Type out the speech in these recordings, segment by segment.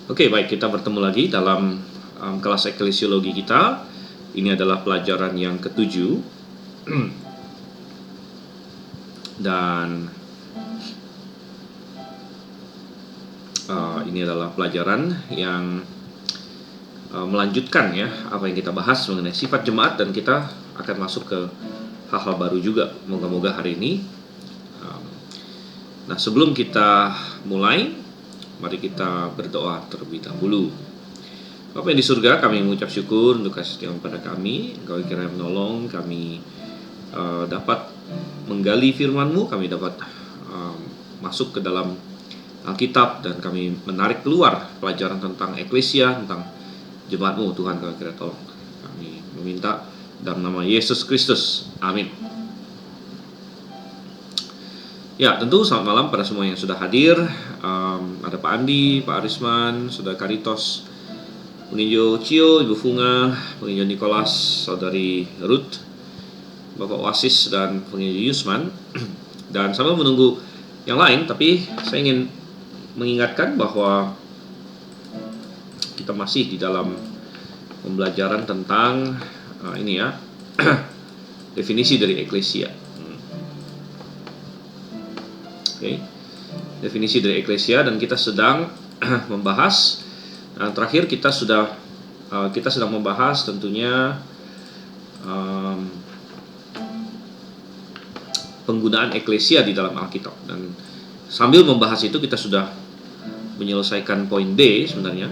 Oke, baik, kita bertemu lagi dalam kelas eklesiologi kita. Ini adalah pelajaran yang ketujuh. Dan ini adalah pelajaran yang melanjutkan ya apa yang kita bahas mengenai sifat jemaat, dan kita akan masuk ke hal-hal baru juga moga-moga hari ini. Nah, sebelum kita mulai, mari kita berdoa terlebih dahulu. Bapa yang di surga, kami mengucap syukur untuk kasih setiamu pada kami. Engkau kiranya menolong kami dapat menggali firman-Mu, kami dapat masuk ke dalam Alkitab, dan kami menarik keluar pelajaran tentang eklesia, tentang jemaat-Mu. Tuhan, kami kiranya tolong. Kami meminta dalam nama Yesus Kristus. Amin. Ya, tentu selamat malam pada semua yang sudah hadir. Ada Pak Andi, Pak Arisman, Saudara Karitos, Penginjil Cio, Ibu Funga, Penginjil Nikolas, Saudari Ruth, Bapak Oasis, dan Penginjil Yusman. Dan sambil menunggu yang lain, tapi saya ingin mengingatkan bahwa kita masih di dalam pembelajaran tentang ini ya definisi dari eklesia. Oke. Definisi dari eklesia, dan kita sedang membahas. Terakhir kita sedang membahas tentunya penggunaan eklesia di dalam Alkitab, dan sambil membahas itu kita sudah menyelesaikan poin B sebenarnya,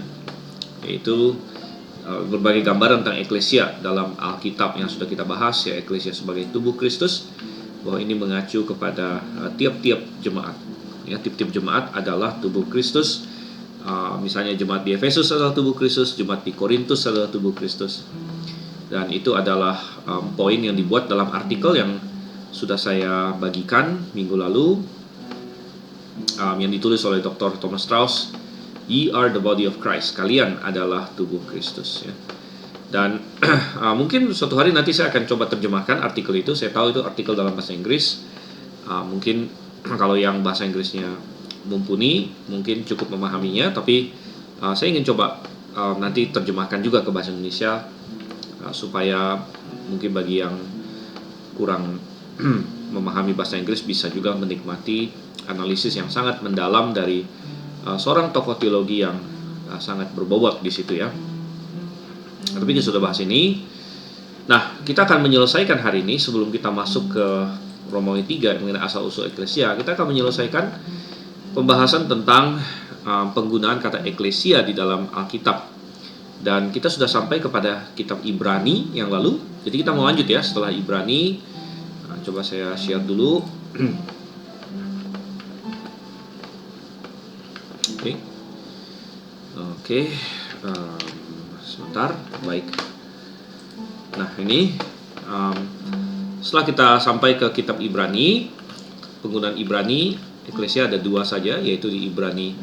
yaitu berbagai gambaran tentang eklesia dalam Alkitab yang sudah kita bahas, ya eklesia sebagai tubuh Kristus, bahwa ini mengacu kepada tiap-tiap jemaat. Ya, tiap-tiap jemaat adalah tubuh Kristus. Misalnya jemaat di Efesus adalah tubuh Kristus, jemaat di Korintus adalah tubuh Kristus. Dan itu adalah poin yang dibuat dalam artikel yang sudah saya bagikan minggu lalu, yang ditulis oleh Dr. Thomas Strauss. Ye are the body of Christ. Kalian adalah tubuh Kristus. Ya. Dan mungkin suatu hari nanti saya akan coba terjemahkan artikel itu. Saya tahu itu artikel dalam bahasa Inggris. Mungkin kalau yang bahasa Inggrisnya mumpuni, mungkin cukup memahaminya. Tapi saya ingin coba nanti terjemahkan juga ke bahasa Indonesia, supaya mungkin bagi yang kurang memahami bahasa Inggris bisa juga menikmati analisis yang sangat mendalam dari seorang tokoh teologi yang sangat berbobot di situ ya. Tapi kita sudah bahas ini. Nah, kita akan menyelesaikan hari ini, sebelum kita masuk ke Romawi 3 mengenai asal-usul eklesia, kita akan menyelesaikan pembahasan tentang penggunaan kata eklesia di dalam Alkitab. Dan kita sudah sampai kepada kitab Ibrani yang lalu. Jadi kita mau lanjut ya setelah Ibrani. Coba saya share dulu. Oke. Sebentar, baik. Nah, ini setelah kita sampai ke kitab Ibrani, penggunaan Ibrani eklesia ada dua saja, yaitu di Ibrani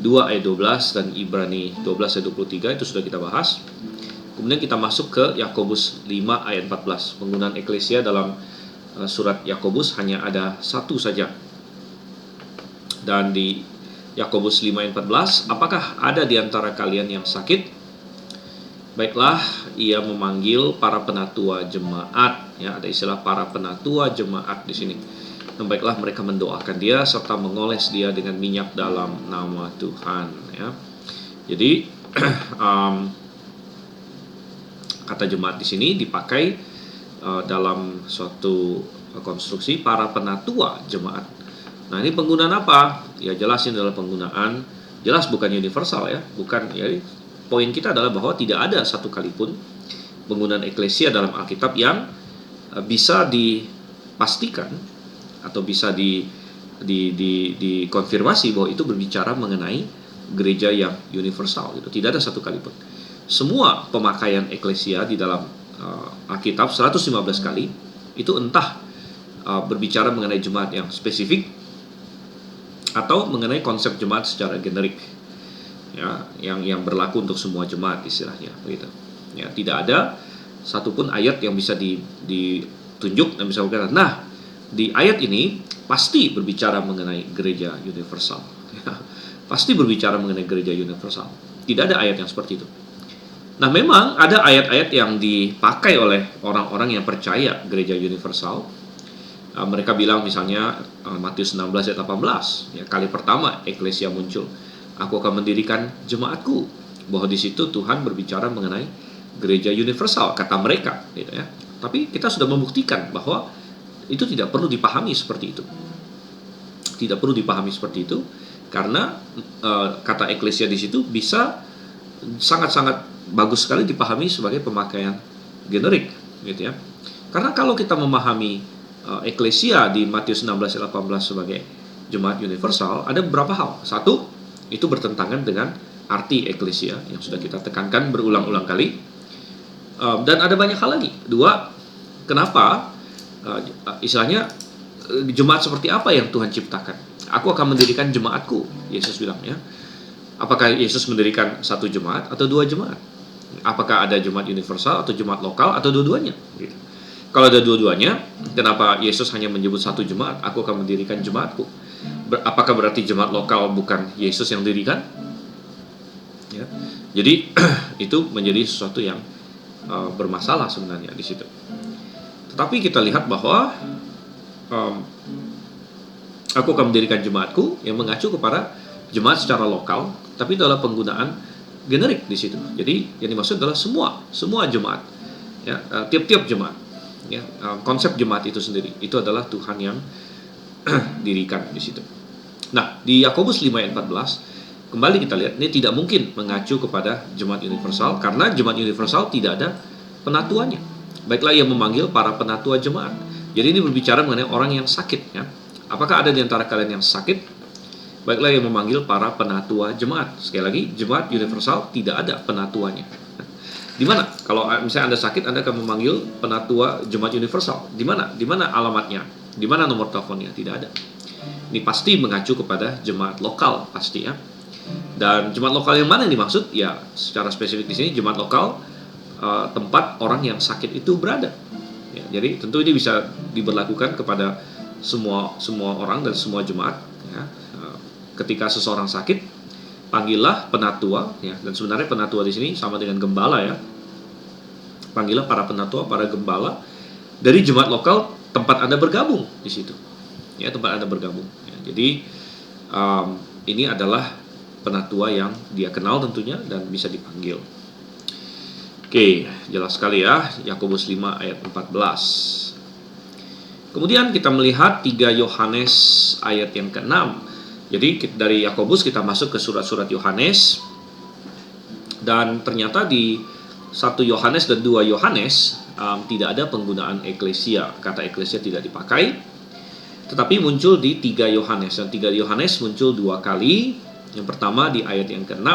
2 ayat 12 dan Ibrani 12 ayat 23, itu sudah kita bahas. Kemudian kita masuk ke Yakobus 5 ayat 14. Penggunaan eklesia dalam surat Yakobus hanya ada satu saja. Dan di Yakobus 5 ayat 14, apakah ada di antara kalian yang sakit? Baiklah, ia memanggil para penatua jemaat. Ya, ada istilah para penatua jemaat di sini. Dan baiklah mereka mendoakan dia serta mengoles dia dengan minyak dalam nama Tuhan. Ya. Jadi kata jemaat di sini dipakai dalam suatu konstruksi para penatua jemaat. Nah, ini penggunaan apa? Ya jelas ini adalah penggunaan, jelas bukan universal ya, bukan ya. Poin kita adalah bahwa tidak ada satu kali pun penggunaan eklesia dalam Alkitab yang bisa dipastikan atau bisa dikonfirmasi bahwa itu berbicara mengenai gereja yang universal. Gitu. Tidak ada satu kali pun. Semua pemakaian eklesia di dalam Alkitab 115 kali itu entah berbicara mengenai jemaat yang spesifik atau mengenai konsep jemaat secara generik. Ya, yang berlaku untuk semua jemaat istilahnya begitu. Ya, tidak ada satupun ayat yang bisa ditunjuk dan bisa berkata, nah di ayat ini pasti berbicara mengenai gereja universal. Ya, pasti berbicara mengenai gereja universal. Tidak ada ayat yang seperti itu. Nah, memang ada ayat-ayat yang dipakai oleh orang-orang yang percaya gereja universal. Mereka bilang misalnya Matius 16 ayat 18, ya, kali pertama eklesia muncul, aku akan mendirikan jemaatku, bahwa di situ Tuhan berbicara mengenai gereja universal, kata mereka, gitu ya. Tapi kita sudah membuktikan bahwa itu tidak perlu dipahami seperti itu. Tidak perlu dipahami seperti itu, karena kata eklesia di situ bisa sangat-sangat bagus sekali dipahami sebagai pemakaian generik, gitu ya. Karena kalau kita memahami eklesia di Matius 16 ayat 18 sebagai jemaat universal, ada beberapa hal. Satu, itu bertentangan dengan arti eklesia yang sudah kita tekankan berulang-ulang kali. Dan ada banyak hal lagi. Dua, kenapa istilahnya jemaat seperti apa yang Tuhan ciptakan? Aku akan mendirikan jemaatku, Yesus bilang, ya. Apakah Yesus mendirikan satu jemaat atau dua jemaat? Apakah ada jemaat universal atau jemaat lokal atau dua-duanya? Gitu. Kalau ada dua-duanya, kenapa Yesus hanya menyebut satu jemaat? Aku akan mendirikan jemaatku. Apakah berarti jemaat lokal bukan Yesus yang dirikan? Ya. Jadi itu menjadi sesuatu yang bermasalah sebenarnya di situ. Tetapi kita lihat bahwa aku akan mendirikan jemaatku yang mengacu kepada jemaat secara lokal, tapi itu adalah penggunaan generik di situ. Jadi yang dimaksud adalah semua jemaat, ya, tiap-tiap jemaat, ya, konsep jemaat itu sendiri itu adalah Tuhan yang dirikan di situ. Nah, di Yakobus 5 ayat 14 kembali kita lihat ini tidak mungkin mengacu kepada jemaat universal, karena jemaat universal tidak ada penatuannya. Baiklah ia memanggil para penatua jemaat. Jadi ini berbicara mengenai orang yang sakit, ya. Apakah ada di antara kalian yang sakit? Baiklah yang memanggil para penatua jemaat. Sekali lagi, jemaat universal tidak ada penatuannya. Di mana? Kalau misalnya Anda sakit, Anda akan memanggil penatua jemaat universal. Di mana? Di mana alamatnya? Di mana nomor teleponnya? Tidak ada. Ini pasti mengacu kepada jemaat lokal, pasti, ya. Dan jemaat lokal yang mana yang dimaksud? Ya, secara spesifik di sini jemaat lokal tempat orang yang sakit itu berada. Ya, jadi tentu ini bisa diberlakukan kepada semua orang dan semua jemaat, ya. Ketika seseorang sakit, panggillah penatua, ya. Dan sebenarnya penatua di sini sama dengan gembala, ya. Panggillah para penatua, para gembala dari jemaat lokal tempat Anda bergabung di situ, ya, tempat Anda bergabung. Ya. Jadi ini adalah penatua yang dia kenal tentunya dan bisa dipanggil. Oke, jelas sekali, ya. Yakobus 5 ayat 14. Kemudian kita melihat 3 Yohanes ayat yang ke-6. Jadi dari Yakobus kita masuk ke surat-surat Yohanes, dan ternyata di 1 Yohanes dan 2 Yohanes tidak ada penggunaan eklesia. Kata eklesia tidak dipakai, tetapi muncul di 3 Yohanes, dan 3 Yohanes muncul 2 kali. Yang pertama di ayat yang ke-6.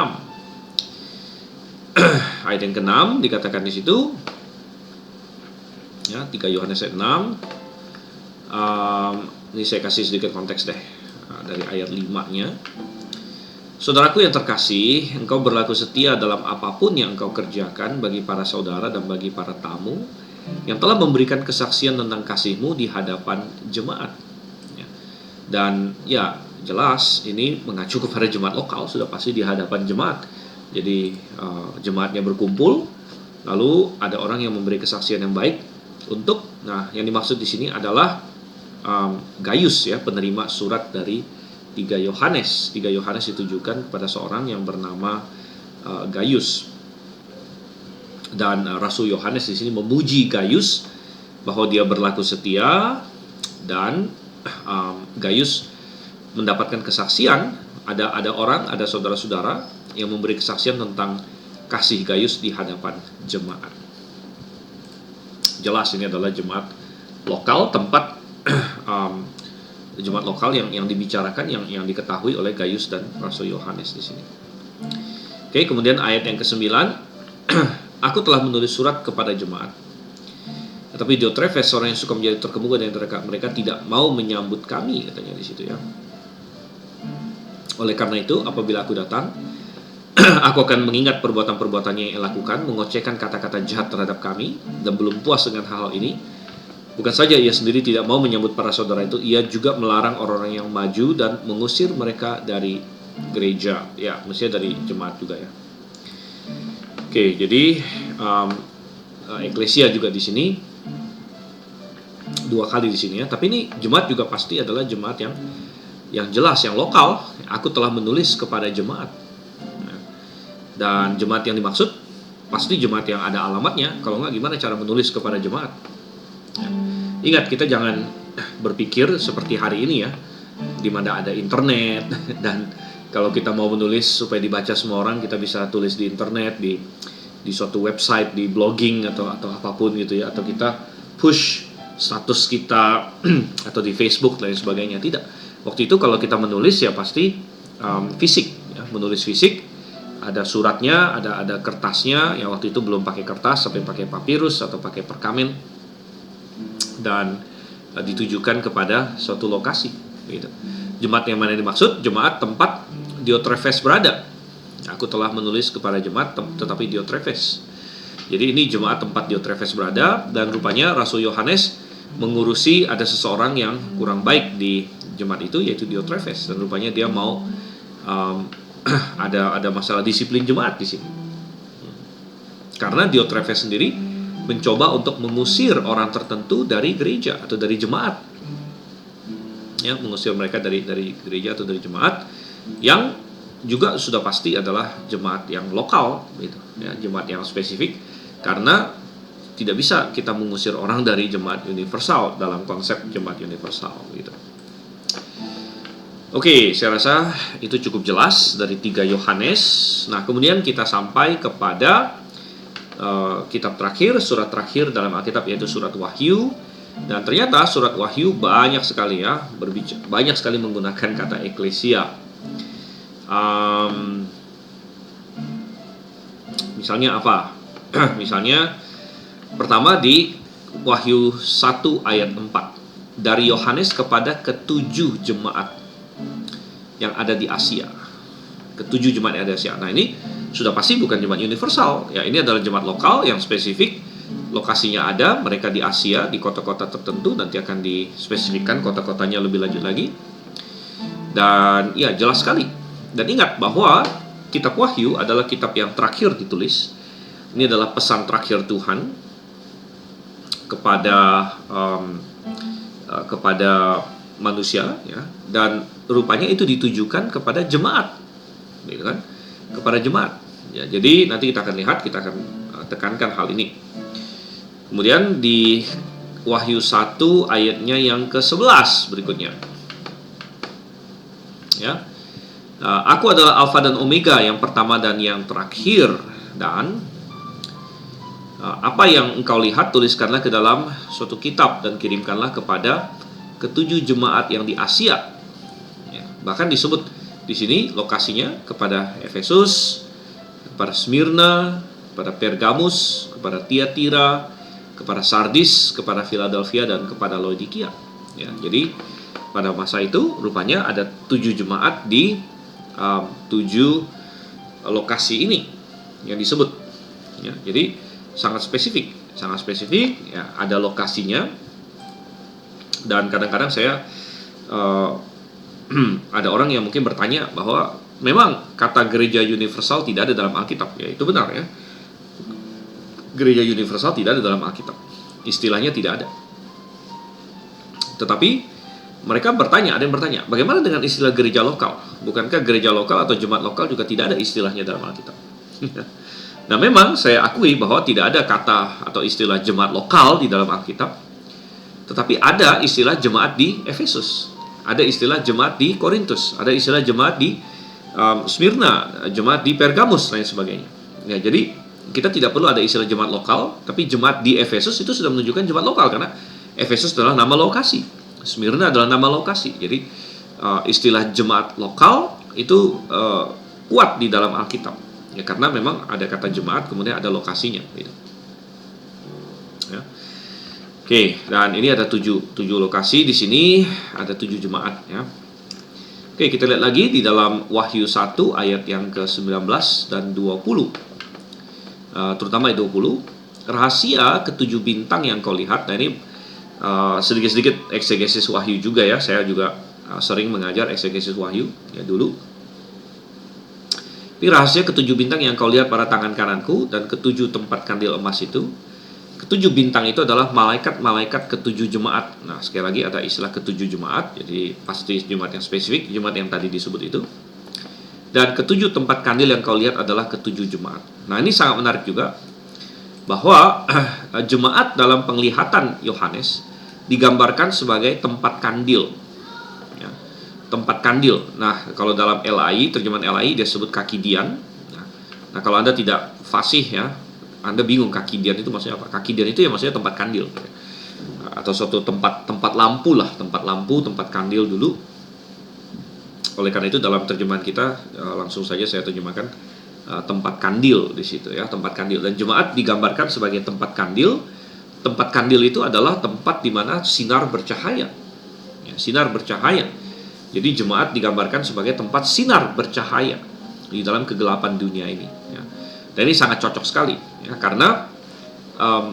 Ayat yang ke-6 dikatakan di situ, ya, 3 Yohanes ayat 6. Ini saya kasih sedikit konteks deh dari ayat 5-nya. Saudaraku yang terkasih, engkau berlaku setia dalam apapun yang engkau kerjakan bagi para saudara dan bagi para tamu yang telah memberikan kesaksian tentang kasihmu di hadapan jemaat. Ya. Dan ya jelas ini mengacu kepada jemaat lokal, sudah pasti di hadapan jemaat. Jadi jemaatnya berkumpul, lalu ada orang yang memberi kesaksian yang baik untuk, nah yang dimaksud di sini adalah Gaius, ya, penerima surat dari 3 Yohanes. 3 Yohanes ditujukan kepada seorang yang bernama Gaius. Dan Rasul Yohanes di sini memuji Gaius bahwa dia berlaku setia, dan Gaius mendapatkan kesaksian. Ada orang, ada saudara-saudara yang memberi kesaksian tentang kasih Gaius di hadapan jemaat. Jelas ini adalah jemaat lokal, tempat jemaat lokal yang dibicarakan, yang diketahui oleh Gaius dan Rasul Yohanes di sini. Oke, kemudian ayat yang ke-9, aku telah menulis surat kepada jemaat, tetapi Diotrephes, orang yang suka menjadi terkemuka di antara mereka, tidak mau menyambut kami, katanya di situ, ya. Oleh karena itu, apabila aku datang, aku akan mengingat perbuatan-perbuatannya yang ia lakukan, mengocehkan kata-kata jahat terhadap kami, dan belum puas dengan hal-hal ini. Bukan saja ia sendiri tidak mau menyambut para saudara itu, ia juga melarang orang-orang yang maju dan mengusir mereka dari gereja, ya mestinya dari jemaat juga ya. Oke, jadi eklesia juga di sini dua kali di sini ya. Tapi ini jemaat juga pasti adalah jemaat yang jelas, yang lokal. Aku telah menulis kepada jemaat. Dan jemaat yang dimaksud pasti jemaat yang ada alamatnya. Kalau nggak, gimana cara menulis kepada jemaat? Ya. Ingat, kita jangan berpikir seperti hari ini ya, di mana ada internet dan kalau kita mau menulis supaya dibaca semua orang, kita bisa tulis di internet, di suatu website, di blogging atau apapun gitu ya, atau kita push status kita atau di Facebook dan lain sebagainya. Tidak. Waktu itu kalau kita menulis ya pasti fisik ya, menulis fisik, ada suratnya, ada kertasnya. Yang waktu itu belum pakai kertas, tapi pakai papirus atau pakai perkamen, dan ditujukan kepada suatu lokasi gitu. Jemaat yang mana dimaksud? Jemaat tempat Diotrephes berada. Aku telah menulis kepada jemaat tetapi Diotrephes. Jadi ini jemaat tempat Diotrephes berada, dan rupanya Rasul Yohanes mengurusi ada seseorang yang kurang baik di jemaat itu, yaitu Diotrephes, dan rupanya dia mau ada masalah disiplin jemaat di sini. Karena Diotrephes sendiri mencoba untuk mengusir orang tertentu dari gereja atau dari jemaat. Ya, mengusir mereka dari gereja atau dari jemaat yang juga sudah pasti adalah jemaat yang lokal gitu. Ya, jemaat yang spesifik, karena tidak bisa kita mengusir orang dari jemaat universal dalam konsep jemaat universal gitu. Oke, saya rasa itu cukup jelas dari 3 Yohanes. Nah, kemudian kita sampai kepada kitab terakhir, surat terakhir dalam Alkitab, yaitu surat Wahyu. Dan ternyata surat Wahyu banyak sekali ya, banyak sekali menggunakan kata eklesia. Misalnya apa? Misalnya pertama di Wahyu 1 ayat 4, dari Yohanes kepada ketujuh jemaat yang ada di Asia. Ketujuh jemaat yang ada di Asia. Nah, ini sudah pasti bukan jemaat universal ya, ini adalah jemaat lokal yang spesifik, lokasinya ada, mereka di Asia, di kota-kota tertentu. Nanti akan dispesifikkan kota-kotanya lebih lanjut lagi. Dan ya, jelas sekali. Dan ingat bahwa kitab Wahyu adalah kitab yang terakhir ditulis. Ini adalah pesan terakhir Tuhan kepada manusia ya, dan rupanya itu ditujukan kepada jemaat gitu kan, kepada jemaat ya. Jadi nanti kita akan lihat, kita akan tekankan hal ini. Kemudian di Wahyu 1 ayatnya yang ke-11 berikutnya ya, aku adalah Alfa dan Omega, yang pertama dan yang terakhir, dan apa yang engkau lihat tuliskanlah ke dalam suatu kitab dan kirimkanlah kepada ketujuh jemaat yang di Asia ya. Bahkan disebut di sini lokasinya kepada Efesus, kepada Smyrna, kepada Pergamus, kepada Tiatira, kepada Sardis, kepada Philadelphia, dan kepada Laodikia ya. Jadi pada masa itu rupanya ada 7 jemaat di 7 lokasi ini yang disebut ya. Jadi sangat spesifik ya, ada lokasinya. Dan kadang-kadang saya ada orang yang mungkin bertanya bahwa memang kata gereja universal tidak ada dalam Alkitab. Ya, itu benar ya. Gereja universal tidak ada dalam Alkitab. Istilahnya tidak ada. Tetapi mereka bertanya, ada yang bertanya, bagaimana dengan istilah gereja lokal? Bukankah gereja lokal atau jemaat lokal juga tidak ada istilahnya dalam Alkitab? Nah, memang saya akui bahwa tidak ada kata atau istilah jemaat lokal di dalam Alkitab. Tetapi ada istilah jemaat di Efesus, ada istilah jemaat di Korintus, ada istilah jemaat di Smyrna, jemaat di Pergamus, dan sebagainya. Ya, jadi kita tidak perlu ada istilah jemaat lokal, tapi jemaat di Efesus itu sudah menunjukkan jemaat lokal, karena Efesus adalah nama lokasi, Smyrna adalah nama lokasi. Jadi istilah jemaat lokal itu kuat di dalam Alkitab, ya, karena memang ada kata jemaat, kemudian ada lokasinya. Gitu. Ya. Oke, dan ini ada 7 lokasi di sini, ada 7 jemaat ya. Oke, kita lihat lagi di dalam Wahyu 1 ayat yang ke-19 dan 20. Terutama 20. Rahasia ke-7 bintang yang kau lihat. Nah, ini sedikit-sedikit eksegesis Wahyu juga ya. Saya juga sering mengajar eksegesis Wahyu ya dulu. Tapi rahasia ketujuh bintang yang kau lihat pada tangan kananku dan ketujuh tempat kandil emas itu, ketujuh bintang itu adalah malaikat-malaikat ketujuh jemaat. Nah, sekali lagi ada istilah ketujuh jemaat, jadi pasti jemaat yang spesifik, jemaat yang tadi disebut itu. Dan ketujuh tempat kandil yang kau lihat adalah ketujuh jemaat. Nah, ini sangat menarik juga, bahwa jemaat dalam penglihatan Yohanes digambarkan sebagai tempat kandil. Ya, tempat kandil. Nah, kalau dalam LAI, terjemahan LAI, dia sebut kaki dian. Nah, kalau Anda tidak fasih ya, Anda bingung kaki dian itu maksudnya apa? Kaki dian itu ya maksudnya tempat kandil. Atau suatu tempat lampu lah, tempat lampu, tempat kandil dulu. Oleh karena itu dalam terjemahan kita langsung saja saya terjemahkan tempat kandil di situ ya, tempat kandil. Dan jemaat digambarkan sebagai tempat kandil. Tempat kandil itu adalah tempat di mana sinar bercahaya. Ya, sinar bercahaya. Jadi jemaat digambarkan sebagai tempat sinar bercahaya di dalam kegelapan dunia ini. Ya. Dan ini sangat cocok sekali ya, karena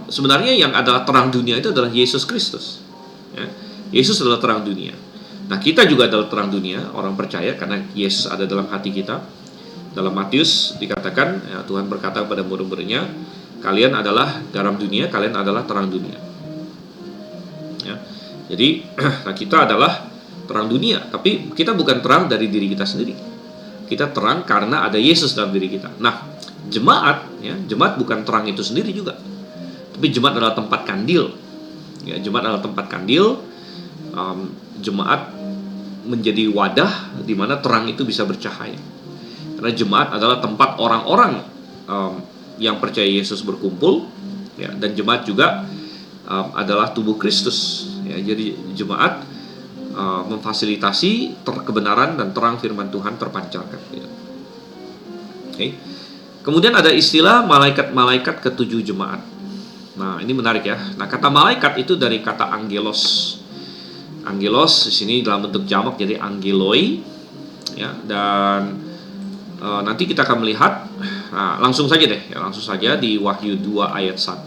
sebenarnya yang adalah terang dunia itu adalah Yesus Kristus. Ya. Yesus adalah terang dunia. Nah, kita juga adalah terang dunia, orang percaya, karena Yesus ada dalam hati kita. Dalam Matius dikatakan, ya, Tuhan berkata kepada murid-muridnya, kalian adalah garam dunia, kalian adalah terang dunia. Ya. Jadi, nah, kita adalah terang dunia, tapi kita bukan terang dari diri kita sendiri. Kita terang karena ada Yesus dalam diri kita. Nah, jemaat, ya, jemaat bukan terang itu sendiri juga, tapi jemaat adalah tempat kandil. Ya, jemaat adalah tempat kandil. Jemaat menjadi wadah di mana terang itu bisa bercahaya. Karena jemaat adalah tempat orang-orang yang percaya Yesus berkumpul, ya, dan jemaat juga adalah tubuh Kristus. Ya, jadi jemaat memfasilitasi kebenaran dan terang firman Tuhan terpancarkan. Ya. Okay. Kemudian ada istilah malaikat-malaikat ketujuh jemaat. Nah, ini menarik ya. Nah, kata malaikat itu dari kata angelos. Angelos di sini dalam bentuk jamak jadi angeloi, ya, dan nanti kita akan melihat. Nah, langsung saja deh, ya, langsung saja di Wahyu 2 ayat 1,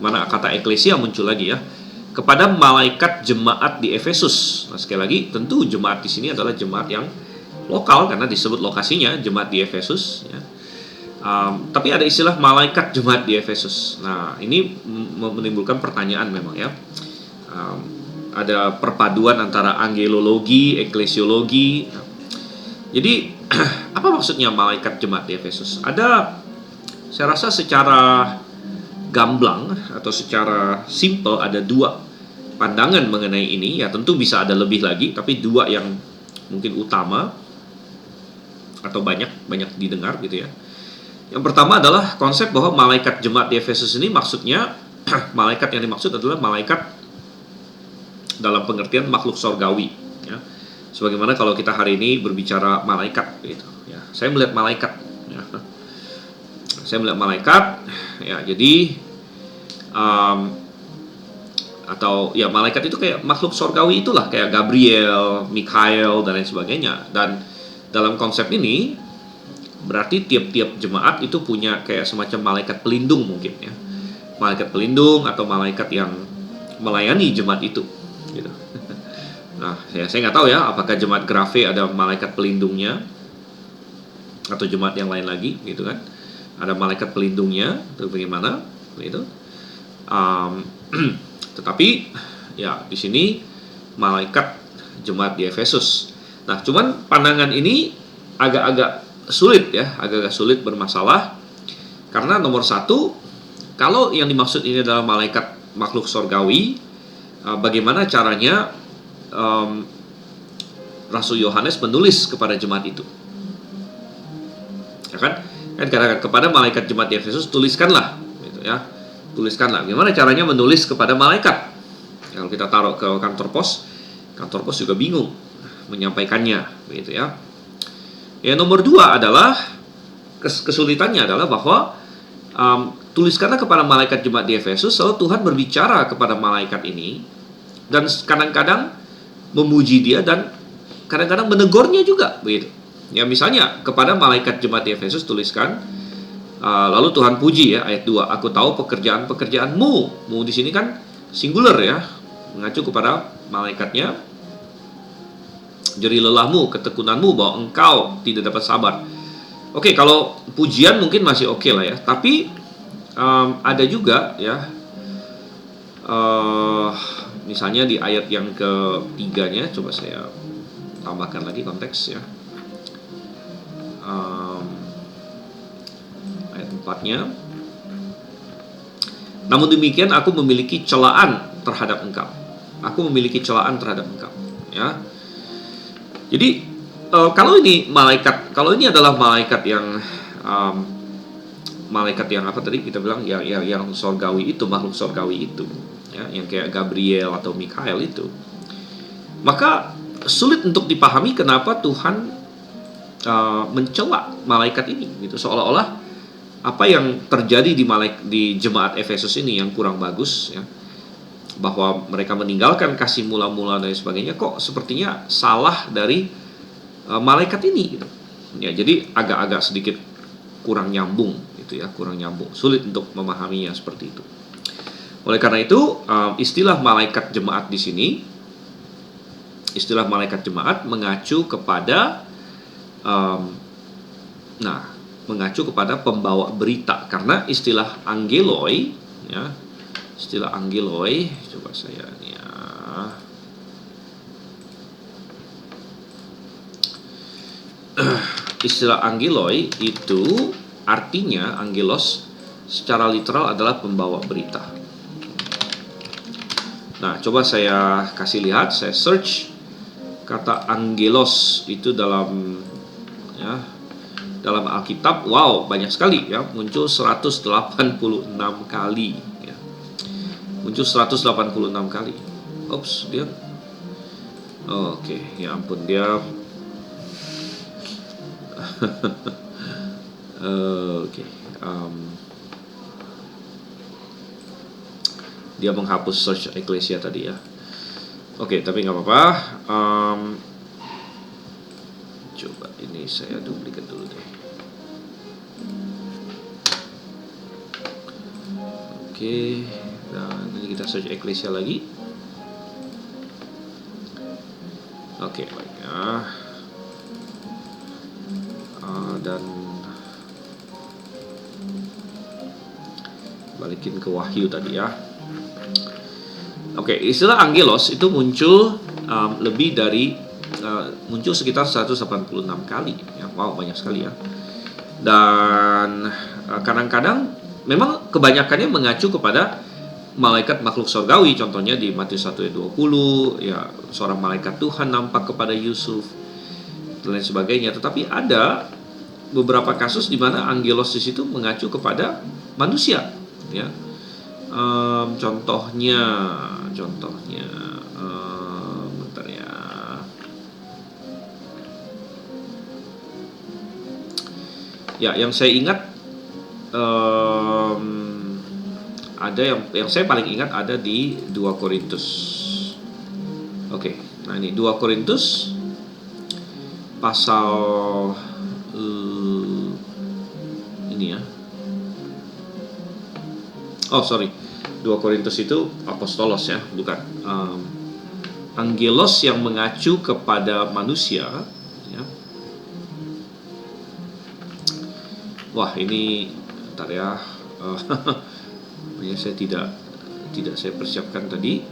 mana kata eklesia muncul lagi ya, kepada malaikat jemaat di Efesus. Nah, sekali lagi tentu jemaat di sini adalah jemaat yang lokal karena disebut lokasinya jemaat di Efesus. Ya. Tapi ada istilah malaikat jemaat di Efesus. Nah, ini menimbulkan pertanyaan memang ya. Ada perpaduan antara angelologi, eklesiologi. Jadi apa maksudnya malaikat jemaat di Efesus? Saya rasa secara gamblang atau secara simple ada dua pandangan mengenai ini. Ya, tentu bisa ada lebih lagi, tapi dua yang mungkin utama atau banyak didengar gitu ya. Yang pertama adalah konsep bahwa malaikat jemaat di Efesus ini maksudnya malaikat yang dimaksud adalah malaikat dalam pengertian makhluk sorgawi, ya. Sebagaimana kalau kita hari ini berbicara malaikat, gitu, ya. Saya melihat malaikat, ya. Saya melihat malaikat, ya. Jadi atau ya malaikat itu kayak makhluk sorgawi itulah, kayak Gabriel, Mikael dan lain sebagainya. Dan dalam konsep ini berarti tiap-tiap jemaat itu punya kayak semacam malaikat pelindung mungkin ya, malaikat pelindung atau malaikat yang melayani jemaat itu. Gitu. Nah, saya nggak tahu ya apakah jemaat Grafe ada malaikat pelindungnya atau jemaat yang lain lagi, gitu kan? Ada malaikat pelindungnya atau bagaimana? Gitu. Tetapi ya di sini malaikat jemaat di Efesus. Nah, cuman pandangan ini agak-agak sulit ya, agak-agak sulit bermasalah karena nomor satu, kalau yang dimaksud ini adalah malaikat makhluk sorgawi, bagaimana caranya Rasul Yohanes menulis kepada jemaat itu, ya kan? Katakan kepada malaikat jemaat di Efesus, tuliskanlah, gitu ya, tuliskanlah. Gimana caranya menulis kepada malaikat? Kalau kita taruh ke kantor pos juga bingung menyampaikannya, gitu ya. Ya, nomor dua adalah kesulitannya adalah bahwa tuliskanlah kepada malaikat jemaat di Efesus. Lalu Tuhan berbicara kepada malaikat ini dan kadang-kadang memuji dia dan kadang-kadang menegurnya juga, begitu. Ya, misalnya kepada malaikat jemaat di Efesus tuliskan, lalu Tuhan puji ya, ayat 2, aku tahu pekerjaan-pekerjaanmu. Mu di sini kan singular ya, mengacu kepada malaikatnya. Jeri lelahmu, ketekunanmu bahwa engkau tidak dapat sabar. Oke, kalau pujian mungkin masih oke lah ya. Tapi ada juga ya, misalnya di ayat yang ketiganya, coba saya tambahkan lagi konteks ya. Ayat 4-nya. Namun demikian aku memiliki celaan terhadap engkau. Aku memiliki celaan terhadap engkau. Ya. Jadi kalau ini adalah malaikat yang apa tadi kita bilang yang sorgawi itu, makhluk sorgawi itu, ya, yang kayak Gabriel atau Mikael itu, maka sulit untuk dipahami kenapa Tuhan mencela malaikat ini, gitu. Seolah-olah apa yang terjadi di jemaat Efesus ini yang kurang bagus, ya, bahwa mereka meninggalkan kasih mula-mula dan sebagainya, kok sepertinya salah dari malaikat ini, gitu. Ya, jadi agak-agak sedikit kurang nyambung, gitu ya, kurang nyambung, sulit untuk memahaminya seperti itu. Oleh karena itu, istilah malaikat jemaat di sini, istilah malaikat jemaat mengacu kepada mengacu kepada pembawa berita, karena istilah angeloi, ya, istilah angeloi, coba saya ya. Istilah angeloi itu artinya, angelos secara literal adalah pembawa berita. Nah, coba saya kasih lihat, saya search kata angelos itu dalam Alkitab. Wow, banyak sekali ya, muncul 186 kali ya. Muncul 186 kali. Oops, dia oke, ya ampun, dia Oke, dia menghapus search Ecclesia tadi ya. Oke, tapi nggak apa-apa. Coba ini saya duplikat dulu deh. Oke, dan ini kita search Ecclesia lagi. Oke, baik ya. Dan balikin ke Wahyu tadi ya. Oke, istilah angelos itu muncul lebih dari muncul sekitar 186 kali ya. Wow, banyak sekali ya. Dan kadang-kadang memang kebanyakannya mengacu kepada malaikat makhluk surgawi. Contohnya di Matius 1 ayat 20 ya, seorang malaikat Tuhan nampak kepada Yusuf dan lain sebagainya. Tetapi ada beberapa kasus di mana angelos di situ mengacu kepada manusia, ya. Contohnya, bentar ya. Ya, yang saya ingat ada yang saya paling ingat ada di 2 Korintus. Oke, nah ini 2 Korintus pasal ini ya. Oh sorry, 2 Korintus itu apostolos ya, bukan angelos yang mengacu kepada manusia ya. Wah ini bentar ya, saya tidak saya persiapkan tadi.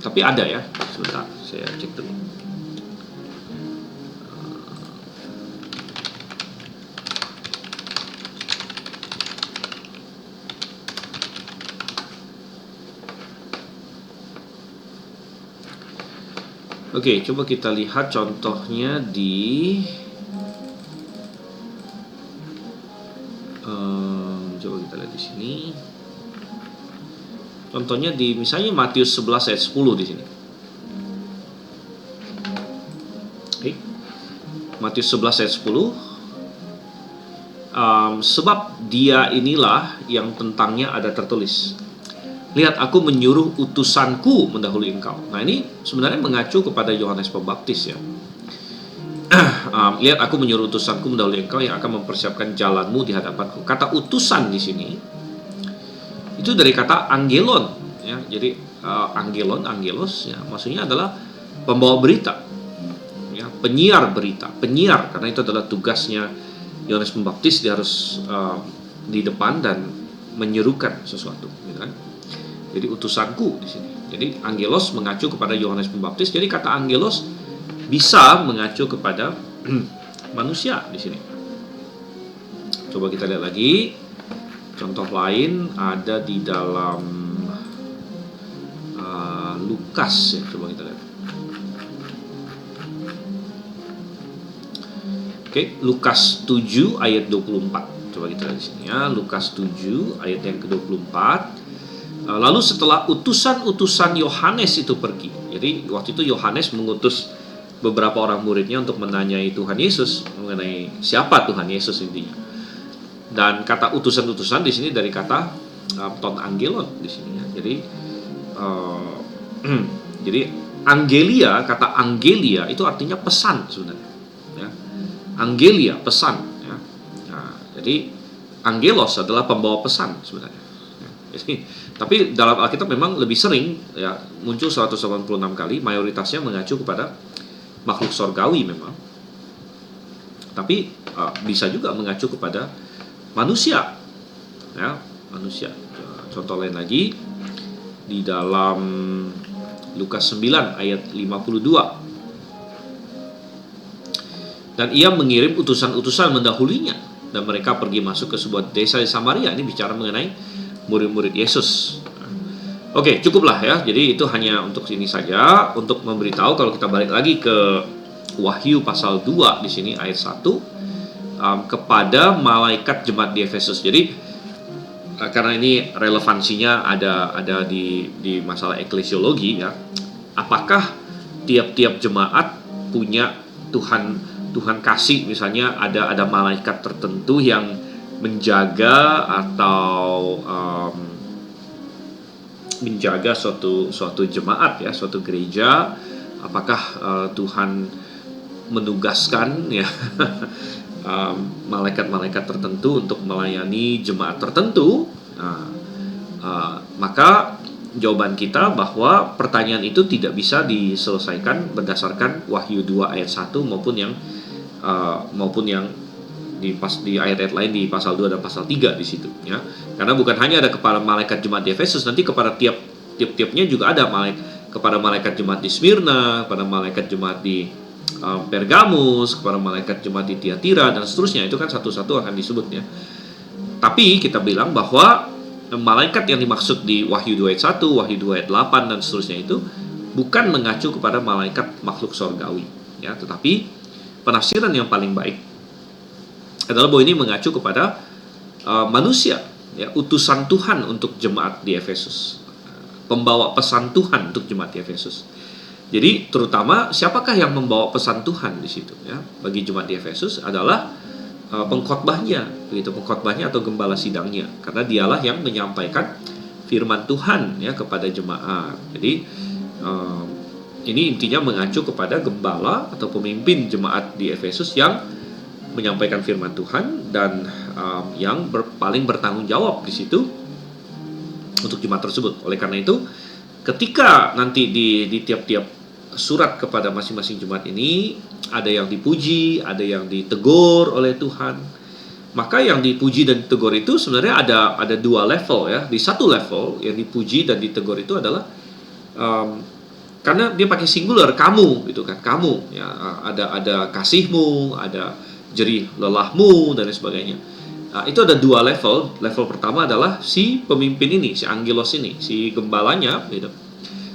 Tapi ada ya, sebentar saya cek dulu. Oke, coba kita lihat contohnya di coba kita lihat di sini. Contohnya di misalnya Matius 11 ayat 10 di sini. Oke. Matius 11 ayat 10. Sebab dia inilah yang tentangnya ada tertulis. Lihat, aku menyuruh utusanku mendahului engkau. Nah, ini sebenarnya mengacu kepada Yohanes Pembaptis ya. Lihat, aku menyuruh utusanku mendahului engkau yang akan mempersiapkan jalanmu di hadapanku. Kata utusan di sini itu dari kata angelon ya. Jadi angelos ya maksudnya adalah pembawa berita, ya, penyiar berita, penyiar, karena itu adalah tugasnya Yohanes Pembaptis. Dia harus di depan dan menyerukan sesuatu, gitu kan. Jadi utusanku di sini. Jadi angelos mengacu kepada Yohanes Pembaptis. Jadi kata angelos bisa mengacu kepada manusia di sini. Coba kita lihat lagi. Contoh lain ada di dalam Lukas ya, coba kita lihat. Oke, Lukas 7 ayat 24. Coba kita lihat di sini ya, Lukas 7 ayat yang ke-24. Lalu setelah utusan-utusan Yohanes itu pergi. Jadi waktu itu Yohanes mengutus beberapa orang muridnya untuk menanyai Tuhan Yesus, mengenai siapa Tuhan Yesus intinya. Dan kata utusan-utusan di sini dari kata ton angelon di sini ya. Jadi angelia, kata angelia itu artinya pesan sebenarnya. Ya. Angelia, pesan. Ya. Nah, jadi angelos adalah pembawa pesan sebenarnya. Ya. Jadi, tapi dalam Alkitab memang lebih sering ya muncul 186 kali, mayoritasnya mengacu kepada makhluk sorgawi memang. Tapi bisa juga mengacu kepada manusia, ya, manusia. Contoh lain lagi di dalam Lukas 9 ayat 52. Dan ia mengirim utusan-utusan mendahulinya, dan mereka pergi masuk ke sebuah desa di Samaria. Ini bicara mengenai murid-murid Yesus. Oke, cukuplah ya. Jadi itu hanya untuk ini saja, untuk memberitahu. Kalau kita balik lagi ke Wahyu pasal 2 di sini ayat 1, kepada malaikat jemaat di Efesus. Jadi karena ini relevansinya ada di masalah eklesiologi ya. Apakah tiap-tiap jemaat punya Tuhan kasih, misalnya ada malaikat tertentu yang menjaga atau menjaga suatu jemaat ya, suatu gereja. Apakah Tuhan menugaskan ya malaikat-malaikat tertentu untuk melayani jemaat tertentu? Maka jawaban kita bahwa pertanyaan itu tidak bisa diselesaikan berdasarkan Wahyu 2 ayat 1 maupun yang di ayat-ayat lain di pasal 2 dan pasal 3 di situ ya. Karena bukan hanya ada kepada malaikat jemaat di Efesus, nanti kepada tiap-tiapnya juga ada kepada malaikat jemaat di Smyrna, kepada malaikat jemaat di Pergamus, kepada malaikat jemaat di Tiatira dan seterusnya. Itu kan satu-satu akan disebut ya. Tapi kita bilang bahwa malaikat yang dimaksud di Wahyu 2 ayat 1, Wahyu 2 ayat 8 dan seterusnya itu bukan mengacu kepada malaikat makhluk sorgawi ya, tetapi penafsiran yang paling baik adalah bahwa ini mengacu kepada manusia ya, utusan Tuhan untuk jemaat di Efesus, pembawa pesan Tuhan untuk jemaat di Efesus. Jadi terutama siapakah yang membawa pesan Tuhan di situ ya? Bagi jemaat di Efesus adalah pengkhotbahnya, begitu, pengkhotbahnya atau gembala sidangnya, karena dialah yang menyampaikan firman Tuhan ya kepada jemaat. Jadi ini intinya mengacu kepada gembala atau pemimpin jemaat di Efesus yang menyampaikan firman Tuhan dan yang paling bertanggung jawab di situ untuk jemaat tersebut. Oleh karena itu, ketika nanti di tiap-tiap surat kepada masing-masing jemaat ini ada yang dipuji, ada yang ditegur oleh Tuhan. Maka yang dipuji dan ditegur itu sebenarnya ada dua level ya. Di satu level yang dipuji dan ditegur itu adalah karena dia pakai singular, kamu gitu kan, kamu ya, ada kasihmu, ada jerih lelahmu dan lain sebagainya. Itu ada dua level. Level pertama adalah si pemimpin ini, si angelos ini, si gembalanya gitu.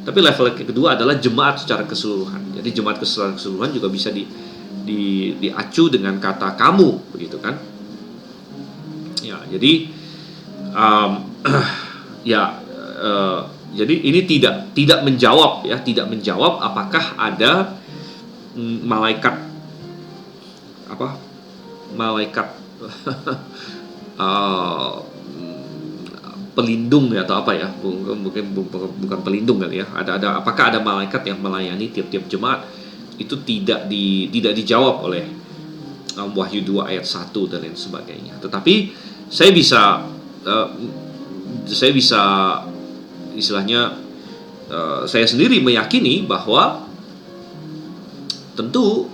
Tapi level kedua adalah jemaat secara keseluruhan. Jadi jemaat secara keseluruhan juga bisa diacu dengan kata kamu, begitu kan? Ya, jadi jadi ini tidak menjawab ya, tidak menjawab apakah ada malaikat pelindung ya, atau apa ya, mungkin bukan pelindung kali ya. Apakah ada malaikat yang melayani tiap-tiap jemaat? Itu tidak dijawab oleh Wahyu 2 ayat 1 dan lain sebagainya. Tetapi saya bisa istilahnya saya sendiri meyakini bahwa tentu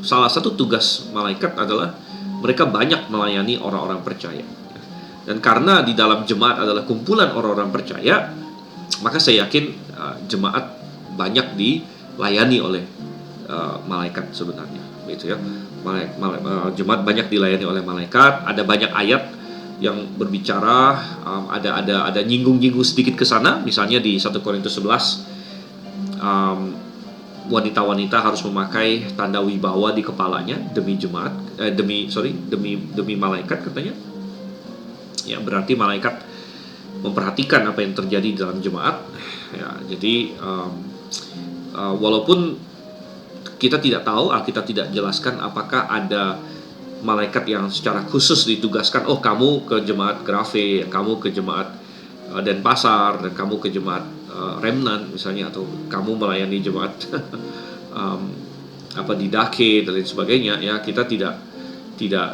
salah satu tugas malaikat adalah mereka banyak melayani orang-orang percaya. Dan karena di dalam jemaat adalah kumpulan orang-orang percaya, maka saya yakin jemaat banyak dilayani oleh malaikat sebenarnya, gitu ya. Jemaat banyak dilayani oleh malaikat. Ada banyak ayat yang berbicara, ada nyinggung-nyinggung sedikit ke sana. Misalnya di 1 Korintus 11, wanita-wanita harus memakai tanda wibawa di kepalanya demi jemaat, demi malaikat katanya. Ya, berarti malaikat memperhatikan apa yang terjadi di dalam jemaat. Ya, jadi walaupun kita tidak tahu, Alkitab tidak jelaskan apakah ada malaikat yang secara khusus ditugaskan, oh kamu ke jemaat Grafe, kamu ke jemaat Denpasar, dan kamu ke jemaat Remnant misalnya, atau kamu melayani jemaat di Dake dan lain sebagainya. Ya, kita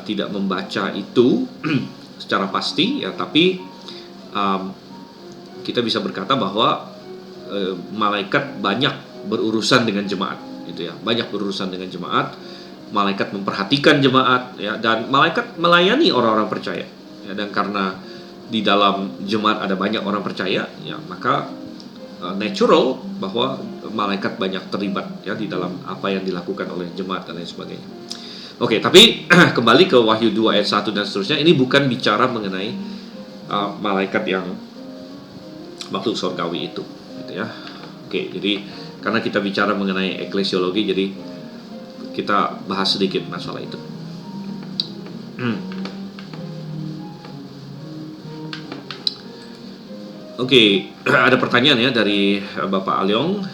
tidak membaca itu secara pasti, ya, tapi kita bisa berkata bahwa malaikat banyak berurusan dengan jemaat, gitu ya, banyak berurusan dengan jemaat. Malaikat memperhatikan jemaat, ya, dan malaikat melayani orang-orang percaya, ya, dan karena di dalam jemaat ada banyak orang percaya, ya, maka natural bahwa malaikat banyak terlibat, ya, di dalam apa yang dilakukan oleh jemaat dan lain sebagainya. Oke, tapi kembali ke Wahyu 2 ayat 1 dan seterusnya, ini bukan bicara mengenai malaikat yang makhluk surgawi itu, gitu ya. Oke, jadi karena kita bicara mengenai eklesiologi, jadi kita bahas sedikit masalah itu. Oke, ada pertanyaan ya dari Bapak Alyong.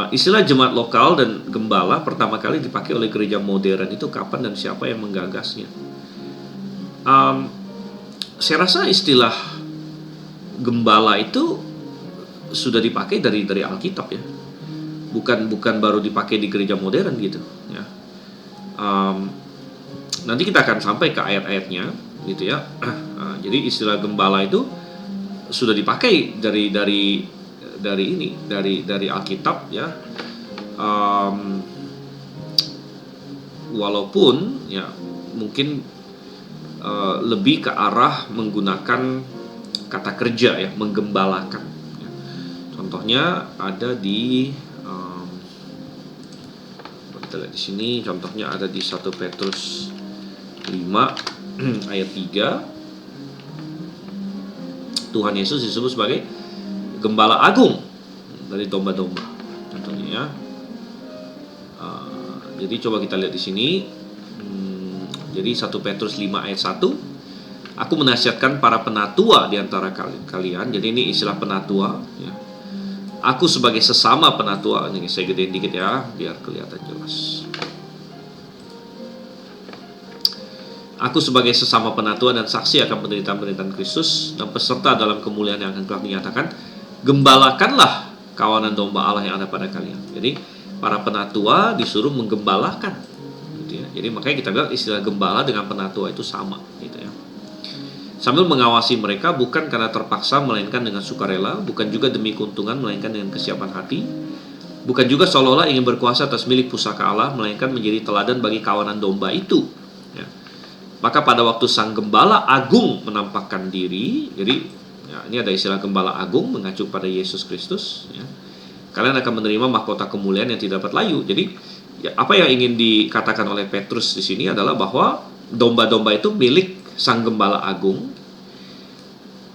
Istilah jemaat lokal dan gembala pertama kali dipakai oleh gereja modern itu kapan dan siapa yang menggagasnya? Saya rasa istilah gembala itu sudah dipakai dari Alkitab, ya, bukan baru dipakai di gereja modern gitu, ya. Nanti kita akan sampai ke ayat-ayatnya, gitu ya. Jadi istilah gembala itu sudah dipakai dari Alkitab, ya. Walaupun ya mungkin lebih ke arah menggunakan kata kerja, ya, menggembalakan, ya. Contohnya ada di kita lihat di sini, contohnya ada di 1 Petrus 5 ayat 3. Tuhan Yesus disebut sebagai gembala agung dari domba-domba, contohnya, ya. Jadi coba kita lihat di sini. Jadi 1 Petrus 5 ayat 1, aku menasihatkan para penatua di antara kalian. Jadi ini istilah penatua, ya. Aku sebagai sesama penatua, ini saya gedein dikit ya biar kelihatan jelas. Aku sebagai sesama penatua dan saksi akan penderitaan-penderitaan Kristus dan peserta dalam kemuliaan yang akan kelak dinyatakan, gembalakanlah kawanan domba Allah yang ada pada kalian. Jadi para penatua disuruh menggembalakan, gitu ya. Jadi makanya kita bilang istilah gembala dengan penatua itu sama, gitu ya. Sambil mengawasi mereka bukan karena terpaksa melainkan dengan sukarela, bukan juga demi keuntungan melainkan dengan kesiapan hati, bukan juga seolah-olah ingin berkuasa atas milik pusaka Allah, melainkan menjadi teladan bagi kawanan domba itu, ya. Maka pada waktu sang gembala agung menampakkan diri, jadi ya, ini ada istilah gembala agung mengacu pada Yesus Kristus, ya. Kalian akan menerima mahkota kemuliaan yang tidak dapat layu. Jadi ya, apa yang ingin dikatakan oleh Petrus di sini adalah bahwa domba-domba itu milik sang gembala agung,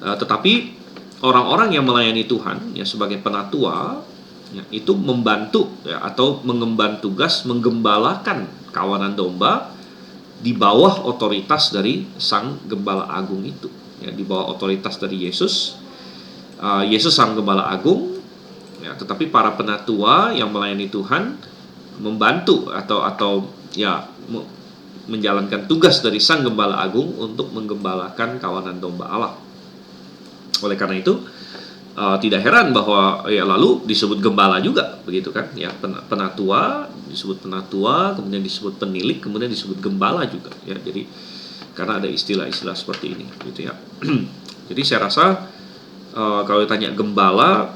tetapi orang-orang yang melayani Tuhan, ya, sebagai penatua, ya, itu membantu, ya, atau mengemban tugas menggembalakan kawanan domba di bawah otoritas dari sang gembala agung itu, ya, di bawah otoritas dari Yesus. Yesus sang gembala agung, ya, tetapi para penatua yang melayani Tuhan membantu atau ya menjalankan tugas dari sang gembala agung untuk menggembalakan kawanan domba Allah. Oleh karena itu tidak heran bahwa ya lalu disebut gembala juga, begitu kan, ya. Penatua disebut penatua, kemudian disebut penilik, kemudian disebut gembala juga, ya. Jadi karena ada istilah-istilah seperti ini gitu ya. Jadi saya rasa kalau ditanya gembala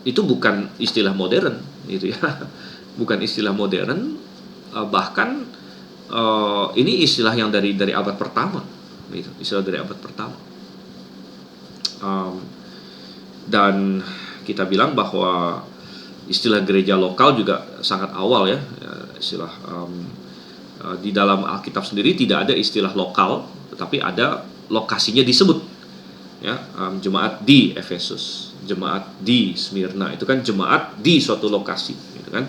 itu bukan istilah modern gitu ya. Bukan istilah modern, bahkan ini istilah yang dari abad pertama gitu, istilah dari abad pertama. Dan kita bilang bahwa istilah gereja lokal juga sangat awal ya, istilah di dalam Alkitab sendiri tidak ada istilah lokal, tetapi ada lokasinya disebut ya, jemaat di Efesus, jemaat di Smyrna, itu kan jemaat di suatu lokasi gitu kan.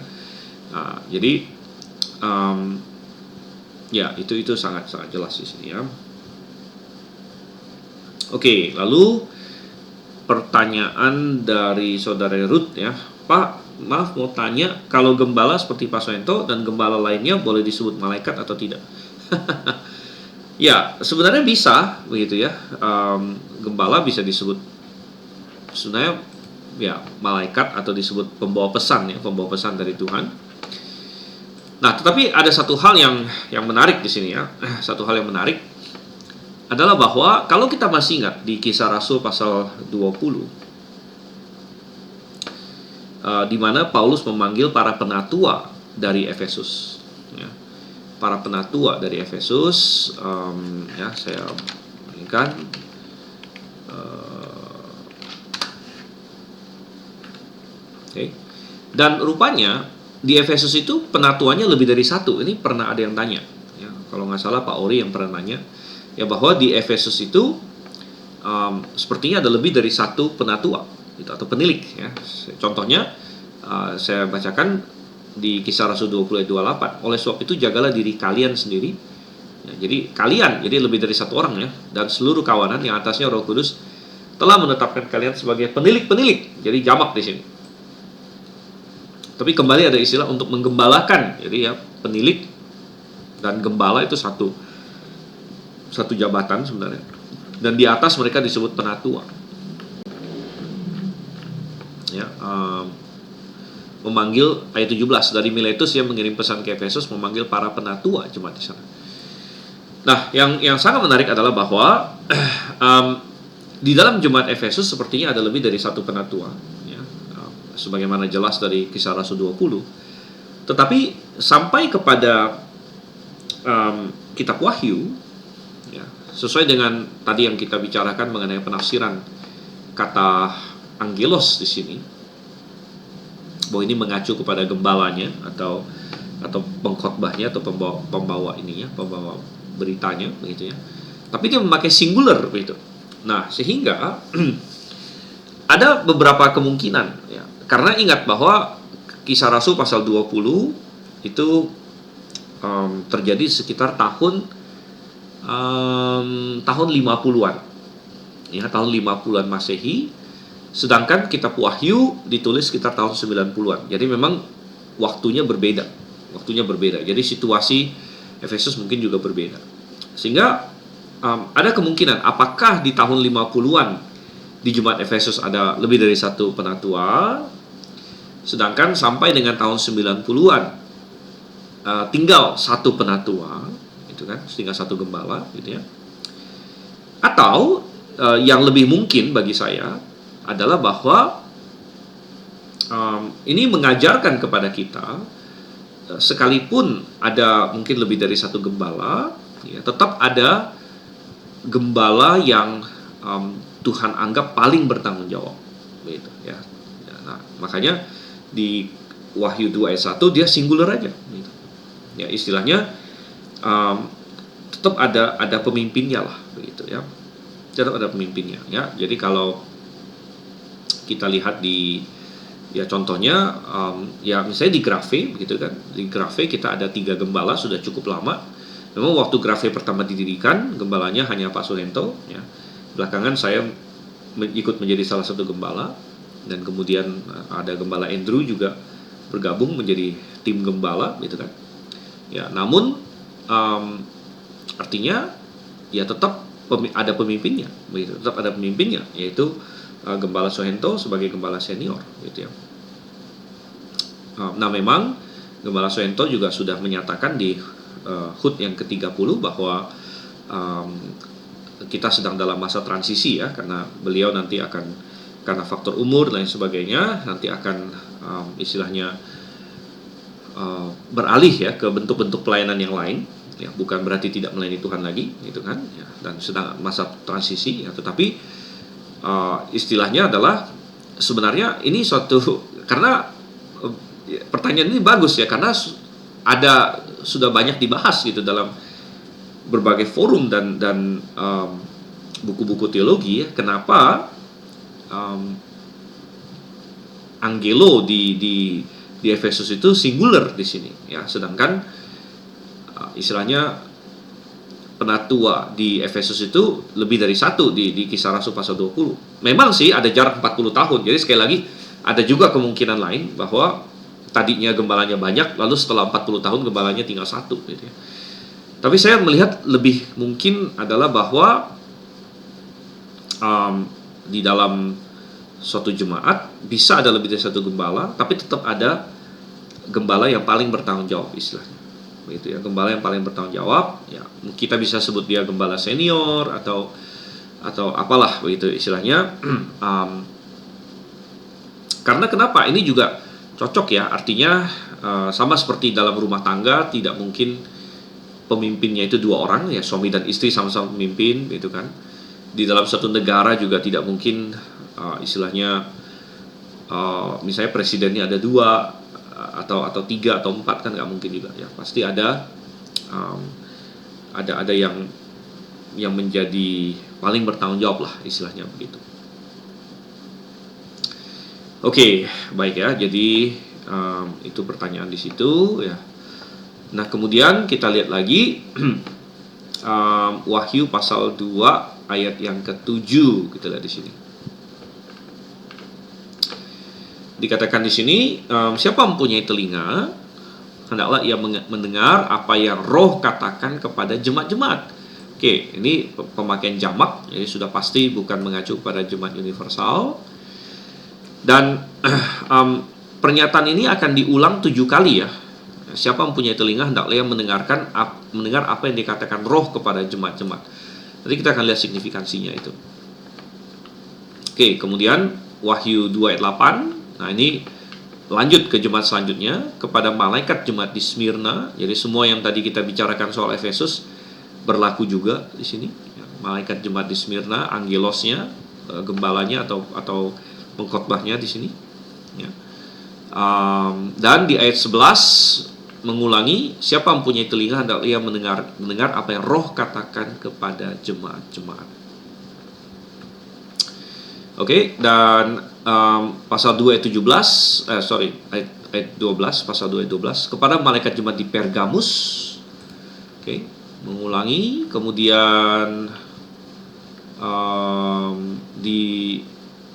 Jadi ya itu sangat jelas di sini ya. Oke, lalu pertanyaan dari saudara Ruth ya, Pak, maaf mau tanya, kalau gembala seperti Pak Soento dan gembala lainnya boleh disebut malaikat atau tidak? Ya, sebenarnya bisa begitu ya. Gembala bisa disebut sebenarnya ya malaikat atau disebut pembawa pesan ya, pembawa pesan dari Tuhan. Nah, tetapi ada satu hal yang menarik di sini ya. Satu hal yang menarik adalah bahwa kalau kita masih ingat di Kisah Rasul pasal 20, di mana Paulus memanggil para penatua dari Efesus ya. Para penatua dari Efesus, ya saya inginkan okay. Dan rupanya di Efesus itu penatuannya lebih dari satu. Ini pernah ada yang tanya ya, kalau nggak salah Pak Ori yang pernah nanya ya, bahwa di Efesus itu sepertinya ada lebih dari satu penatua gitu, atau penilik ya. Contohnya saya bacakan di Kisah Rasul 20 ayat 28. Oleh sebab itu jagalah diri kalian sendiri ya, jadi kalian, jadi lebih dari satu orang ya, dan seluruh kawanan yang atasnya Roh Kudus telah menetapkan kalian sebagai penilik-penilik. Jadi jamak di sini. Tapi kembali ada istilah untuk menggembalakan. Jadi ya, penilik dan gembala itu satu jabatan sebenarnya. Dan di atas mereka disebut penatua. Ya, memanggil ayat 17 dari Miletus yang mengirim pesan ke Efesus, memanggil para penatua jemaat di sana. Nah, yang sangat menarik adalah bahwa di dalam jemaat Efesus sepertinya ada lebih dari satu penatua ya, sebagaimana jelas dari Kisah Rasul 20. Tetapi sampai kepada kitab Wahyu ya, sesuai dengan tadi yang kita bicarakan mengenai penafsiran kata angelos di sini, bahwa ini mengacu kepada gembalanya atau pengkhotbahnya atau pembawa ininya, pembawa beritanya begitu ya. Tapi dia memakai singular begitu. Nah, sehingga ada beberapa kemungkinan ya. Karena ingat bahwa Kisah Rasul pasal 20 itu terjadi sekitar tahun 50-an. Ya, tahun 50-an Masehi. Sedangkan kitab Wahyu ditulis sekitar tahun 90-an. Jadi memang waktunya berbeda. Jadi situasi Efesus mungkin juga berbeda. Sehingga ada kemungkinan apakah di tahun 50-an di Jemaat Efesus ada lebih dari satu penatua, sedangkan sampai dengan tahun 90-an tinggal satu penatua, itu kan, tinggal satu gembala gitu ya. Atau yang lebih mungkin bagi saya adalah bahwa ini mengajarkan kepada kita, sekalipun ada mungkin lebih dari satu gembala, ya, tetap ada gembala yang Tuhan anggap paling bertanggung jawab, gitu ya. Nah, makanya di Wahyu 2 ayat 1 dia singular aja, gitu. Ya, istilahnya tetap ada pemimpinnya lah, begitu ya. Tetap ada pemimpinnya, ya. Jadi kalau kita lihat di ya contohnya ya misalnya di Grafe begitu kan, di Grafe kita ada 3 gembala sudah cukup lama. Memang waktu Grafe pertama didirikan gembalanya hanya Pak Suhento ya. Belakangan saya ikut menjadi salah satu gembala, dan kemudian ada gembala Andrew juga bergabung menjadi tim gembala gitu kan ya. Namun artinya ya tetap ada pemimpinnya begitu, tetap ada pemimpinnya, yaitu Gembala Suhento sebagai gembala senior gitu ya. Nah, memang Gembala Suhento juga sudah menyatakan di HUT yang ke-30 bahwa kita sedang dalam masa transisi ya, karena beliau nanti akan, karena faktor umur dan lain sebagainya, nanti akan istilahnya beralih ya ke bentuk-bentuk pelayanan yang lain ya, bukan berarti tidak melayani Tuhan lagi gitu kan ya, dan sedang masa transisi ya, tetapi istilahnya adalah sebenarnya ini suatu, karena pertanyaan ini bagus ya, karena sudah banyak dibahas gitu dalam berbagai forum dan buku-buku teologi ya, kenapa Angelo di Efesus itu singular di sini ya, sedangkan istilahnya penatua di Efesus itu lebih dari satu di Kisah Rasul pasal 20. Memang sih ada jarak 40 tahun. Jadi sekali lagi ada juga kemungkinan lain bahwa tadinya gembalanya banyak, lalu setelah 40 tahun gembalanya tinggal satu gitu ya. Tapi saya melihat lebih mungkin adalah bahwa di dalam suatu jemaat bisa ada lebih dari satu gembala, tapi tetap ada gembala yang paling bertanggung jawab istilahnya. Begitu ya, gembala yang paling bertanggung jawab ya, kita bisa sebut dia gembala senior atau apalah begitu istilahnya. Karena kenapa? Ini juga cocok ya, artinya sama seperti dalam rumah tangga, tidak mungkin pemimpinnya itu dua orang ya, suami dan istri sama-sama pemimpin gitu kan. Di dalam suatu negara juga tidak mungkin istilahnya misalnya presidennya ada dua atau tiga atau empat, kan nggak mungkin juga ya, pasti ada yang menjadi paling bertanggung jawab lah istilahnya begitu. Oke, baik ya, jadi itu pertanyaan di situ ya. Nah kemudian kita lihat lagi Wahyu pasal 2 ayat yang ke-7, kita lihat di sini. Dikatakan di sini, siapa mempunyai telinga, hendaklah ia mendengar apa yang Roh katakan kepada jemaat-jemaat. Oke, ini pemakaian jamak, jadi sudah pasti bukan mengacu pada jemaat universal. Dan pernyataan ini akan diulang 7 kali ya. Siapa mempunyai telinga, hendaklah ia mendengar apa yang dikatakan Roh kepada jemaat-jemaat. Nanti kita akan lihat signifikansinya itu. Oke, kemudian Wahyu 2 ayat 8. Nah ini lanjut ke jemaat selanjutnya, kepada malaikat jemaat di Smyrna. Jadi semua yang tadi kita bicarakan soal Efesus berlaku juga di sini. Malaikat jemaat di Smyrna, angelosnya, gembalanya atau pengkhotbahnya di sini. Ya. Dan di ayat 11 mengulangi, siapa mempunyai telinga hendaklah ia mendengar apa yang Roh katakan kepada jemaat-jemaat. Oke, dan pasal 2 ayat 17, ayat 12, pasal 2 ayat 12, kepada malaikat jemaat di Pergamus. Oke, mengulangi. Kemudian di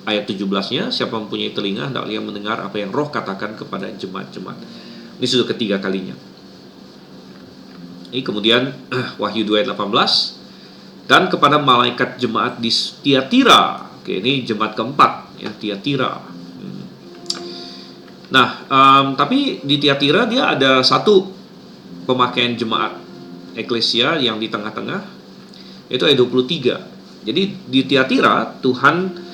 ayat 17-nya, siapa mempunyai telinga hendaklah ia mendengar apa yang Roh katakan kepada jemaat-jemaat. Ini sudah ketiga kalinya. Ini kemudian Wahyu 2 ayat 18, dan kepada malaikat jemaat di Tiatira. Oke, ini jemaat keempat ya, Tiatira. Nah, tapi di Tiatira dia ada satu pemakaian jemaat eklesia yang di tengah-tengah, itu ayat 23. Jadi di Tiatira Tuhan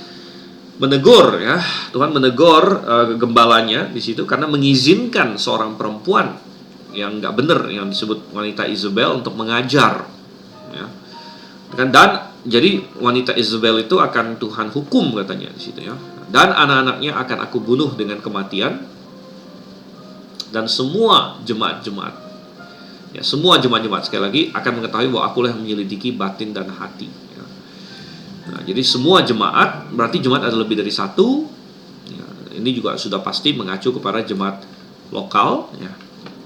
menegur ya, Tuhan menegur gembalanya di situ karena mengizinkan seorang perempuan yang nggak benar, yang disebut wanita Isabel, untuk mengajar ya. Dan jadi wanita Isabel itu akan Tuhan hukum katanya di situ ya. Dan anak-anaknya akan aku bunuh dengan kematian. Dan semua jemaat-jemaat ya, semua jemaat-jemaat sekali lagi akan mengetahui bahwa akulah yang menyelidiki batin dan hati ya. Nah, jadi semua jemaat, berarti jemaat ada lebih dari satu ya. Ini juga sudah pasti mengacu kepada jemaat lokal ya.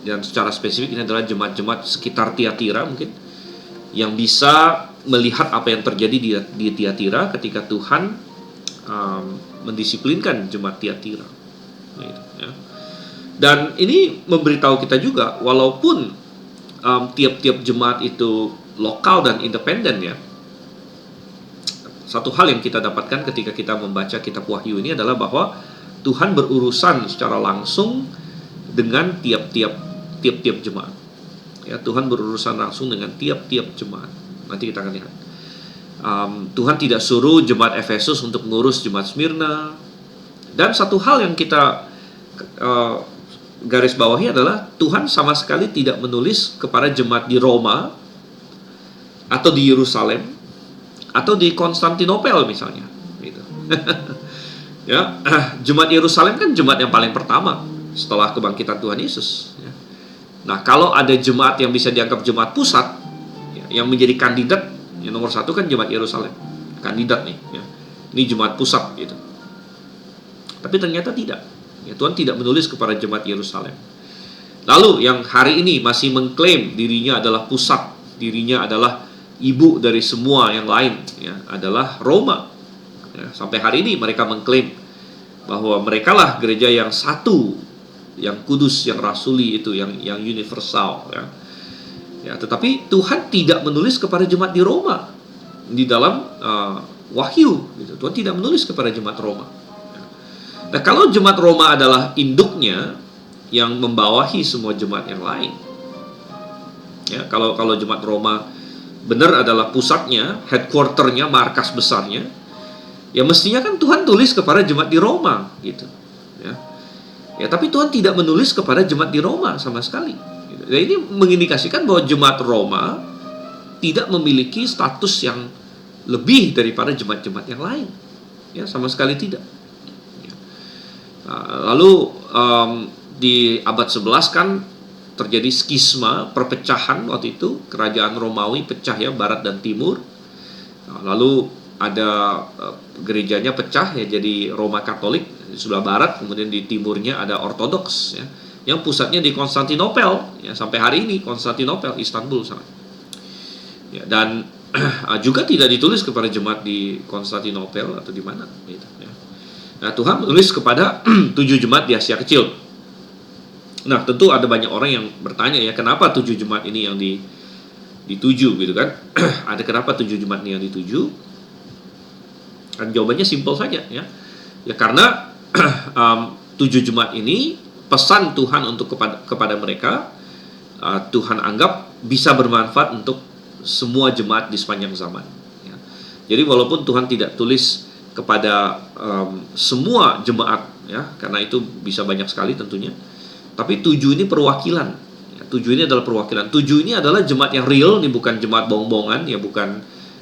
Dan secara spesifik ini adalah jemaat-jemaat sekitar Tiatira mungkin, yang bisa melihat apa yang terjadi di Tiatira ketika Tuhan mendisiplinkan jemaat Tiatira gitu, ya. Dan ini memberitahu kita juga, walaupun tiap-tiap jemaat itu lokal dan independen ya, satu hal yang kita dapatkan ketika kita membaca kitab Wahyu ini adalah bahwa Tuhan berurusan secara langsung dengan tiap-tiap jemaat ya. Tuhan berurusan langsung dengan tiap-tiap jemaat. Nanti kita akan lihat. Tuhan tidak suruh jemaat Efesus untuk ngurus jemaat Smyrna. Dan satu hal yang kita garis bawahi adalah Tuhan sama sekali tidak menulis kepada jemaat di Roma atau di Yerusalem atau di Konstantinopel misalnya gitu. Ya, jemaat Yerusalem kan jemaat yang paling pertama setelah kebangkitan Tuhan Yesus ya. Nah, kalau ada jemaat yang bisa dianggap jemaat pusat ya, yang menjadi kandidat, yang nomor satu kan jemaat Yerusalem, kandidat nih ya. Ini jemaat pusat gitu. Tapi ternyata tidak ya, Tuhan tidak menulis kepada jemaat Yerusalem. Lalu yang hari ini masih mengklaim dirinya adalah pusat, dirinya adalah ibu dari semua yang lain ya, adalah Roma ya. Sampai hari ini mereka mengklaim bahwa mereka lah gereja yang satu, yang kudus, yang rasuli itu, yang universal ya. Ya, tetapi Tuhan tidak menulis kepada jemaat di Roma di dalam Wahyu gitu. Tuhan tidak menulis kepada jemaat Roma. Nah, kalau jemaat Roma adalah induknya yang membawahi semua jemaat yang lain, ya, kalau jemaat Roma benar adalah pusatnya, headquarternya, markas besarnya, ya mestinya kan Tuhan tulis kepada jemaat di Roma, gitu. Ya, ya tapi Tuhan tidak menulis kepada jemaat di Roma sama sekali. Gitu. Nah, ini mengindikasikan bahwa jemaat Roma tidak memiliki status yang lebih daripada jemaat-jemaat yang lain, ya sama sekali tidak. Lalu di abad 11 kan terjadi skisma, perpecahan waktu itu. Kerajaan Romawi pecah ya, barat dan timur. Lalu ada gerejanya pecah ya, jadi Roma Katolik di sebelah barat, kemudian di timurnya ada Ortodoks ya, yang pusatnya di Konstantinopel ya, sampai hari ini Konstantinopel, Istanbul sama. Ya, dan juga tidak ditulis kepada jemaat di Konstantinopel atau di mana gitu ya. Nah, Tuhan menulis kepada 7 jemaat di Asia Kecil. Nah, tentu ada banyak orang yang bertanya ya, kenapa 7 jemaat ini yang dituju gitu kan? Ada kenapa 7 jemaat ini yang dituju? Dan jawabannya simpel saja ya. Ya karena 7 jemaat ini pesan Tuhan untuk kepada mereka, Tuhan anggap bisa bermanfaat untuk semua jemaat di sepanjang zaman ya. Jadi walaupun Tuhan tidak tulis kepada semua jemaat ya, karena itu bisa banyak sekali tentunya, tapi 7 ini perwakilan ya, 7 ini adalah perwakilan. 7 ini adalah jemaat yang real, ini bukan jemaat bohong-bohongan ya,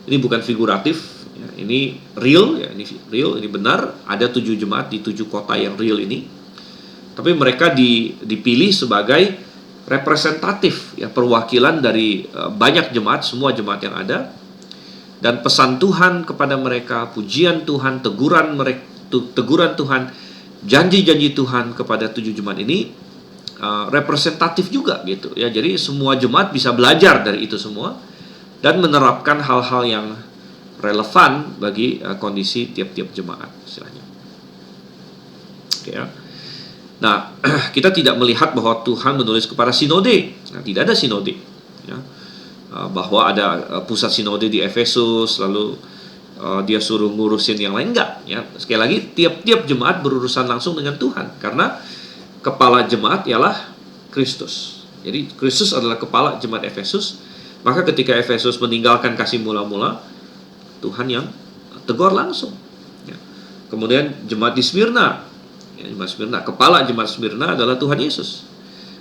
ini bukan figuratif ya, ini real ya, ini real, ini benar. Ada 7 jemaat di 7 kota yang real ini, tapi mereka dipilih sebagai representatif ya, perwakilan dari banyak jemaat, semua jemaat yang ada. Dan pesan Tuhan kepada mereka, pujian Tuhan, teguran Tuhan, janji-janji Tuhan kepada 7 jemaat ini representatif juga gitu ya. Jadi semua jemaat bisa belajar dari itu semua dan menerapkan hal-hal yang relevan bagi kondisi tiap-tiap jemaat istilahnya. Oke ya. Nah, kita tidak melihat bahwa Tuhan menulis kepada sinode. Nah, tidak ada sinode ya. Bahwa ada pusat sinode di Efesus, lalu dia suruh ngurusin yang lain, enggak ya. Sekali lagi, tiap-tiap jemaat berurusan langsung dengan Tuhan, karena kepala jemaat ialah Kristus. Jadi Kristus adalah kepala jemaat Efesus. Maka ketika Efesus meninggalkan kasih mula-mula, Tuhan yang tegur langsung ya. Kemudian jemaat di Smyrna ya, jemaat Smyrna, kepala jemaat Smyrna adalah Tuhan Yesus.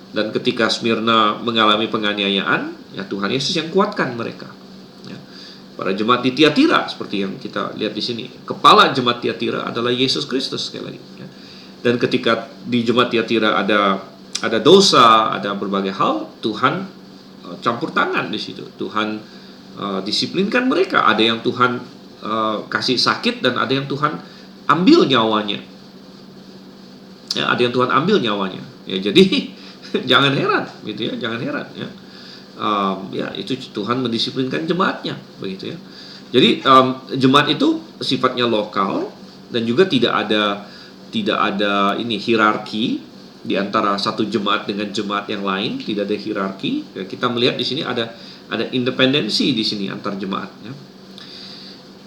Dan ketika Smyrna mengalami penganiayaan, ya Tuhan Yesus yang kuatkan mereka. Ya. Para jemaat di Tiatira seperti yang kita lihat di sini, kepala jemaat Tiatira adalah Yesus Kristus sekali lagi. Ya. Dan ketika di jemaat Tiatira ada dosa, ada berbagai hal, Tuhan campur tangan di situ. Tuhan disiplinkan mereka. Ada yang Tuhan kasih sakit dan ada yang Tuhan ambil nyawanya. Ya, ada yang Tuhan ambil nyawanya. Ya, jadi jangan heran gitu ya, jangan heran ya. Ya itu Tuhan mendisiplinkan jemaatnya begitu ya. Jadi jemaat itu sifatnya lokal dan juga tidak ada ini hierarki di antara satu jemaat dengan jemaat yang lain, tidak ada hierarki. Ya, kita melihat di sini ada independensi di sini antar jemaat ya.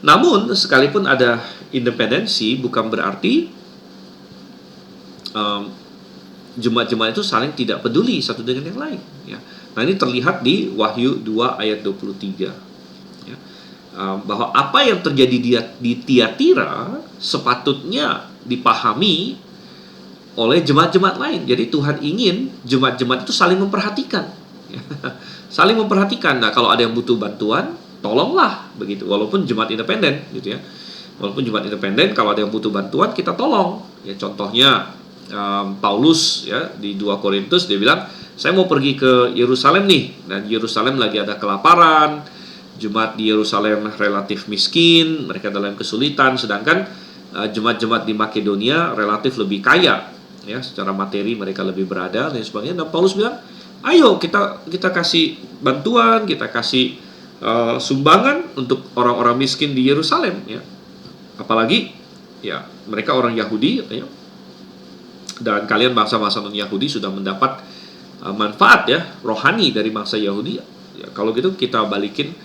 Namun sekalipun ada independensi bukan berarti jemaat-jemaat itu saling tidak peduli satu dengan yang lain ya. Nah, ini terlihat di Wahyu 2 ayat 23. bahwa apa yang terjadi di Tiatira sepatutnya dipahami oleh jemaat-jemaat lain. Jadi Tuhan ingin jemaat-jemaat itu saling memperhatikan. Saling memperhatikan. Nah, kalau ada yang butuh bantuan, tolonglah begitu. Walaupun jemaat independen gitu ya. Walaupun jemaat independen, kalau ada yang butuh bantuan, kita tolong. Ya, contohnya Paulus ya di 2 Korintus dia bilang, saya mau pergi ke Yerusalem nih, dan Yerusalem lagi ada kelaparan, jemaat di Yerusalem relatif miskin, mereka dalam kesulitan, sedangkan jemaat-jemaat di Makedonia relatif lebih kaya, ya secara materi mereka lebih berada dan sebagainya. Dan Paulus bilang, ayo kita kasih bantuan, kita kasih sumbangan untuk orang-orang miskin di Yerusalem, ya. Apalagi ya mereka orang Yahudi, ya. Dan kalian bangsa-bangsa non-Yahudi sudah mendapat manfaat ya rohani dari bangsa Yahudi. Ya, kalau gitu kita balikin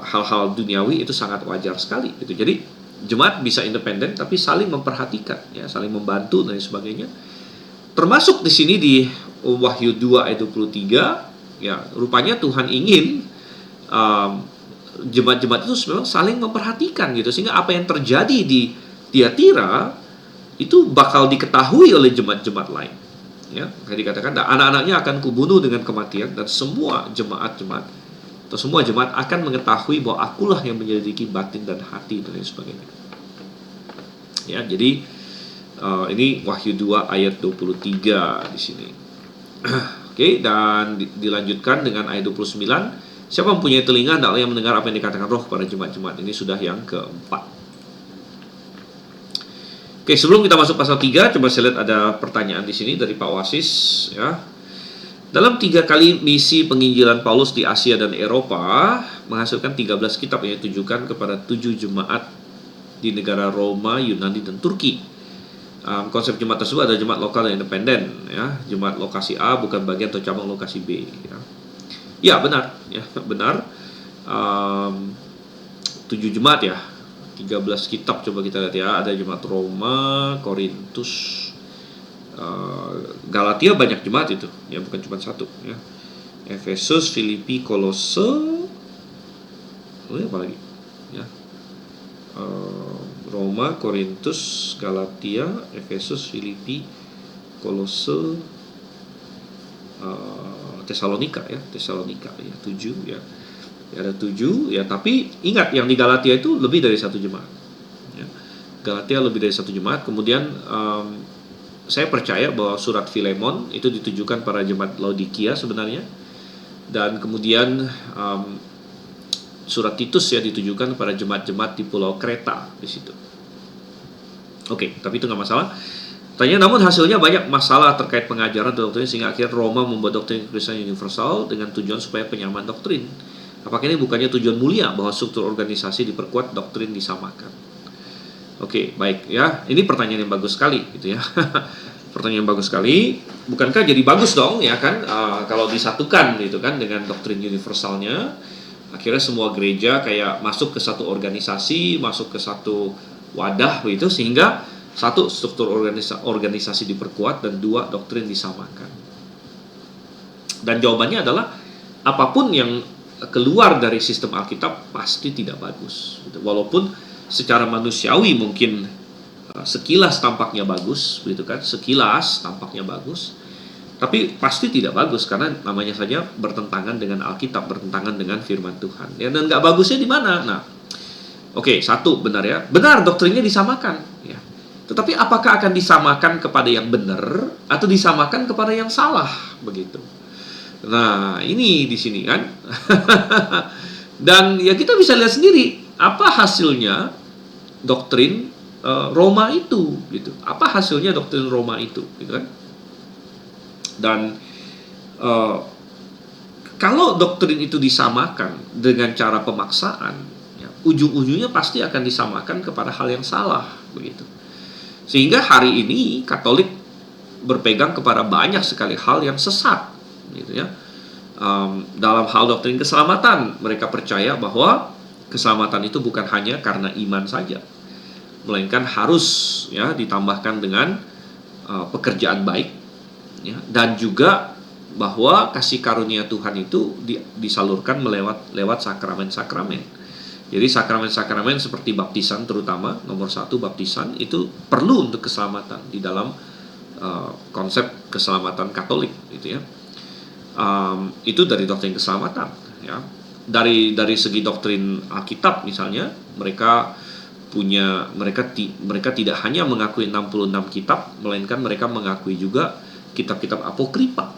hal-hal duniawi itu sangat wajar sekali gitu. Jadi jemaat bisa independen tapi saling memperhatikan ya, saling membantu dan sebagainya. Termasuk di sini di Wahyu 2 ayat 23 ya, rupanya Tuhan ingin jemaat-jemaat itu memang saling memperhatikan gitu, sehingga apa yang terjadi di Tiatira itu bakal diketahui oleh jemaat-jemaat lain. Ya, kayak dikatakan, anak-anaknya akan kubunuh dengan kematian, dan semua jemaat-jemaat atau semua jemaat akan mengetahui bahwa akulah yang menyelidiki batin dan hati dan lain sebagainya. Ya, jadi ini Wahyu 2 ayat 23 di sini. Oke, dan dilanjutkan dengan ayat 29. Siapa yang mempunyai telinga hendaklah yang mendengar apa yang dikatakan Roh kepada jemaat-jemaat. Ini sudah yang keempat. Oke, sebelum kita masuk pasal 3, coba saya lihat ada pertanyaan di sini dari Pak Wasis ya. Dalam 3 kali misi penginjilan Paulus di Asia dan Eropa menghasilkan 13 kitab yang ditujukan kepada 7 jemaat di negara Roma, Yunani, dan Turki. Konsep jemaat tersebut ada jemaat lokal dan independen ya. Jemaat lokasi A bukan bagian atau cabang lokasi B ya. Ya, benar ya, benar. 7 jemaat ya. 13 kitab coba kita lihat ya. Ada jemaat Roma, Korintus, Galatia, banyak jemaat itu ya, bukan cuma satu ya. Efesus, Filipi, Kolose, apa lagi ya, Roma, Korintus, Galatia, Efesus, Filipi, Kolose, Tesalonika ya, 7 ya. Ada 7 ya, tapi ingat yang di Galatia itu lebih dari satu jemaat ya. Galatia lebih dari satu jemaat. Kemudian saya percaya bahwa surat Filemon itu ditujukan pada jemaat Laodikia sebenarnya, dan kemudian surat Titus ya ditujukan pada jemaat-jemaat di Pulau Kreta di situ. Oke, tapi itu nggak masalah. Tanya, namun hasilnya banyak masalah terkait pengajaran doktrin, sehingga akhirnya Roma membuat doktrin Kristen universal dengan tujuan supaya penyamaan doktrin. Apakah ini bukannya tujuan mulia bahwa struktur organisasi diperkuat, doktrin disamakan? Oke, baik ya. Ini pertanyaan yang bagus sekali gitu ya. Pertanyaan yang bagus sekali. Bukankah jadi bagus dong ya kan kalau disatukan gitu kan dengan doktrin universalnya. Akhirnya semua gereja kayak masuk ke satu organisasi, masuk ke satu wadah begitu, sehingga satu, struktur organisasi diperkuat, dan dua, doktrin disamakan. Dan jawabannya adalah apapun yang keluar dari sistem Alkitab pasti tidak bagus. Walaupun secara manusiawi mungkin sekilas tampaknya bagus, begitu kan? Sekilas tampaknya bagus, tapi pasti tidak bagus karena namanya saja bertentangan dengan Alkitab, bertentangan dengan Firman Tuhan. Ya, dan nggak bagusnya di mana? Nah, oke, satu benar ya, benar doktrinnya disamakan. Ya. Tetapi apakah akan disamakan kepada yang benar atau disamakan kepada yang salah, begitu? Nah, ini di sini kan. Dan ya kita bisa lihat sendiri apa hasilnya doktrin Roma itu gitu. Apa hasilnya doktrin Roma itu gitu kan? Dan kalau doktrin itu disamakan dengan cara pemaksaan ya, ujung-ujungnya pasti akan disamakan kepada hal yang salah begitu. Sehingga hari ini Katolik berpegang kepada banyak sekali hal yang sesat gitu ya. Dalam hal doktrin keselamatan, mereka percaya bahwa keselamatan itu bukan hanya karena iman saja, melainkan harus ya ditambahkan dengan pekerjaan baik ya, dan juga bahwa kasih karunia Tuhan itu disalurkan lewat sakramen-sakramen. Jadi sakramen-sakramen seperti baptisan, terutama nomor 1 baptisan, itu perlu untuk keselamatan di dalam konsep keselamatan Katolik, gitu ya. Itu dari doktrin keselamatan, ya. Dari segi doktrin Alkitab misalnya, mereka tidak hanya mengakui 66 kitab, melainkan mereka mengakui juga kitab-kitab apokrifa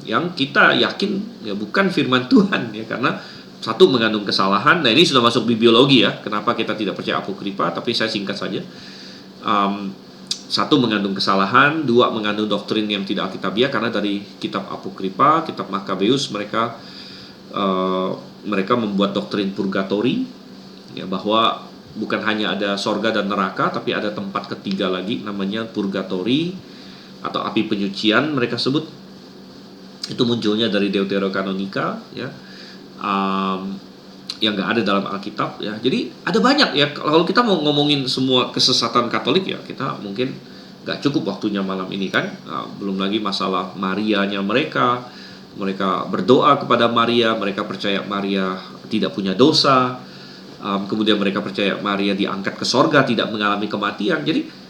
yang kita yakin ya bukan firman Tuhan, ya, karena satu mengandung kesalahan. Nah, ini sudah masuk bibliologi, ya, kenapa kita tidak percaya apokrifa, tapi saya singkat saja. Satu, mengandung kesalahan. Dua, mengandung doktrin yang tidak alkitabiah, karena dari kitab apokrifa, kitab Makabeus, mereka membuat doktrin purgatori, ya, bahwa bukan hanya ada sorga dan neraka, tapi ada tempat ketiga lagi, namanya purgatori atau api penyucian mereka sebut. Itu munculnya dari Deuterokanonika, ya, yang nggak ada dalam Alkitab, ya. Jadi ada banyak, ya. Kalau kita mau ngomongin semua kesesatan Katolik, ya, kita mungkin nggak cukup waktunya malam ini, kan. Belum lagi masalah Marianya mereka berdoa kepada Maria, mereka percaya Maria tidak punya dosa, kemudian mereka percaya Maria diangkat ke sorga, tidak mengalami kematian. Jadi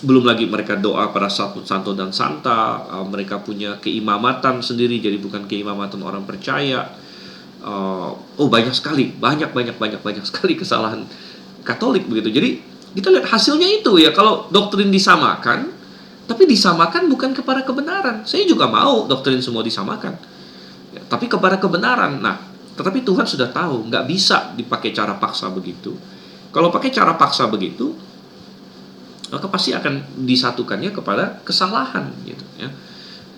belum lagi mereka doa pada santo dan santa, mereka punya keimamatan sendiri, jadi bukan keimamatan orang percaya. Banyak sekali, banyak sekali kesalahan Katolik begitu. Jadi kita lihat hasilnya itu, ya. Kalau doktrin disamakan, tapi disamakan bukan kepada kebenaran. Saya juga mau doktrin semua disamakan, ya, tapi kepada kebenaran. Nah, tetapi Tuhan sudah tahu nggak bisa dipakai cara paksa begitu. Kalau pakai cara paksa begitu, maka pasti akan disatukannya kepada kesalahan, gitu, ya.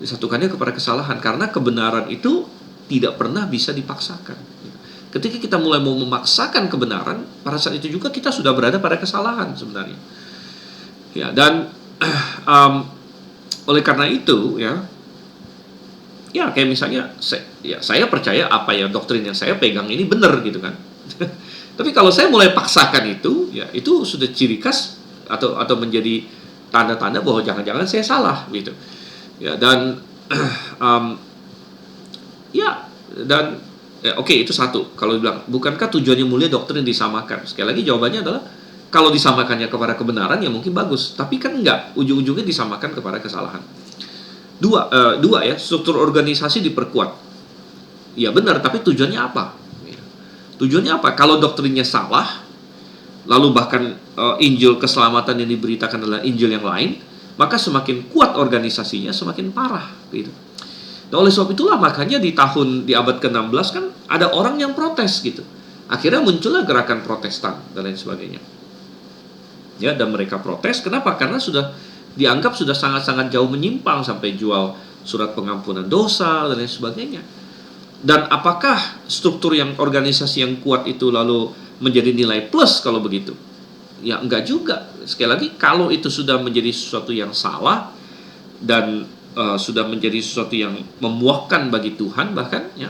Disatukannya kepada kesalahan, karena kebenaran itu tidak pernah bisa dipaksakan. Ketika kita mulai mau memaksakan kebenaran, pada saat itu juga kita sudah berada pada kesalahan sebenarnya, ya. Dan oleh karena itu, ya kayak misalnya saya percaya apa ya doktrin yang saya pegang ini benar, gitu kan. Tapi kalau saya mulai paksakan itu, ya itu sudah ciri khas atau menjadi tanda-tanda bahwa jangan-jangan saya salah, gitu, ya. Dan oke, itu satu. Kalau dibilang bukankah tujuannya mulia doktrin disamakan, sekali lagi jawabannya adalah kalau disamakannya kepada kebenaran, ya mungkin bagus, tapi kan enggak, ujung-ujungnya disamakan kepada kesalahan. Dua, ya, struktur organisasi diperkuat, ya benar, tapi tujuannya apa? Tujuannya apa? Kalau doktrinnya salah, lalu bahkan Injil keselamatan yang diberitakan adalah Injil yang lain, maka semakin kuat organisasinya, semakin parah, gitu. Nah, oleh sebab itulah makanya di abad ke-16 kan ada orang yang protes, gitu. Akhirnya muncullah gerakan Protestan dan lain sebagainya, ya. Dan mereka protes, kenapa? Karena sudah dianggap sudah sangat-sangat jauh menyimpang, sampai jual surat pengampunan dosa dan lain sebagainya. Dan apakah struktur yang organisasi yang kuat itu lalu menjadi nilai plus kalau begitu? Ya enggak juga. Sekali lagi, kalau itu sudah menjadi sesuatu yang salah dan sudah menjadi sesuatu yang memuakkan bagi Tuhan bahkan, ya,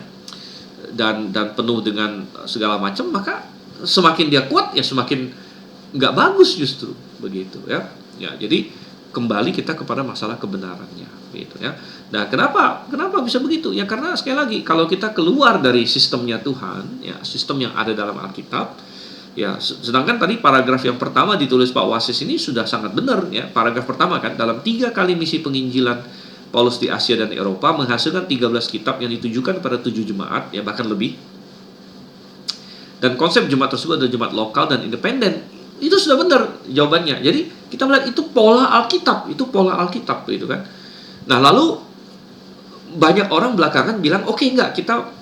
dan penuh dengan segala macam, maka semakin dia kuat, ya semakin enggak bagus justru begitu, ya. Ya, jadi kembali kita kepada masalah kebenarannya, gitu, ya. Nah, kenapa bisa begitu? Ya karena sekali lagi, kalau kita keluar dari sistemnya Tuhan, ya, sistem yang ada dalam Alkitab, ya, sedangkan tadi paragraf yang pertama ditulis Pak Wasis ini sudah sangat benar, ya. Paragraf pertama kan, dalam 3 kali misi penginjilan Paulus di Asia dan Eropa menghasilkan 13 kitab yang ditujukan pada 7 jemaat, ya bahkan lebih. Dan konsep jemaat tersebut adalah jemaat lokal dan independen. Itu sudah benar jawabannya. Jadi kita melihat itu pola Alkitab, gitu kan. Nah, lalu banyak orang belakangan bilang, oke, enggak,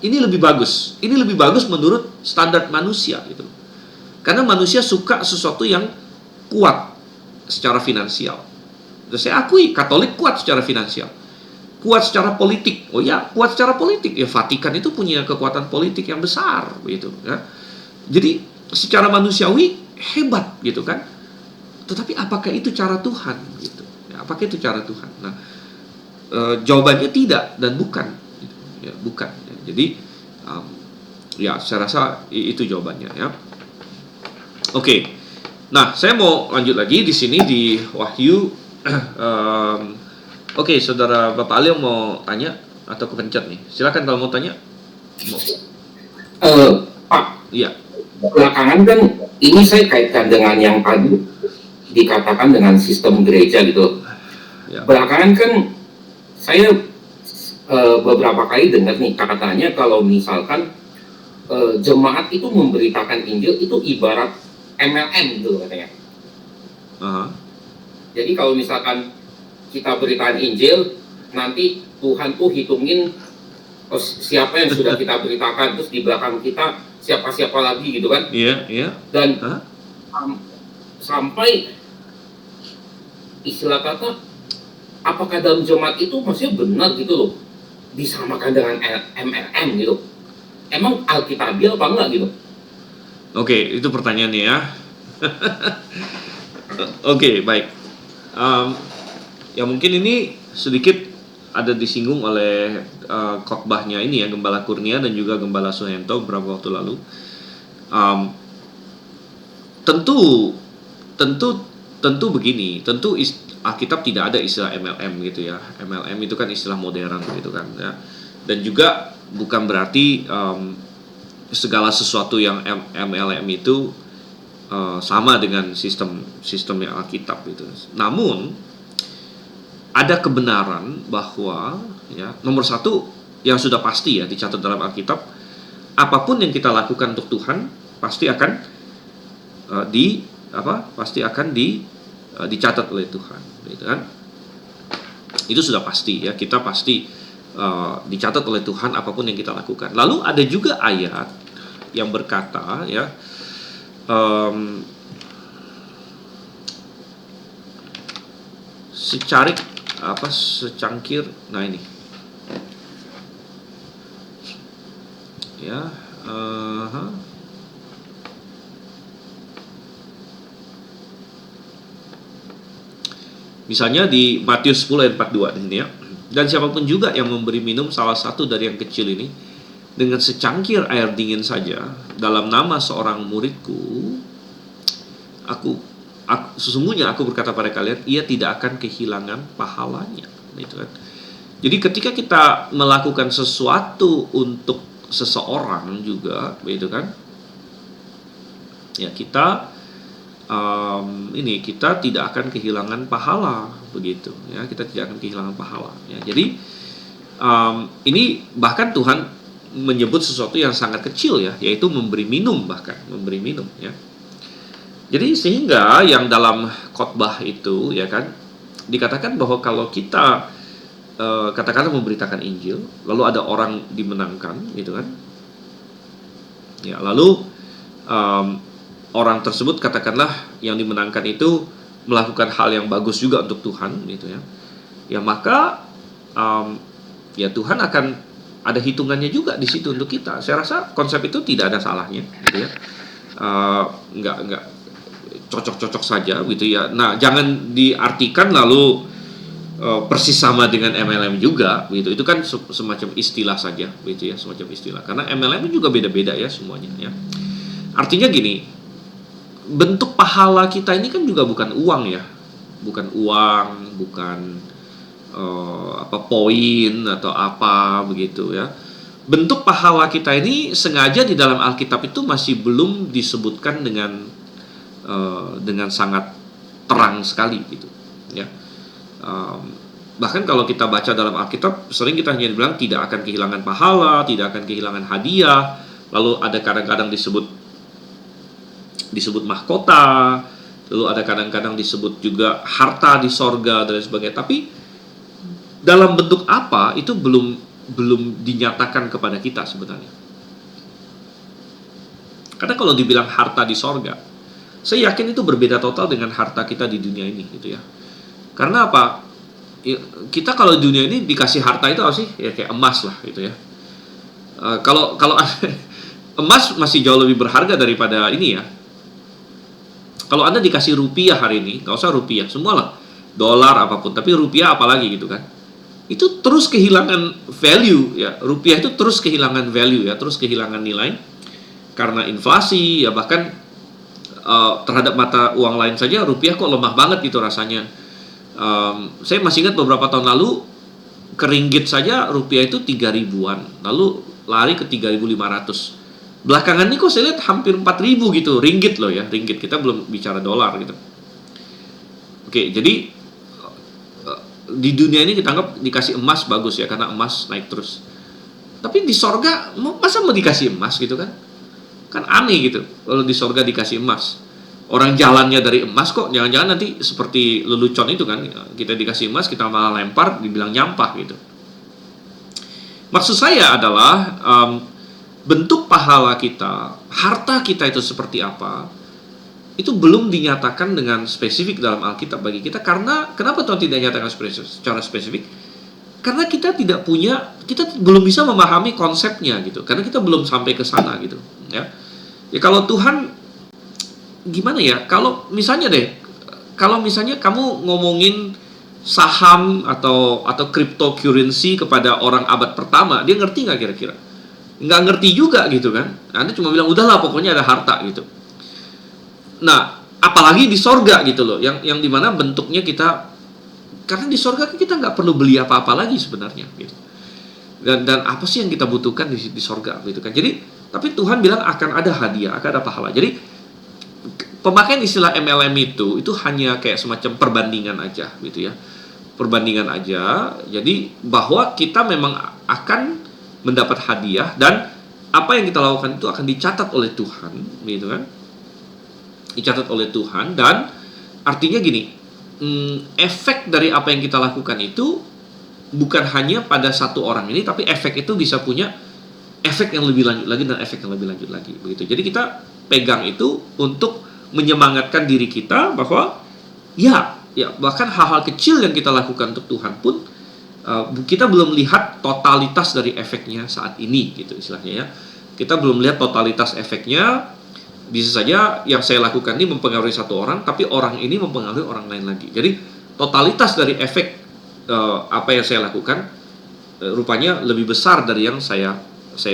ini lebih bagus menurut standar manusia, gitu. Karena manusia suka sesuatu yang kuat secara finansial. Dan saya akui Katolik kuat secara finansial, kuat secara politik. Oh ya, kuat secara politik. Ya, Vatikan itu punya kekuatan politik yang besar, gitu, ya. Jadi secara manusiawi hebat, gitu kan. Tetapi apakah itu cara Tuhan, gitu? Ya, apakah itu cara Tuhan? Nah, jawabannya tidak dan bukan, gitu. Ya, bukan. Ya, jadi ya saya rasa itu jawabannya, ya. Oke. Nah, saya mau lanjut lagi di sini di Wahyu. Oke, saudara Bapak Alio mau tanya, atau kepencet nih? Silakan kalau mau tanya. Pak, Iya. belakangan kan ini saya kaitkan dengan yang tadi dikatakan dengan sistem gereja gitu. Ya. Belakangan kan saya beberapa kali dengar nih katanya kalau misalkan jemaat itu memberitakan Injil itu ibarat MLM gitu katanya. Jadi kalau misalkan kita beritakan Injil, nanti Tuhan tuh hitungin siapa yang sudah kita beritakan, terus di belakang kita siapa-siapa lagi gitu kan. Iya. Dan sampai istilah kata, apakah dalam jemaat itu maksudnya benar gitu loh, disamakan dengan MLM gitu. Emang Alkitabiah apa enggak gitu? Oke, itu pertanyaannya ya. Oke, baik. Ya mungkin ini sedikit ada disinggung oleh khotbahnya ini ya, Gembala Kurnia dan juga Gembala Suhento beberapa waktu lalu. Tentu begini, tentu Alkitab tidak ada istilah MLM gitu ya. MLM itu kan istilah modern gitu kan ya. Dan juga bukan berarti segala sesuatu yang MLM itu sama dengan sistem yang Alkitab itu. Namun ada kebenaran bahwa ya, nomor satu yang sudah pasti ya dicatat dalam Alkitab, apapun yang kita lakukan untuk Tuhan pasti akan dicatat oleh Tuhan, gitu kan? Itu sudah pasti ya, kita pasti dicatat oleh Tuhan apapun yang kita lakukan. Lalu ada juga ayat yang berkata ya, secangkir, nah ini ya, misalnya di Matius 10 ayat 42 di sini ya. Dan siapapun juga yang memberi minum salah satu dari yang kecil ini dengan secangkir air dingin saja dalam nama seorang muridku, sesungguhnya aku berkata pada kalian, ia tidak akan kehilangan pahalanya, gitu kan. Jadi ketika kita melakukan sesuatu untuk seseorang juga, gitu kan, ya kita kita tidak akan kehilangan pahala, begitu ya, kita tidak akan kehilangan pahala ya. Jadi ini bahkan Tuhan menyebut sesuatu yang sangat kecil ya, yaitu memberi minum, bahkan memberi minum ya. Jadi sehingga yang dalam khotbah itu ya kan dikatakan bahwa kalau kita katakanlah memberitakan Injil, lalu ada orang dimenangkan gitu kan ya, lalu orang tersebut katakanlah yang dimenangkan itu melakukan hal yang bagus juga untuk Tuhan gitu ya, ya maka ya Tuhan akan ada hitungannya juga di situ untuk kita. Saya rasa konsep itu tidak ada salahnya gitu ya, nggak cocok-cocok saja gitu ya. Nah jangan diartikan lalu persis sama dengan MLM juga gitu. Itu kan semacam istilah saja gitu ya, semacam istilah, karena MLM juga beda-beda ya semuanya ya. Artinya gini, bentuk pahala kita ini kan juga bukan uang ya, bukan poin atau apa begitu ya. Bentuk pahala kita ini sengaja di dalam Alkitab itu masih belum disebutkan dengan sangat terang sekali gitu ya. Bahkan kalau kita baca dalam Alkitab sering kita hanya bilang tidak akan kehilangan pahala, tidak akan kehilangan hadiah, lalu ada kadang-kadang disebut mahkota, lalu ada kadang-kadang disebut juga harta di sorga dan sebagainya. Tapi dalam bentuk apa itu belum dinyatakan kepada kita sebenarnya. Karena kalau dibilang harta di sorga, saya yakin itu berbeda total dengan harta kita di dunia ini gitu ya. Karena apa? Kita kalau di dunia ini dikasih harta itu apa sih? Ya kayak emas lah gitu ya. Kalau emas masih jauh lebih berharga daripada ini ya. Kalau Anda dikasih rupiah hari ini, nggak usah rupiah, semua lah, dolar apapun, tapi rupiah apalagi gitu kan, itu terus kehilangan value ya. Rupiah itu terus kehilangan value ya, terus kehilangan nilai karena inflasi ya. Bahkan terhadap mata uang lain saja rupiah kok lemah banget gitu rasanya. Saya masih ingat beberapa tahun lalu ke ringgit saja rupiah itu 3.000-an, lalu lari ke 3.500. Belakangan ini kok saya lihat hampir 4.000 gitu, ringgit loh ya, ringgit. Kita belum bicara dolar gitu. Oke, jadi di dunia ini kita anggap dikasih emas bagus ya, karena emas naik terus. Tapi di sorga, masa mau dikasih emas gitu kan? Kan aneh gitu, kalau di sorga dikasih emas. Orang jalannya dari emas kok, jangan-jangan nanti seperti lelucon itu kan, kita dikasih emas, kita malah lempar, dibilang nyampah gitu. Maksud saya adalah, bentuk pahala kita, harta kita itu seperti apa, itu belum dinyatakan dengan spesifik dalam Alkitab bagi kita. Karena kenapa Tuhan tidak nyatakan secara spesifik? Karena kita tidak punya, kita belum bisa memahami konsepnya gitu. Karena kita belum sampai ke sana gitu. Ya kalau Tuhan, gimana ya? Kalau misalnya kamu ngomongin saham atau cryptocurrency kepada orang abad pertama, dia ngerti nggak kira-kira? Nggak ngerti juga gitu kan. Anda cuma bilang udahlah pokoknya ada harta gitu. Nah, apalagi di sorga gitu loh, yang dimana bentuknya kita, karena di sorga kita nggak perlu beli apa-apa lagi sebenarnya gitu. Dan apa sih yang kita butuhkan di sorga gitu kan. Jadi tapi Tuhan bilang akan ada hadiah, akan ada pahala. Jadi pemakaian istilah MLM itu hanya kayak semacam perbandingan aja gitu ya, perbandingan aja. Jadi bahwa kita memang akan mendapat hadiah, dan apa yang kita lakukan itu akan dicatat oleh Tuhan, gitu kan? Dicatat oleh Tuhan, dan artinya gini, efek dari apa yang kita lakukan itu bukan hanya pada satu orang ini, tapi efek itu bisa punya efek yang lebih lanjut lagi dan efek yang lebih lanjut lagi, begitu. Jadi kita pegang itu untuk menyemangatkan diri kita bahwa ya bahkan hal-hal kecil yang kita lakukan untuk Tuhan pun, kita belum lihat totalitas dari efeknya saat ini gitu istilahnya ya. Kita belum lihat totalitas efeknya. Bisa saja yang saya lakukan ini mempengaruhi satu orang, tapi orang ini mempengaruhi orang lain lagi. Jadi totalitas dari efek apa yang saya lakukan rupanya lebih besar dari yang saya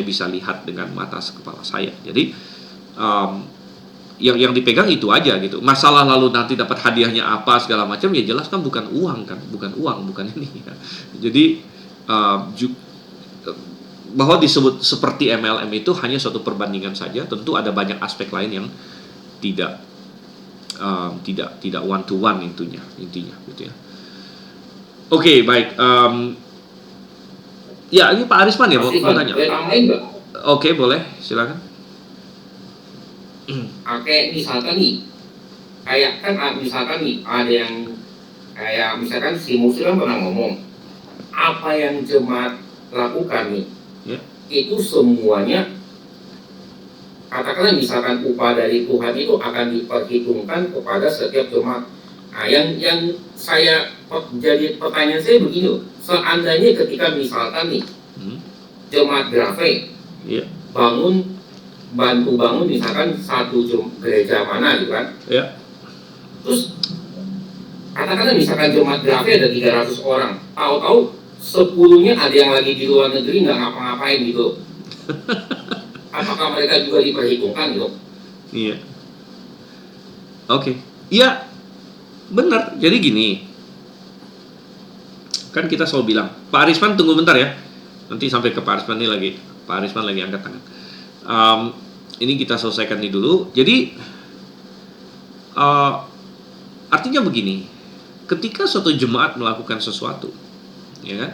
bisa lihat dengan mata kepala saya. Jadi yang dipegang itu aja gitu. Masalah lalu nanti dapat hadiahnya apa segala macam, ya jelas kan bukan uang kan, bukan ini ya. Jadi bahwa disebut seperti MLM itu hanya suatu perbandingan saja. Tentu ada banyak aspek lain yang tidak one to one intinya gitu ya. Oke, baik. Ya, ini Pak Arisman ya mau tanya. Oke, boleh, silakan. Oke, misalkan nih, ada yang kayak misalkan si Muslim pernah ngomong, apa yang jemaat lakukan nih, itu semuanya, katakanlah misalkan upah dari Tuhan itu akan diperhitungkan kepada setiap jemaat. Nah, yang saya jadi pertanyaan saya begini, seandainya ketika misalkan nih jemaat Grafe bantu bangun misalkan satu gereja mana gitu kan, terus katakanlah misalkan jemaat Grafe ada 300 orang, tahu-tahu 10-nya ada yang lagi di luar negeri nggak ngapa-ngapain gitu, apakah mereka juga diperhitungkan gitu? Iya. Oke. Iya, benar. Jadi gini, kan kita selalu bilang, Pak Arisman tunggu bentar ya, nanti sampai ke Pak Arisman ini lagi. Pak Arisman lagi angkat tangan. Ini kita selesaikan ini dulu. Jadi artinya begini, ketika suatu jemaat melakukan sesuatu, ya kan,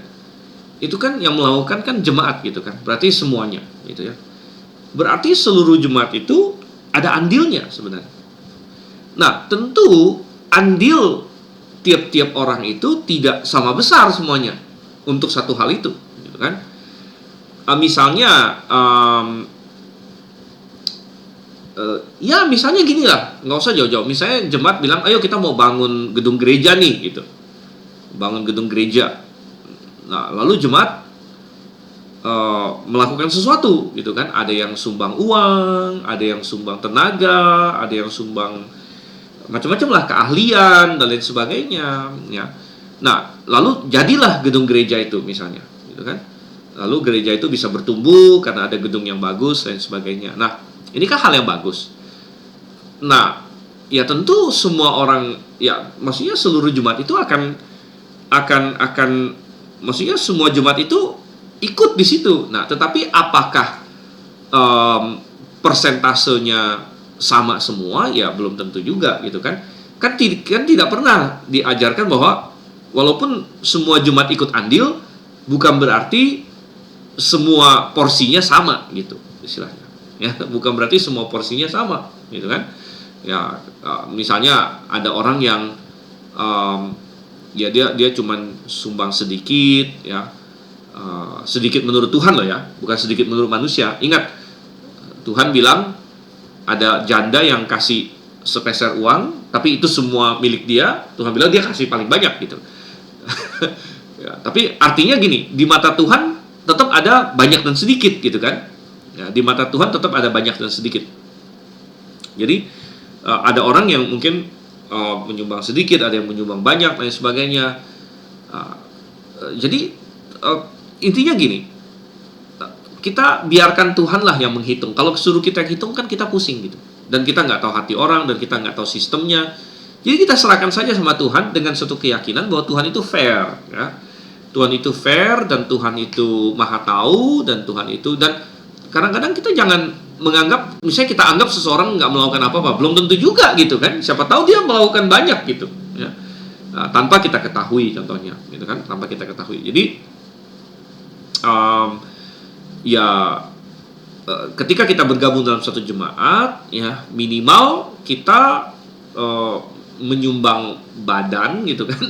itu kan yang melakukan kan jemaat gitu kan, berarti semuanya gitu ya. Berarti seluruh jemaat itu ada andilnya sebenarnya. Nah, tentu andil tiap-tiap orang itu tidak sama besar semuanya untuk satu hal itu, gitu kan. Misalnya, ya misalnya gini lah, nggak usah jauh-jauh. Misalnya jemaat bilang, ayo kita mau bangun gedung gereja nih, gitu. Bangun gedung gereja. Nah, lalu jemaat melakukan sesuatu, gitu kan. Ada yang sumbang uang, ada yang sumbang tenaga, ada yang sumbang macam-macam lah, keahlian dan lain sebagainya. Ya. Nah, lalu jadilah gedung gereja itu misalnya, gitu kan. Lalu gereja itu bisa bertumbuh karena ada gedung yang bagus dan sebagainya. Nah, ini kan hal yang bagus. Nah, ya tentu semua orang, ya maksudnya seluruh jemaat itu akan maksudnya semua jemaat itu ikut di situ. Nah, tetapi apakah persentasenya sama semua? Ya belum tentu juga gitu kan. Kan tidak pernah diajarkan bahwa walaupun semua jemaat ikut andil, bukan berarti semua porsinya sama gitu istilahnya. Ya, bukan berarti semua porsinya sama gitu kan. Ya, misalnya ada orang yang ya dia cuman sumbang sedikit ya, sedikit menurut Tuhan loh ya, bukan sedikit menurut manusia. Ingat, Tuhan bilang ada janda yang kasih sepeser uang, tapi itu semua milik dia. Tuhan bilang dia kasih paling banyak gitu. Ya, tapi artinya gini, di mata Tuhan tetap ada banyak dan sedikit gitu kan. Ya, di mata Tuhan tetap ada banyak dan sedikit. Jadi ada orang yang mungkin menyumbang sedikit, ada yang menyumbang banyak, dan sebagainya. Jadi intinya gini, kita biarkan Tuhanlah yang menghitung. Kalau suruh kita hitung kan kita pusing gitu, dan kita nggak tahu hati orang, dan kita nggak tahu sistemnya. Jadi kita serahkan saja sama Tuhan dengan suatu keyakinan bahwa Tuhan itu fair, ya. Tuhan itu fair, dan Tuhan itu maha tahu, dan Tuhan itu, dan kadang-kadang kita jangan menganggap, misalnya kita anggap seseorang nggak melakukan apa-apa, belum tentu juga gitu kan. Siapa tahu dia melakukan banyak gitu, ya. Tanpa kita ketahui contohnya, gitu kan, tanpa kita ketahui. Jadi ketika kita bergabung dalam satu jemaat, ya minimal kita menyumbang badan gitu kan.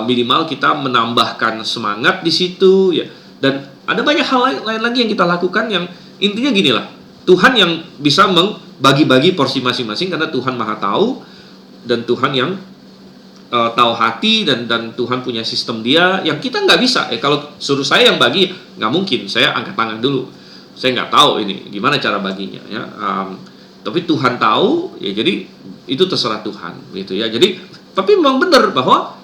Minimal kita menambahkan semangat di situ ya. Dan ada banyak hal lain lagi yang kita lakukan, yang intinya gini lah, Tuhan yang bisa membagi-bagi porsi masing-masing, karena Tuhan maha tahu, dan Tuhan yang tahu hati, dan Tuhan punya sistem dia yang kita nggak bisa. Kalau suruh saya yang bagi, nggak mungkin, saya angkat tangan dulu, saya nggak tahu ini gimana cara baginya ya. Tapi Tuhan tahu ya, jadi itu terserah Tuhan gitu ya. Jadi tapi memang benar bahwa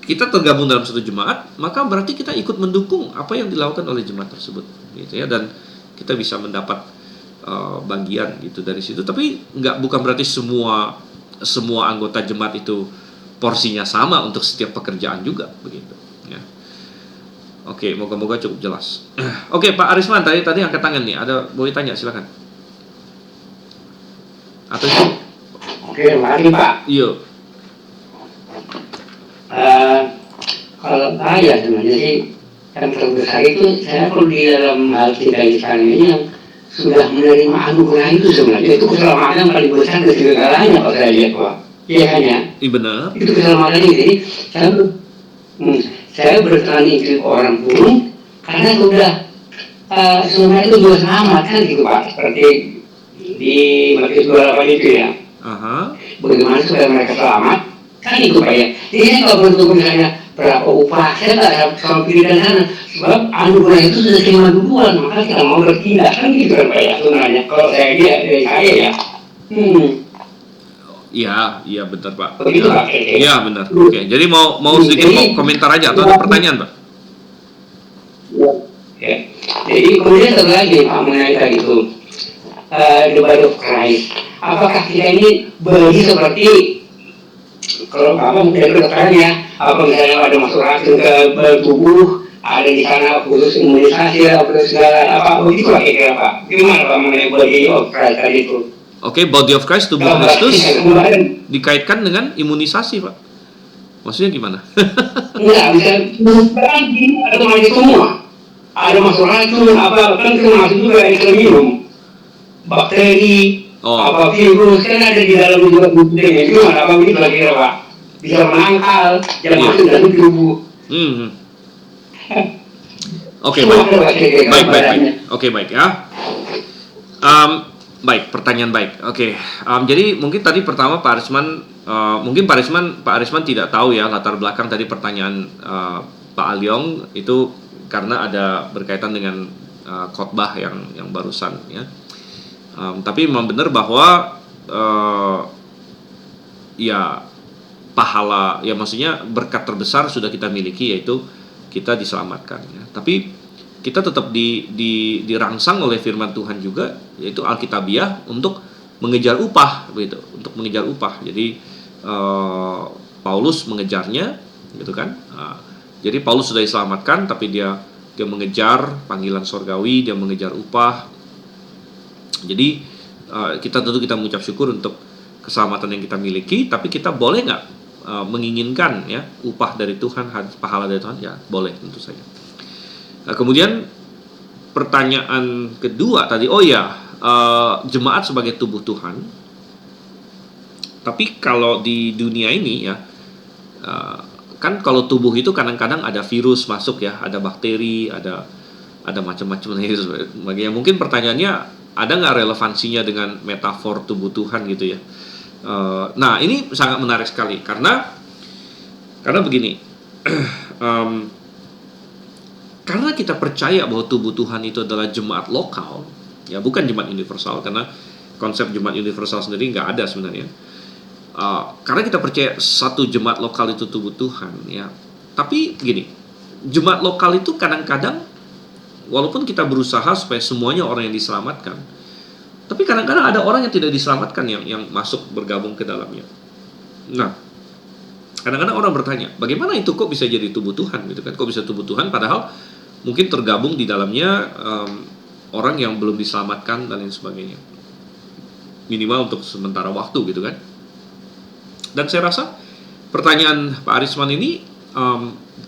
kita tergabung dalam satu jemaat, maka berarti kita ikut mendukung apa yang dilakukan oleh jemaat tersebut gitu ya, dan kita bisa mendapat bagian gitu dari situ. Tapi bukan berarti semua anggota jemaat itu porsinya sama untuk setiap pekerjaan juga begitu ya. Oke, moga-moga cukup jelas. Oke, Pak Arisman tadi angkat tangan nih, ada boleh tanya, silakan. Atau itu? Oke, mari Pak. Iya. Kalau saya sebenarnya sih yang terbesar itu, saya kalau di dalam hal tinggal di sana ini yang sudah menerima anugerah itu, sebenarnya itu keselamatan paling besar dari segalanya kalau saya lihat Pak. Iya kan ya? Iya benar. Itu keselamatan ini. Jadi saya bertani ke orang pun karena sudah sebenarnya itu juga selamat kan gitu Pak, seperti di Matius 28 itu ya. Bagaimana supaya mereka selamat kan itu Pak ya. Jadi saya nggak beruntung misalnya berapa upah, saya nggak sama pilihan sana, sebab anugerah itu sudah terima duluan, maka kita mau bertindak kan gitu kan Pak ya sebenarnya. Kalau saya lihat dari saya ya. Iya benar Pak. Begitu Pak. Iya benar. Oke, jadi mau sedikit komentar aja atau ada pertanyaan Pak? Ya. Jadi kemudian satu lagi Pak mengenai tadi itu the body of Christ. Apakah kita ini bagi seperti kalau apa mungkin kedokterannya, apa misalnya ada masuk racun ke tubuh, ada di sana khusus imunisasi atau segala apa begitu Pak kira Pak. Gimana Pak mengenai body of Christ tadi itu? Oke, body of Christ, tubuh Kristus dikaitkan dengan imunisasi Pak. Maksudnya gimana? Enggak bisa ada masuk semua. Ada masuk racun apa kan termasuk juga yang kita minum. Bakteri, apa virus kan ada di dalam juga tubuhnya. Gimana apa begitu kira Pak? Bisa menangkal yang masuk dalam tubuh. Oke, baik. Oke, baik ya. Baik, pertanyaan baik. Oke, jadi mungkin tadi pertama Pak Arisman, mungkin Pak Arisman tidak tahu ya latar belakang tadi pertanyaan Pak Alyong itu karena ada berkaitan dengan khotbah yang barusan ya. Tapi memang benar bahwa ya pahala, ya maksudnya berkat terbesar sudah kita miliki, yaitu kita diselamatkan ya. Tapi kita tetap dirangsang oleh firman Tuhan juga, yaitu Alkitabiah, untuk mengejar upah begitu, untuk mengejar upah. Jadi Paulus mengejarnya gitu kan. Jadi Paulus sudah diselamatkan, tapi dia mengejar panggilan sorgawi, dia mengejar upah. Jadi kita mengucap syukur untuk keselamatan yang kita miliki, tapi kita boleh nggak menginginkan ya upah dari Tuhan, pahala dari Tuhan? Ya boleh, tentu saja. Kemudian pertanyaan kedua tadi, jemaat sebagai tubuh Tuhan. Tapi kalau di dunia ini ya, kan kalau tubuh itu kadang-kadang ada virus masuk ya, ada bakteri, ada macam-macam. Mungkin pertanyaannya, ada nggak relevansinya dengan metafor tubuh Tuhan gitu ya? Nah ini sangat menarik sekali karena begini, karena kita percaya bahwa tubuh Tuhan itu adalah jemaat lokal, ya bukan jemaat universal, karena konsep jemaat universal sendiri nggak ada sebenarnya. Karena kita percaya satu jemaat lokal itu tubuh Tuhan, ya. Tapi gini, jemaat lokal itu kadang-kadang, walaupun kita berusaha supaya semuanya orang yang diselamatkan, tapi kadang-kadang ada orang yang tidak diselamatkan yang masuk bergabung ke dalamnya. Nah, kadang-kadang orang bertanya, bagaimana itu kok bisa jadi tubuh Tuhan gitu kan? Kok bisa tubuh Tuhan padahal mungkin tergabung di dalamnya orang yang belum diselamatkan dan lain sebagainya. Minimal untuk sementara waktu gitu kan. Dan saya rasa pertanyaan Pak Arisman ini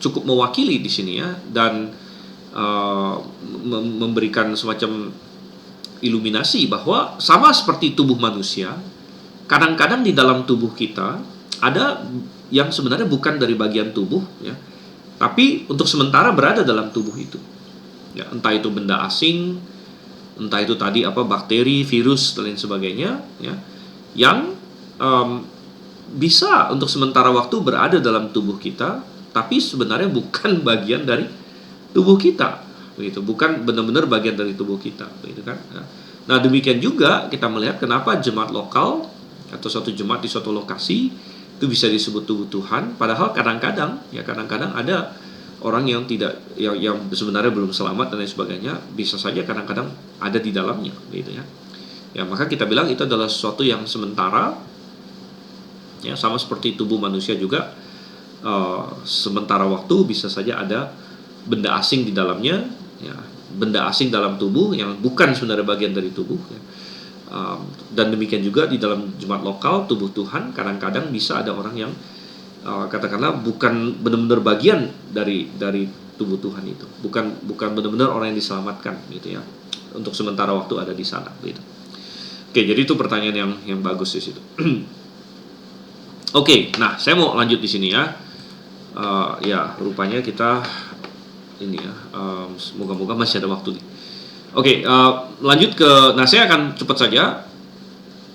cukup mewakili di sini ya, dan memberikan semacam iluminasi bahwa sama seperti tubuh manusia, kadang-kadang di dalam tubuh kita ada yang sebenarnya bukan dari bagian tubuh ya, tapi untuk sementara berada dalam tubuh itu. Ya, entah itu benda asing, entah itu tadi bakteri, virus dan lain sebagainya ya, yang bisa untuk sementara waktu berada dalam tubuh kita, tapi sebenarnya bukan bagian dari tubuh kita, begitu, bukan benar-benar bagian dari tubuh kita, begitu kan? Nah demikian juga kita melihat kenapa jemaat lokal atau suatu jemaat di suatu lokasi itu bisa disebut tubuh Tuhan, padahal kadang-kadang ada orang yang yang sebenarnya belum selamat dan lain sebagainya, bisa saja kadang-kadang ada di dalamnya, begitu ya. Ya maka kita bilang itu adalah sesuatu yang sementara. Ya, sama seperti tubuh manusia juga, sementara waktu bisa saja ada benda asing di dalamnya, ya, benda asing dalam tubuh yang bukan sebenarnya bagian dari tubuh. Ya. Dan demikian juga di dalam jemaat lokal tubuh Tuhan, kadang-kadang bisa ada orang yang katakanlah bukan benar-benar bagian dari tubuh Tuhan itu, bukan benar-benar orang yang diselamatkan, gitu ya. Untuk sementara waktu ada di sana, gitu. Oke, jadi itu pertanyaan yang bagus di situ. Oke, nah saya mau lanjut di sini ya. Ya rupanya kita ini ya, semoga-moga masih ada waktu nih. Oke, lanjut ke, nah saya akan cepat saja.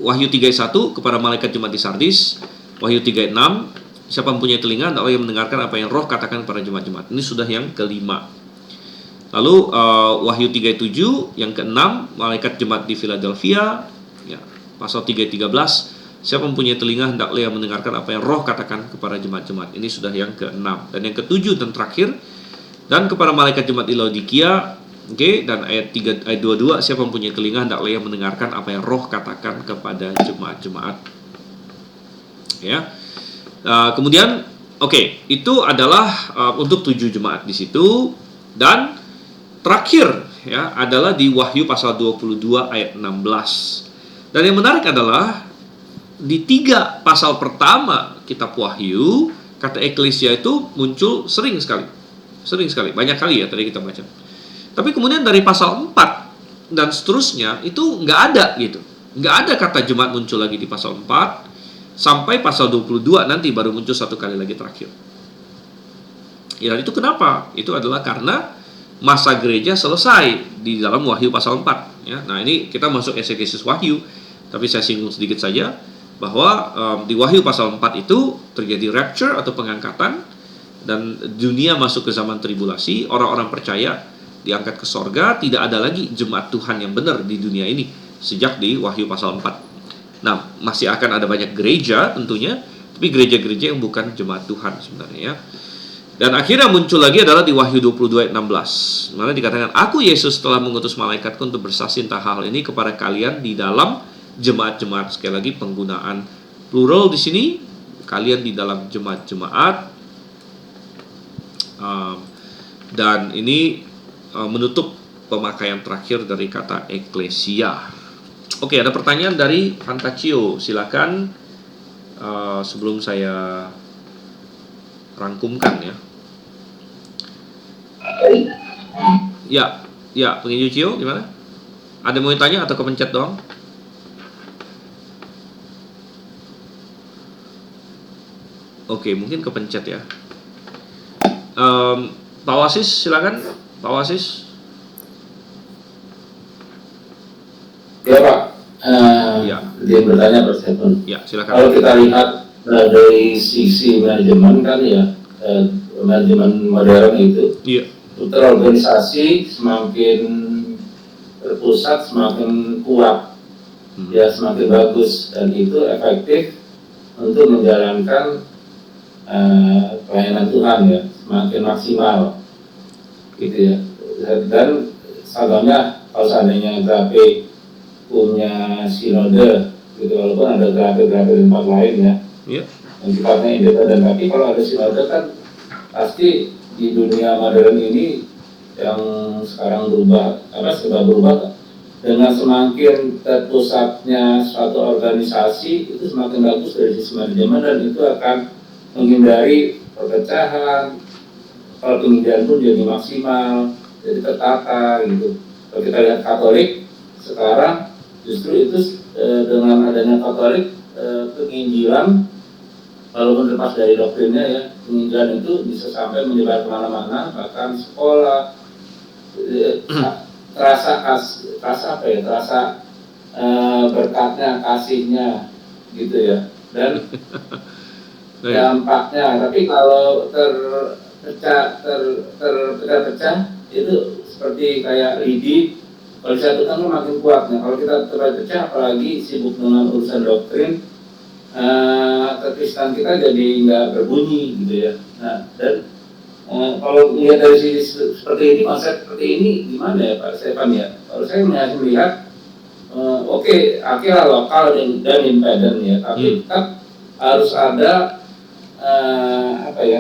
Wahyu 3:1 kepada malaikat jemaat di Sardis. Wahyu 3:6, siapa mempunyai telinga hendaklah ia mendengarkan apa yang Roh katakan kepada jemaat-jemaat. Ini sudah yang kelima. Lalu Wahyu 3:7 yang keenam, malaikat jemaat di Philadelphia, ya, pasal 3:13. Siapa mempunyai telinga hendaklah ia mendengarkan apa yang Roh katakan kepada jemaat-jemaat. Ini sudah yang ke-6. Dan yang ke-7 dan terakhir, dan kepada malaikat jemaat di Laodikia, dan ayat 22, siapa mempunyai telinga hendaklah ia mendengarkan apa yang Roh katakan kepada jemaat-jemaat. Ya. Kemudian itu adalah untuk 7 jemaat di situ. Dan terakhir ya adalah di Wahyu pasal 22 ayat 16. Dan yang menarik adalah di 3 pasal pertama kitab Wahyu, kata eklesia itu muncul sering sekali, banyak kali ya tadi kita baca. Tapi kemudian dari pasal 4 dan seterusnya itu nggak ada gitu, nggak ada kata jemaat muncul lagi di pasal 4 sampai pasal 22 nanti baru muncul satu kali lagi terakhir. Ya itu kenapa? Itu adalah karena masa gereja selesai di dalam Wahyu pasal 4 ya. Nah ini kita masuk eksegesis Wahyu, tapi saya singgung sedikit saja bahwa di Wahyu pasal 4 itu terjadi rapture atau pengangkatan, dan dunia masuk ke zaman tribulasi, orang-orang percaya diangkat ke sorga, tidak ada lagi jemaat Tuhan yang benar di dunia ini sejak di Wahyu pasal 4. Nah, masih akan ada banyak gereja tentunya, tapi gereja-gereja yang bukan jemaat Tuhan sebenarnya ya. Dan akhirnya muncul lagi adalah di Wahyu 22 ayat 16, mana dikatakan, aku Yesus telah mengutus malaikatku untuk bersaksi tentang hal ini kepada kalian di dalam jemaat-jemaat. Sekali lagi penggunaan plural di sini, kalian di dalam jemaat-jemaat. Dan ini menutup pemakaian terakhir dari kata eklesia. Oke, ada pertanyaan dari Fantaccio. Silakan sebelum saya rangkumkan ya. Ya, penginjil Cio gimana? Ada mau tanya atau kepencet doang? Oke, mungkin kepencet ya. Pak Wasis silakan, Pak Wasis. Ya Pak, Ya. dia bertanya Pak Stephen. Ya, silakan. Kalau kita lihat dari sisi manajemen kan ya, manajemen modern itu, Iya. terorganisasi semakin terpusat semakin kuat, ya semakin bagus dan itu efektif untuk menjalankan pelayanan Tuhan ya, semakin maksimal, gitu ya. Dan contohnya kalau seandainya GAP punya sinode, gitu, walaupun ada GAP-GAP di tempat lain ya, Iya. yang sifatnya independen, tapi kalau ada sinode kan pasti di dunia modern ini yang sekarang berubah, karena sudah berubah dengan semakin terpusatnya suatu organisasi itu semakin bagus dari sisi manajemen dan itu akan menghindari perpecahan. Kalau penginjilan pun jadi maksimal, jadi tertata gitu. Kalau kita lihat Katolik sekarang justru itu dengan adanya Katolik penginjilan walaupun lepas dari doktrinnya ya, penginjilan itu bisa sampai menyebar kemana-mana, bahkan sekolah, terasa berkatnya, kasihnya gitu ya, dan dampaknya. Tapi kalau terpecah itu seperti kayak lidi, kalau disatukan makin kuat. Nah, kalau kita terpecah apalagi sibuk dengan urusan doktrin, kekristenan kita jadi nggak berbunyi gitu ya. Nah, dan kalau lihat dari sisi seperti ini, konsep seperti ini gimana ya Pak Stefan ya? Kalau saya melihat oke, akhirnya lokal dan independen ya, tapi tetap harus ada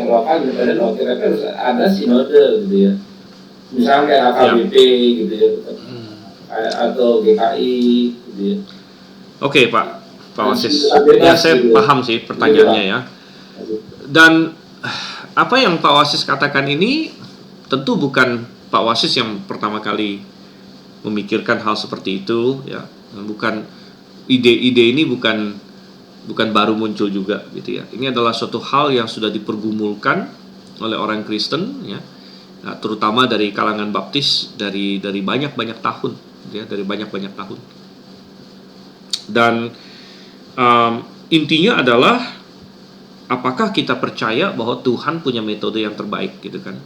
lokal independen, kira-kira harus ada sinode gitu ya. Misalnya kayak AKBP gitu ya, atau GKI gitu ya. Oke Pak Wasis, ya saya paham sih pertanyaannya ya. Dan apa yang Pak Wasis katakan ini tentu bukan Pak Wasis yang pertama kali memikirkan hal seperti itu ya. Bukan ide-ide ini bukan baru muncul juga gitu ya. Ini adalah suatu hal yang sudah dipergumulkan oleh orang Kristen ya. Nah, terutama dari kalangan baptis dari banyak-banyak tahun ya, dari banyak-banyak tahun. Dan intinya adalah apakah kita percaya bahwa Tuhan punya metode yang terbaik gitu kan?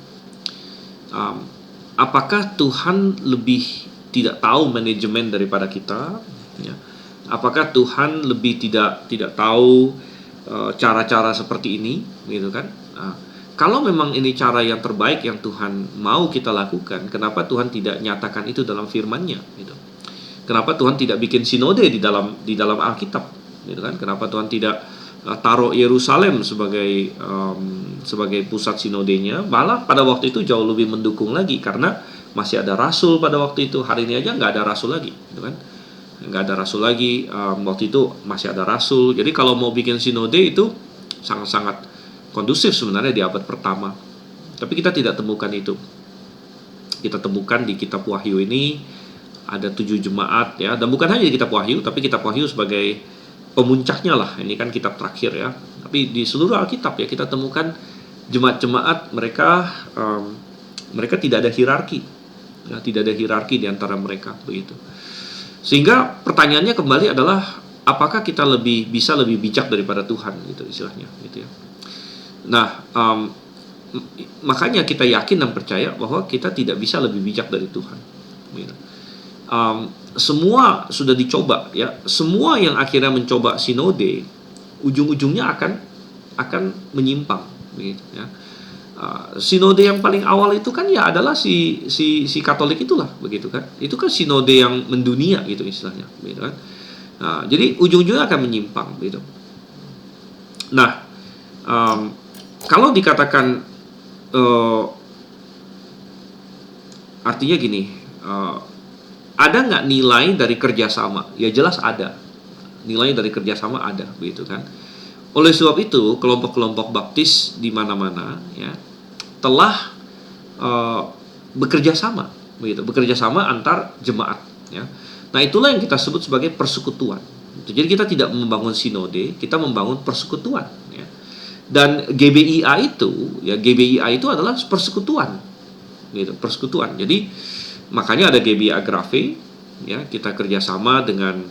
Apakah Tuhan lebih tidak tahu manajemen daripada kita? Ya. Apakah Tuhan lebih tidak tahu cara-cara seperti ini, gitu kan? Kalau memang ini cara yang terbaik yang Tuhan mau kita lakukan, kenapa Tuhan tidak nyatakan itu dalam firman-Nya? Gitu. Kenapa Tuhan tidak bikin sinode di dalam Alkitab? Gitu kan? Kenapa Tuhan tidak taruh Yerusalem sebagai pusat sinodenya? Malah pada waktu itu jauh lebih mendukung lagi karena masih ada rasul pada waktu itu. Hari ini aja nggak ada rasul lagi, gitu kan? Nggak ada rasul lagi. Waktu itu masih ada rasul. Jadi kalau mau bikin sinode itu sangat-sangat kondusif sebenarnya di abad pertama. Tapi kita tidak temukan itu. Kita temukan di kitab Wahyu ini ada 7 jemaat ya, dan bukan hanya di kitab Wahyu, tapi kitab Wahyu sebagai pemuncaknya lah. Ini kan kitab terakhir ya. Tapi di seluruh Alkitab ya kita temukan jemaat-jemaat mereka tidak ada hierarki. Ya, tidak ada hierarki di antara mereka begitu. Sehingga pertanyaannya kembali adalah apakah kita bisa lebih bijak daripada Tuhan gitu istilahnya gitu ya. Nah, makanya kita yakin dan percaya bahwa kita tidak bisa lebih bijak dari Tuhan. Gitu. Semua sudah dicoba ya. Semua yang akhirnya mencoba sinode ujung-ujungnya akan menyimpang. Gitu, ya. Sinode yang paling awal itu kan ya adalah si Katolik itulah begitu kan. Itu kan sinode yang mendunia gitu istilahnya. Gitu kan. Nah, jadi ujung-ujungnya akan menyimpang gitu. Nah, kalau dikatakan artinya gini, ada nggak nilai dari kerjasama? Ya jelas ada. Nilai dari kerjasama ada, begitu kan? Oleh sebab itu, kelompok-kelompok baptis di mana-mana ya telah bekerja sama, begitu, bekerja sama antar jemaat. Ya. Nah itulah yang kita sebut sebagai persekutuan. Jadi kita tidak membangun sinode, kita membangun persekutuan. Ya. Dan GBIA itu adalah persekutuan, gitu, persekutuan. Jadi makanya ada GBIA Grave, ya kita kerjasama dengan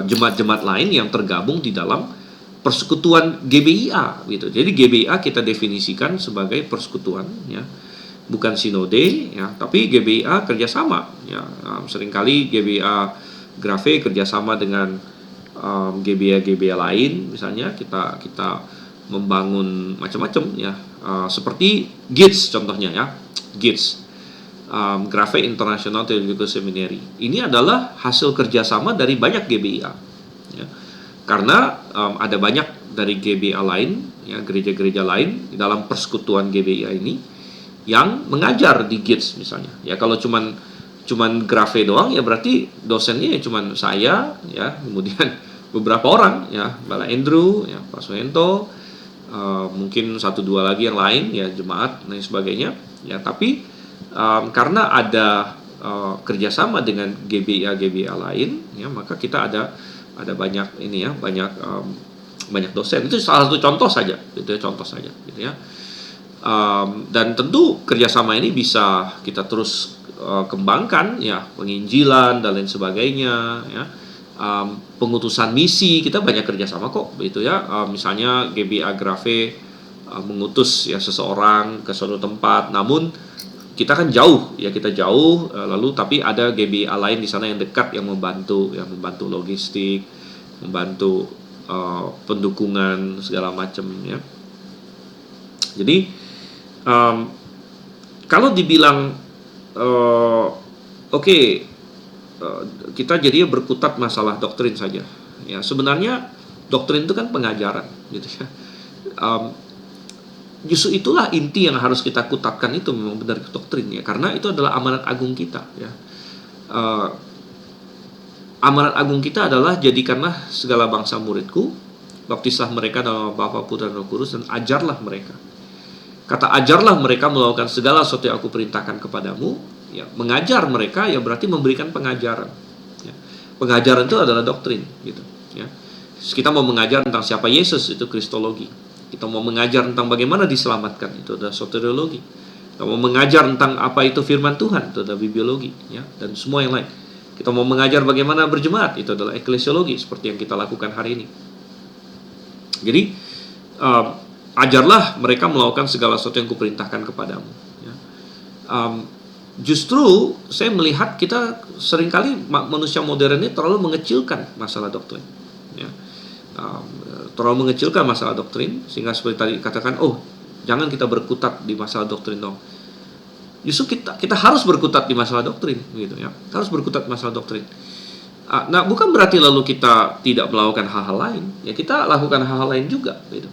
jemaat-jemaat lain yang tergabung di dalam persekutuan GBIA, gitu. Jadi GBIA kita definisikan sebagai persekutuan, ya, bukan sinode, ya, tapi GBIA kerjasama, ya. Seringkali GBIA Grave kerjasama dengan GBIA lain, misalnya kita membangun macam-macam, ya, seperti GITS contohnya, ya, GITS. Grave International Theological Seminary. Ini adalah hasil kerjasama dari banyak GBIA, ya. Karena ada banyak dari GBIA lain, ya, gereja-gereja lain di dalam persekutuan GBIA ini yang mengajar di GITS misalnya. Ya kalau cuman Grave doang, ya berarti dosennya ya cuman saya, ya, kemudian beberapa orang, ya, Bala Andrew, ya, Pak Suhento, mungkin 1-2 lagi yang lain, ya, jemaat dan sebagainya, ya. Tapi karena ada kerjasama dengan GBIA lain, ya, maka kita ada banyak ini, ya, banyak dosen. Itu salah satu contoh saja, gitu ya, gitu ya. Dan tentu kerjasama ini bisa kita terus kembangkan, ya, penginjilan dan lain sebagainya, ya. Pengutusan misi kita banyak kerjasama kok, gitu ya. Misalnya GBIA Grave mengutus, ya, seseorang ke suatu tempat, namun kita kan jauh, ya, kita jauh, lalu tapi ada GBIA lain di sana yang dekat yang membantu logistik, membantu pendukungan segala macam, ya. Jadi kalau dibilang kita jadinya berkutat masalah doktrin saja, ya, sebenarnya doktrin itu kan pengajaran, gitu ya. Justru itulah inti yang harus kita kutatkan, itu memang benar doktrin, ya, karena itu adalah amanat agung kita, ya. Amanat agung kita adalah jadikanlah segala bangsa muridku, baptislah mereka dalam Bapa, Putra, dan Roh Kudus, dan ajarlah mereka. Kata ajarlah mereka melakukan segala sesuatu yang aku perintahkan kepadamu, ya, mengajar mereka ya berarti memberikan pengajaran, ya. Pengajaran itu adalah doktrin, gitu, ya. Kita mau mengajar tentang siapa Yesus, itu kristologi. Kita mau mengajar tentang bagaimana diselamatkan, itu adalah soteriologi. Kita mau mengajar tentang apa itu firman Tuhan, itu adalah bibliologi, ya, dan semua yang lain. Kita mau mengajar bagaimana berjemaat, itu adalah eklesiologi, seperti yang kita lakukan hari ini. Jadi ajarlah mereka melakukan segala sesuatu yang kuperintahkan kepadamu, ya. Justru saya melihat kita seringkali manusia modern ini terlalu mengecilkan masalah doktrin, ya. Terlalu mengecilkan masalah doktrin, sehingga seperti tadi katakan, oh jangan kita berkutat di masalah doktrin dong. Justru kita harus berkutat di masalah doktrin, gitu ya, harus berkutat masalah doktrin. Nah bukan berarti lalu kita tidak melakukan hal-hal lain, ya, kita lakukan hal-hal lain juga, gitu.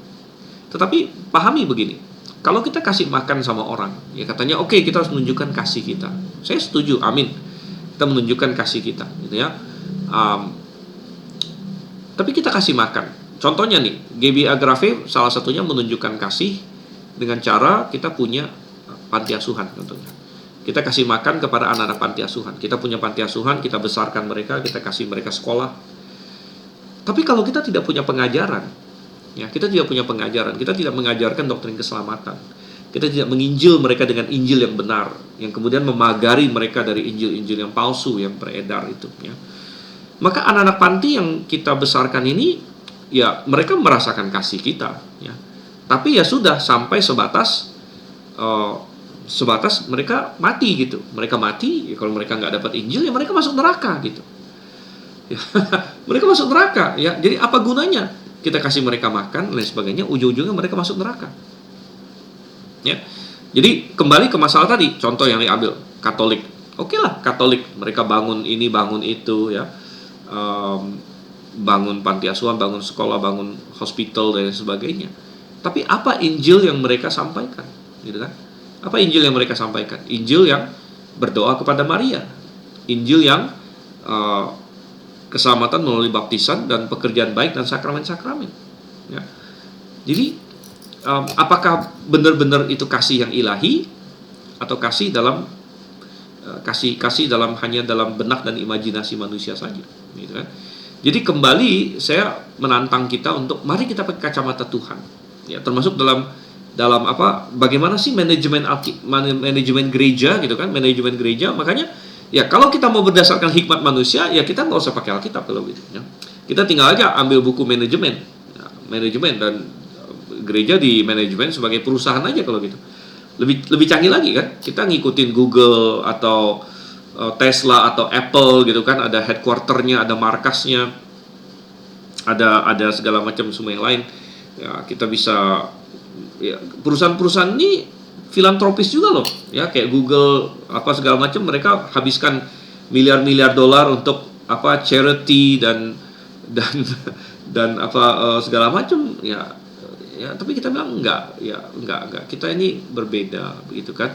Tetapi pahami begini, kalau kita kasih makan sama orang, ya katanya oke, kita harus menunjukkan kasih kita. Saya setuju, amin, kita menunjukkan kasih kita, gitu ya. Tapi kita kasih makan. Contohnya nih, GBIA Grave salah satunya menunjukkan kasih dengan cara kita punya panti asuhan, contohnya. Kita kasih makan kepada anak-anak panti asuhan. Kita punya panti asuhan, kita besarkan mereka, kita kasih mereka sekolah. Tapi kalau kita tidak punya pengajaran, ya, kita tidak punya pengajaran, kita tidak mengajarkan doktrin keselamatan, kita tidak menginjil mereka dengan Injil yang benar, yang kemudian memagari mereka dari Injil-Injil yang palsu yang beredar itu, ya. Maka anak-anak panti yang kita besarkan ini, ya, mereka merasakan kasih kita, ya. Tapi ya sudah sampai sebatas mereka mati, gitu. Mereka mati, ya, kalau mereka nggak dapat Injil, ya mereka masuk neraka, gitu. Ya, mereka masuk neraka, ya. Jadi apa gunanya kita kasih mereka makan dan lain sebagainya, ujung-ujungnya mereka masuk neraka, ya. Jadi kembali ke masalah tadi, contoh yang diambil Katolik. Oke lah, Katolik mereka bangun ini, bangun itu, ya. Bangun panti asuhan, bangun sekolah, bangun hospital dan sebagainya. Tapi apa Injil yang mereka sampaikan, gitu kan? Apa Injil yang mereka sampaikan? Injil yang berdoa kepada Maria, Injil yang keselamatan melalui baptisan dan pekerjaan baik dan sakramen-sakramen. Ya. Jadi apakah benar-benar itu kasih yang ilahi atau kasih dalam kasih dalam hanya dalam benak dan imajinasi manusia saja, gitu kan? Jadi kembali saya menantang kita untuk mari kita pakai kacamata Tuhan, ya, termasuk dalam apa, bagaimana sih manajemen gereja, gitu kan, manajemen gereja. Makanya ya kalau kita mau berdasarkan hikmat manusia, ya kita nggak usah pakai Alkitab kalau gitu, ya. Kita tinggal aja ambil buku manajemen, ya, manajemen, dan gereja di manajemen sebagai perusahaan aja kalau gitu. Lebih canggih lagi kan, kita ngikutin Google atau Tesla atau Apple, gitu kan, ada headquarternya, ada markasnya, ada segala macam semua yang lain. Ya, kita bisa, ya, perusahaan-perusahaan ini filantropis juga loh, ya, kayak Google apa segala macam, mereka habiskan miliar-miliar dolar untuk apa, charity dan apa segala macam, ya. Tapi kita bilang enggak, kita ini berbeda, begitu kan.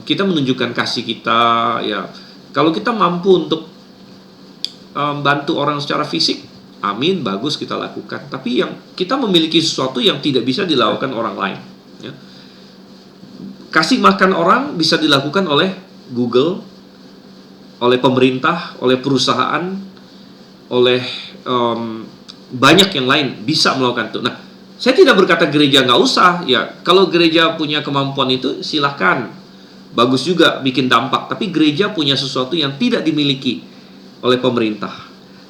Kita menunjukkan kasih kita, ya. Kalau kita mampu untuk bantu orang secara fisik, amin, bagus, kita lakukan. Tapi yang kita memiliki sesuatu yang tidak bisa dilakukan orang lain, ya. Kasih makan orang bisa dilakukan oleh Google, oleh pemerintah, oleh perusahaan, oleh banyak yang lain bisa melakukan itu. Nah, saya tidak berkata gereja nggak usah, ya. Kalau gereja punya kemampuan itu silahkan, bagus juga, bikin dampak. Tapi gereja punya sesuatu yang tidak dimiliki oleh pemerintah,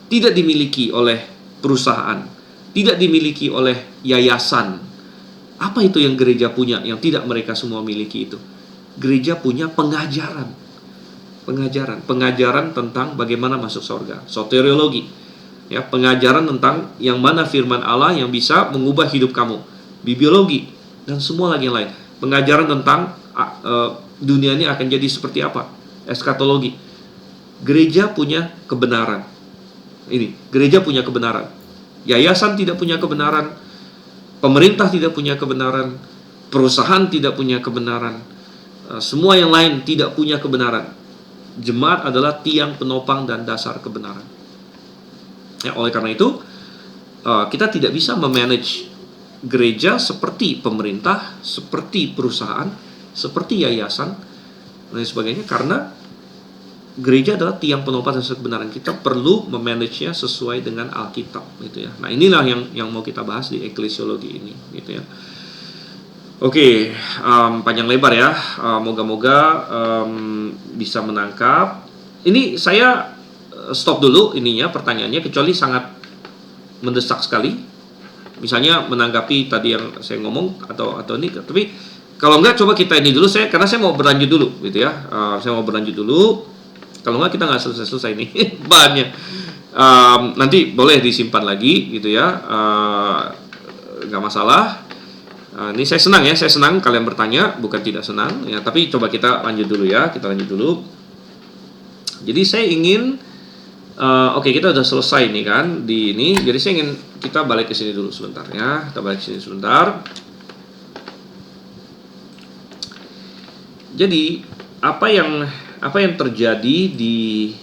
tidak dimiliki oleh perusahaan, tidak dimiliki oleh yayasan. Apa itu yang gereja punya yang tidak mereka semua miliki itu? Gereja punya pengajaran tentang bagaimana masuk surga, soteriologi, ya, pengajaran tentang yang mana firman Allah yang bisa mengubah hidup kamu, bibliologi, dan semua lagi yang lain. Pengajaran tentang dunia ini akan jadi seperti apa, eskatologi. Gereja punya kebenaran. Gereja punya kebenaran. Yayasan tidak punya kebenaran, pemerintah tidak punya kebenaran, perusahaan tidak punya kebenaran, semua yang lain tidak punya kebenaran. Jemaat adalah tiang penopang dan dasar kebenaran. Ya, oleh karena itu kita tidak bisa memanage gereja seperti pemerintah, seperti perusahaan, seperti yayasan, dan sebagainya, karena gereja adalah tiang penopang dan kebenaran. Kita perlu memanagenya sesuai dengan Alkitab, gitu ya. Nah, inilah yang mau kita bahas di eklesiologi ini, gitu ya. Oke, panjang lebar ya. Moga-moga bisa menangkap. Ini saya stop dulu ininya pertanyaannya, kecuali sangat mendesak sekali. Misalnya menanggapi tadi yang saya ngomong atau ini, tapi kalau enggak coba kita ini dulu, karena saya mau berlanjut dulu, gitu ya. Saya mau berlanjut dulu. Kalau enggak kita nggak selesai nih bahannya. Nanti boleh disimpan lagi, gitu ya. Nggak masalah. Ini saya senang kalian bertanya, bukan tidak senang ya. Tapi coba kita lanjut dulu ya, kita lanjut dulu. Jadi saya ingin, oke, kita udah selesai nih kan di ini. Jadi saya ingin kita balik ke sini dulu sebentar ya. Kita balik ke sini sebentar. Jadi apa yang terjadi di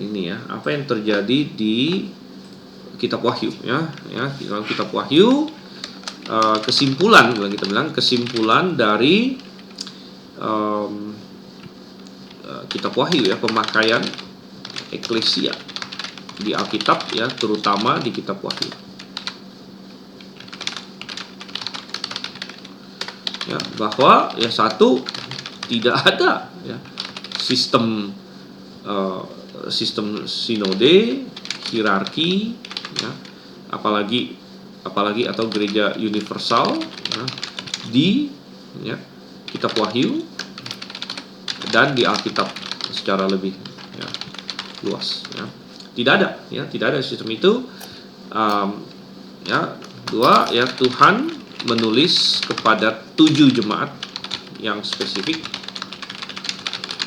ini ya? Apa yang terjadi di Kitab Wahyu ya? Dalam Kitab Wahyu, kesimpulan dari Kitab Wahyu ya, pemakaian eklesia di Alkitab ya, terutama di Kitab Wahyu. Ya, bahwa ya satu, tidak ada ya sistem sinode, hierarki ya, apalagi atau gereja universal ya, di ya, Kitab Wahyu dan di Alkitab secara lebih ya, luas ya. Tidak ada sistem itu. Ya, dua ya, Tuhan menulis kepada 7 jemaat yang spesifik,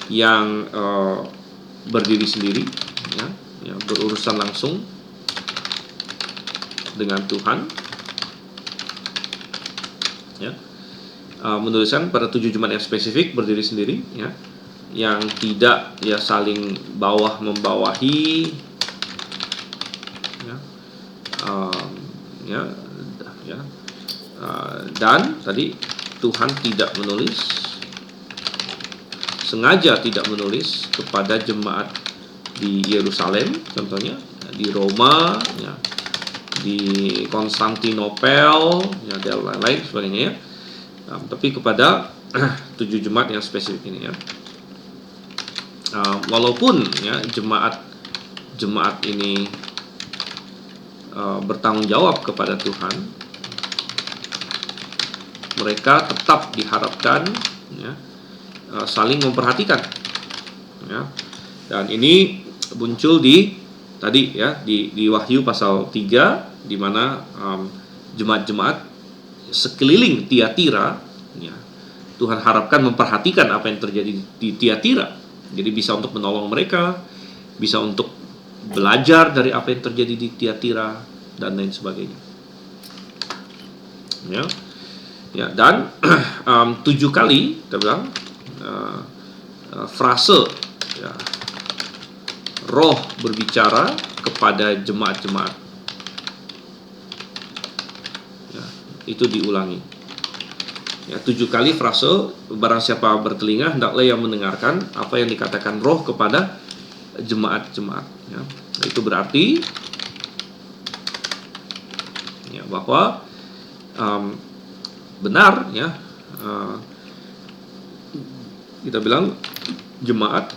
yang berdiri sendiri ya, berurusan langsung dengan Tuhan ya, menuliskan pada 7 jemaat yang spesifik berdiri sendiri, ya, yang tidak ya saling bawah membawahi, ya, ya, ya, dan tadi Tuhan tidak menulis, sengaja tidak menulis kepada jemaat di Yerusalem, contohnya di Roma, ya, di Konstantinopel, ya, dan lain-lain sebagainya, ya. Tapi kepada 7 jemaat yang spesifik ini, ya. Walaupun ya jemaat ini bertanggung jawab kepada Tuhan, mereka tetap diharapkan, ya, saling memperhatikan, ya. Dan ini muncul di tadi, ya, di Wahyu pasal 3, di mana jemaat-jemaat sekeliling Tiatira, ya, Tuhan harapkan memperhatikan apa yang terjadi di Tiatira. Jadi bisa untuk menolong mereka, bisa untuk belajar dari apa yang terjadi di Tiatira dan lain sebagainya. Ya, ya, dan 7 kali kita bilang frase, ya, Roh berbicara kepada jemaat-jemaat, ya, itu diulangi. Ya, 7 kali frase, barang siapa bertelinga hendaklah yang mendengarkan apa yang dikatakan Roh kepada jemaat-jemaat, ya. Itu berarti, ya, bahwa benar, ya, kita bilang jemaat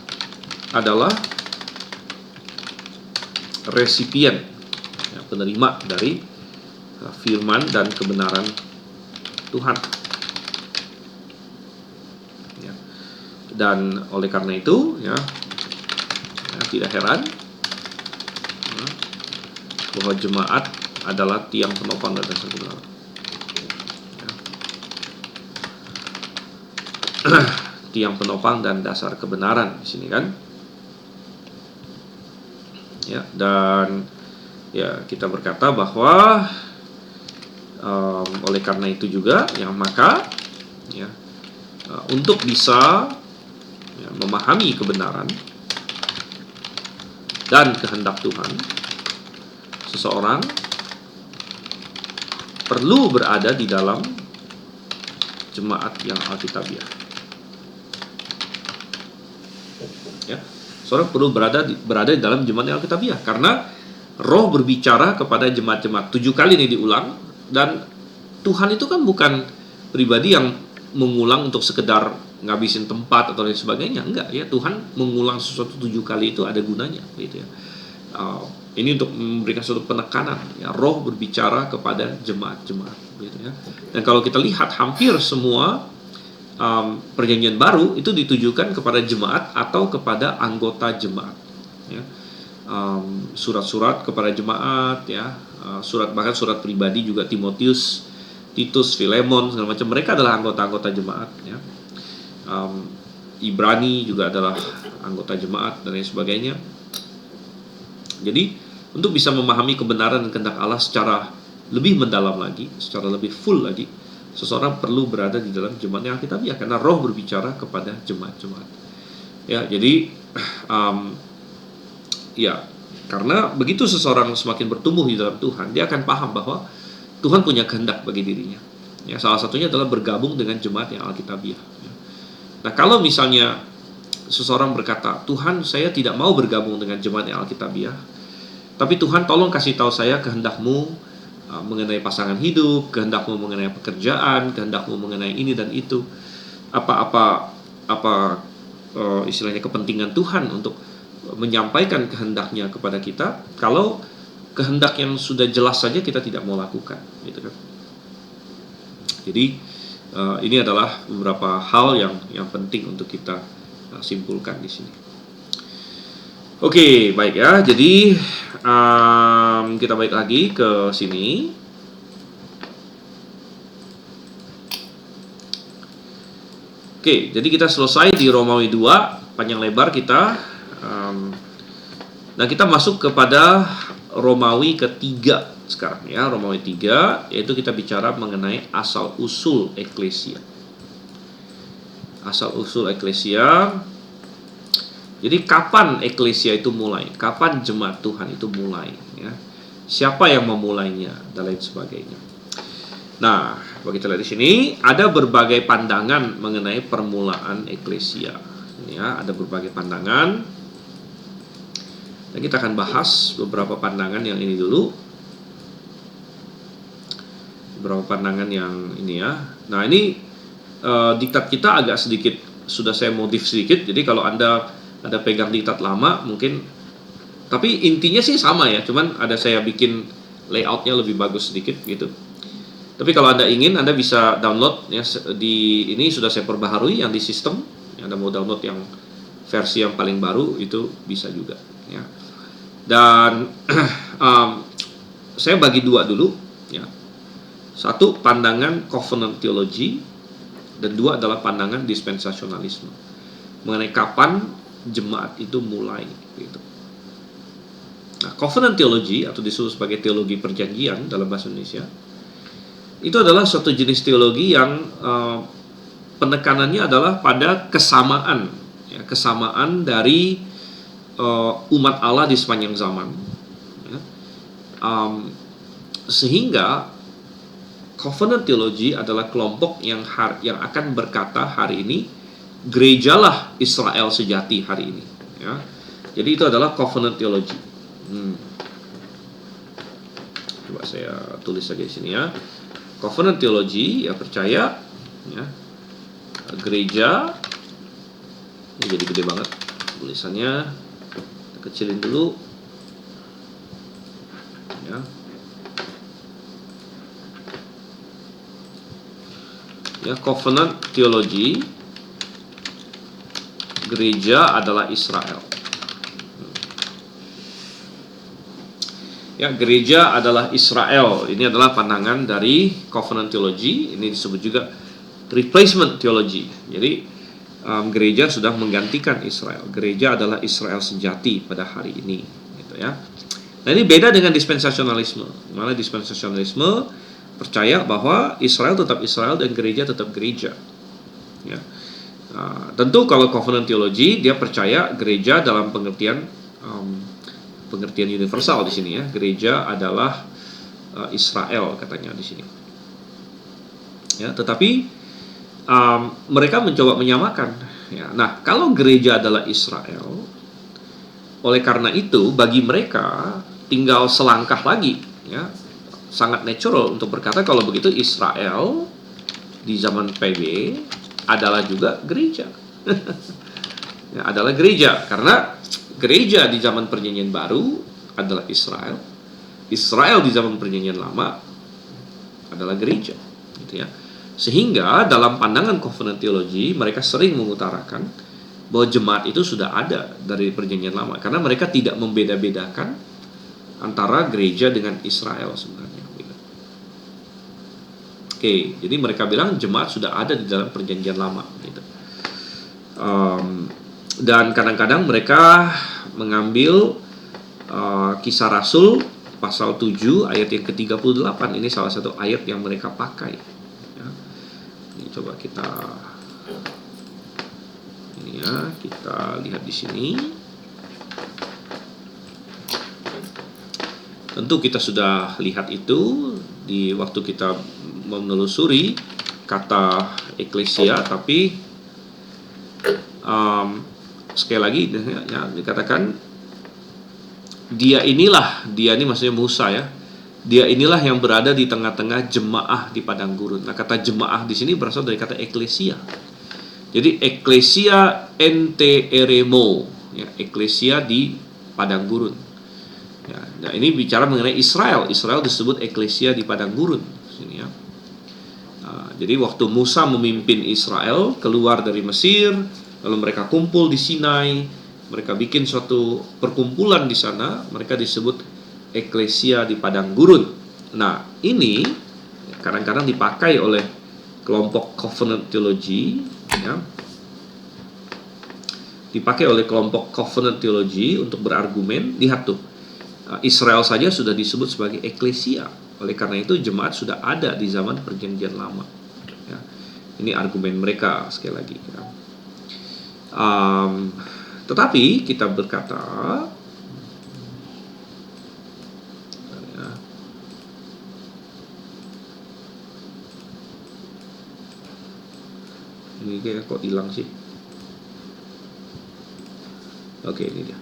adalah resipien, ya, penerima dari firman dan kebenaran Tuhan, ya. Dan oleh karena itu, ya, tidak heran, ya, bahwa jemaat adalah tiang penopang dan dasar kebenaran, ya. Tiang penopang dan dasar kebenaran di sini, kan. Ya, dan ya kita berkata bahwa oleh karena itu juga, ya, maka, ya, untuk bisa, ya, memahami kebenaran dan kehendak Tuhan, seseorang perlu berada di dalam jemaat yang alkitabiah, ya. Seorang perlu berada di dalam jemaat yang alkitabiah, karena Roh berbicara kepada jemaat-jemaat. 7 kali ini diulang, dan Tuhan itu kan bukan pribadi yang mengulang untuk sekedar ngabisin tempat atau lain sebagainya, enggak, ya. Tuhan mengulang sesuatu 7 kali itu ada gunanya, gitu, ya. Ini untuk memberikan suatu penekanan, ya, Roh berbicara kepada jemaat-jemaat, gitu, ya. Dan kalau kita lihat hampir semua perjanjian baru itu ditujukan kepada jemaat atau kepada anggota jemaat, ya. Surat-surat kepada jemaat, ya, bahkan surat pribadi juga, Timotius, Titus, Filemon, segala macam, mereka adalah anggota-anggota jemaat, ya. Ibrani juga adalah anggota jemaat dan lain sebagainya. Jadi untuk bisa memahami kebenaran dan kehendak Allah secara lebih mendalam lagi, secara lebih full lagi, seseorang perlu berada di dalam jemaat yang alkitabiah, karena Roh berbicara kepada jemaat-jemaat, ya. Jadi ya, karena begitu seseorang semakin bertumbuh di dalam Tuhan, dia akan paham bahwa Tuhan punya kehendak bagi dirinya, ya. Salah satunya adalah bergabung dengan jemaat yang alkitabiah, ya. Nah, kalau misalnya seseorang berkata, Tuhan, saya tidak mau bergabung dengan jemaat yang alkitabiah, tapi Tuhan tolong kasih tahu saya kehendak-Mu mengenai pasangan hidup, kehendak-Mu mengenai pekerjaan, kehendak-Mu mengenai ini dan itu, apa istilahnya kepentingan Tuhan untuk menyampaikan kehendaknya kepada kita. Kalau kehendak yang sudah jelas saja kita tidak mau lakukan, gitu, kan. Jadi ini adalah beberapa hal yang penting untuk kita simpulkan di sini. Oke, baik, ya. Jadi kita balik lagi ke sini. Oke, jadi kita selesai di Romawi 2, panjang lebar kita. Dan kita masuk kepada Romawi ketiga sekarang ya, Romawi 3, yaitu kita bicara mengenai asal-usul eklesia. Asal-usul eklesia. Jadi kapan eklesia itu mulai? Kapan jemaat Tuhan itu mulai ya? Siapa yang memulainya dan lain sebagainya. Nah, kalau kita lihat di sini ada berbagai pandangan mengenai permulaan eklesia. Ya, ada berbagai pandangan. Dan kita akan bahas beberapa pandangan yang ini dulu. Beberapa pandangan yang ini ya. Nah, ini diktat kita agak sedikit sudah saya modif sedikit. Jadi kalau Anda ada pegang diktat lama mungkin, tapi intinya sih sama ya, cuman ada saya bikin layoutnya lebih bagus sedikit gitu. Tapi kalau Anda ingin, Anda bisa download ya, di ini sudah saya perbaharui yang di sistem. Anda mau download yang versi yang paling baru itu bisa juga ya. Dan saya bagi dua dulu ya. Satu, pandangan covenant theology, dan dua adalah pandangan dispensasionalisme mengenai kapan jemaat itu mulai gitu. Nah, covenant theology atau disebut sebagai teologi perjanjian dalam bahasa Indonesia itu adalah suatu jenis teologi yang penekanannya adalah pada kesamaan ya, kesamaan dari umat Allah di sepanjang zaman ya. Sehingga covenant theology adalah kelompok yang akan berkata hari ini gerejalah Israel sejati hari ini ya. Jadi itu adalah covenant theology. Coba saya tulis saja di sini ya. Covenant theology ya percaya ya, gereja ini jadi gede banget tulisannya, kita kecilin dulu ya. Ya, covenant theology, gereja adalah Israel. Ya, gereja adalah Israel. Ini adalah pandangan dari covenant theology. Ini disebut juga replacement theology. Jadi gereja sudah menggantikan Israel. Gereja adalah Israel sejati pada hari ini, gitu ya. Nah, ini beda dengan dispensasionalisme. Mana dispensasionalisme percaya bahwa Israel tetap Israel dan gereja tetap gereja. Ya. Tentu kalau covenant theology dia percaya gereja dalam pengertian universal di sini ya. Gereja adalah Israel katanya di sini. Ya, tetapi mereka mencoba menyamakan. Ya. Nah, kalau gereja adalah Israel, oleh karena itu bagi mereka tinggal selangkah lagi, ya. Sangat natural untuk berkata kalau begitu Israel di zaman PB adalah juga gereja. Ya, adalah gereja karena gereja di zaman perjanjian baru adalah Israel. Israel di zaman perjanjian lama adalah gereja, gitu ya. Sehingga dalam pandangan covenant theology mereka sering mengutarakan bahwa jemaat itu sudah ada dari perjanjian lama karena mereka tidak membeda-bedakan antara gereja dengan Israel sebenarnya. Oke, jadi mereka bilang jemaat sudah ada di dalam perjanjian lama gitu. Dan kadang-kadang mereka mengambil Kisah Rasul pasal 7 ayat yang ke-38. Ini salah satu ayat yang mereka pakai ya. Ini coba kita lihat di sini. Tentu kita sudah lihat itu di waktu kita menelusuri kata eklesia, tapi sekali lagi ya, dikatakan dia ini maksudnya Musa ya, dia inilah yang berada di tengah-tengah jemaah di padang gurun. Nah, kata jemaah di sini berasal dari kata eklesia. Jadi eklesia ente eremo ya, eklesia di padang gurun ya. Nah, ini bicara mengenai Israel disebut eklesia di padang gurun sini ya. Jadi waktu Musa memimpin Israel keluar dari Mesir, lalu mereka kumpul di Sinai, mereka bikin suatu perkumpulan di sana, mereka disebut eklesia di padang gurun. Nah, ini kadang-kadang dipakai oleh kelompok covenant theology ya. Dipakai oleh kelompok covenant theology untuk berargumen. Lihat tuh, Israel saja sudah disebut sebagai eklesia. Oleh karena itu jemaat sudah ada di zaman perjanjian lama. Ya. Ini argumen mereka sekali lagi. Ya. Tetapi kita berkata, ya, ini kayak kok hilang sih. Oke, ini dia.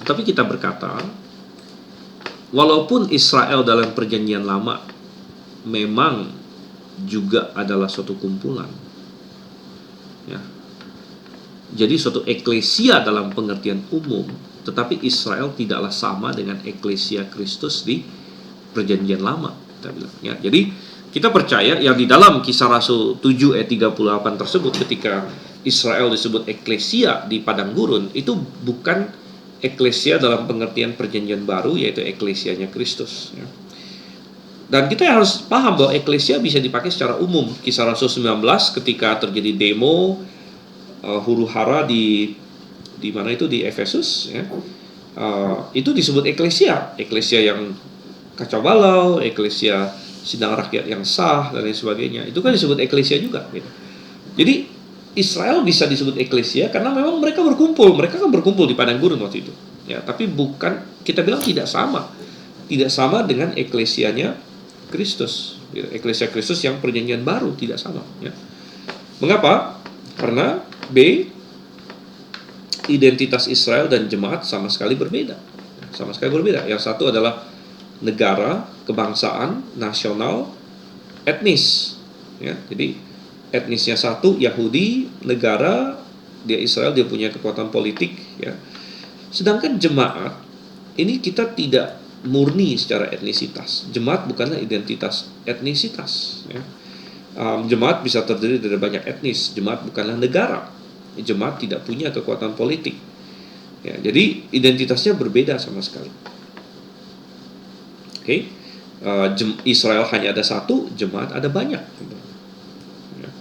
Tapi kita berkata, walaupun Israel dalam perjanjian lama memang juga adalah suatu kumpulan, ya, jadi suatu eklesia dalam pengertian umum, tetapi Israel tidaklah sama dengan eklesia Kristus di perjanjian lama, kita bilang, ya. Jadi kita percaya yang di dalam Kisah Rasul 7 ayat 38 tersebut, ketika Israel disebut eklesia di padang gurun, itu bukan eklesia dalam pengertian perjanjian baru, yaitu eklesianya Kristus, ya. Dan kita harus paham bahwa eklesia bisa dipakai secara umum. Kisah Rasul 19 ketika terjadi demo huru hara di mana itu, di Efesus, ya, itu disebut eklesia yang kacau balau, eklesia sidang rakyat yang sah dan lain sebagainya. Itu kan disebut eklesia juga, gitu. Jadi Israel bisa disebut eklesia karena memang mereka kan berkumpul di padang gurun waktu itu, ya. Tapi bukan, kita bilang tidak sama dengan eklesianya Kristus, gitu. Eklesia Kristus yang perjanjian baru tidak sama, ya. Mengapa? Karena identitas Israel dan jemaat sama sekali berbeda. Yang satu adalah negara, kebangsaan, nasional, etnis, ya. Jadi etnisnya satu, Yahudi, negara, dia Israel, dia punya kekuatan politik, ya. Sedangkan jemaat ini kita tidak murni secara etnisitas. Jemaat bukanlah identitas etnisitas, ya. Jemaat bisa terdiri dari banyak etnis. Jemaat bukanlah negara. Jemaat tidak punya kekuatan politik, ya. Jadi identitasnya berbeda sama sekali. Oke, Israel hanya ada satu, jemaat ada banyak. Ya.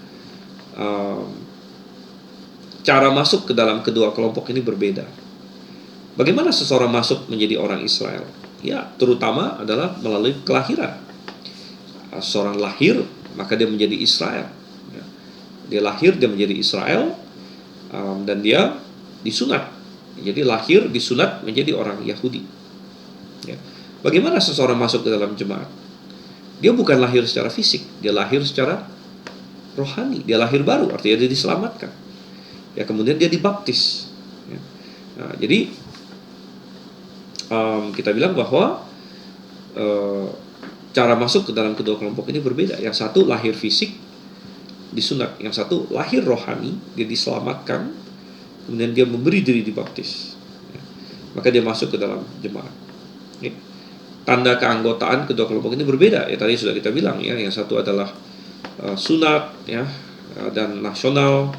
Cara masuk ke dalam kedua kelompok ini berbeda. Bagaimana seseorang masuk menjadi orang Israel? Ya, terutama adalah melalui kelahiran. Seorang lahir, maka dia menjadi Israel. Ya. Dia lahir, dia menjadi Israel, dan dia disunat. Jadi lahir, disunat menjadi orang Yahudi. Ya. Bagaimana seseorang masuk ke dalam jemaat? Dia bukan lahir secara fisik, dia lahir secara rohani. Dia lahir baru, artinya dia diselamatkan. Ya, kemudian dia dibaptis. Ya. Nah, jadi kita bilang bahwa cara masuk ke dalam kedua kelompok ini berbeda. Yang satu lahir fisik, disunat. Yang satu lahir rohani, dia diselamatkan, kemudian dia memberi diri dibaptis. Ya. Maka dia masuk ke dalam jemaat. Ya. Tanda keanggotaan kedua kelompok ini berbeda. Ya, tadi sudah kita bilang, ya, yang satu adalah sunat, ya, dan nasional.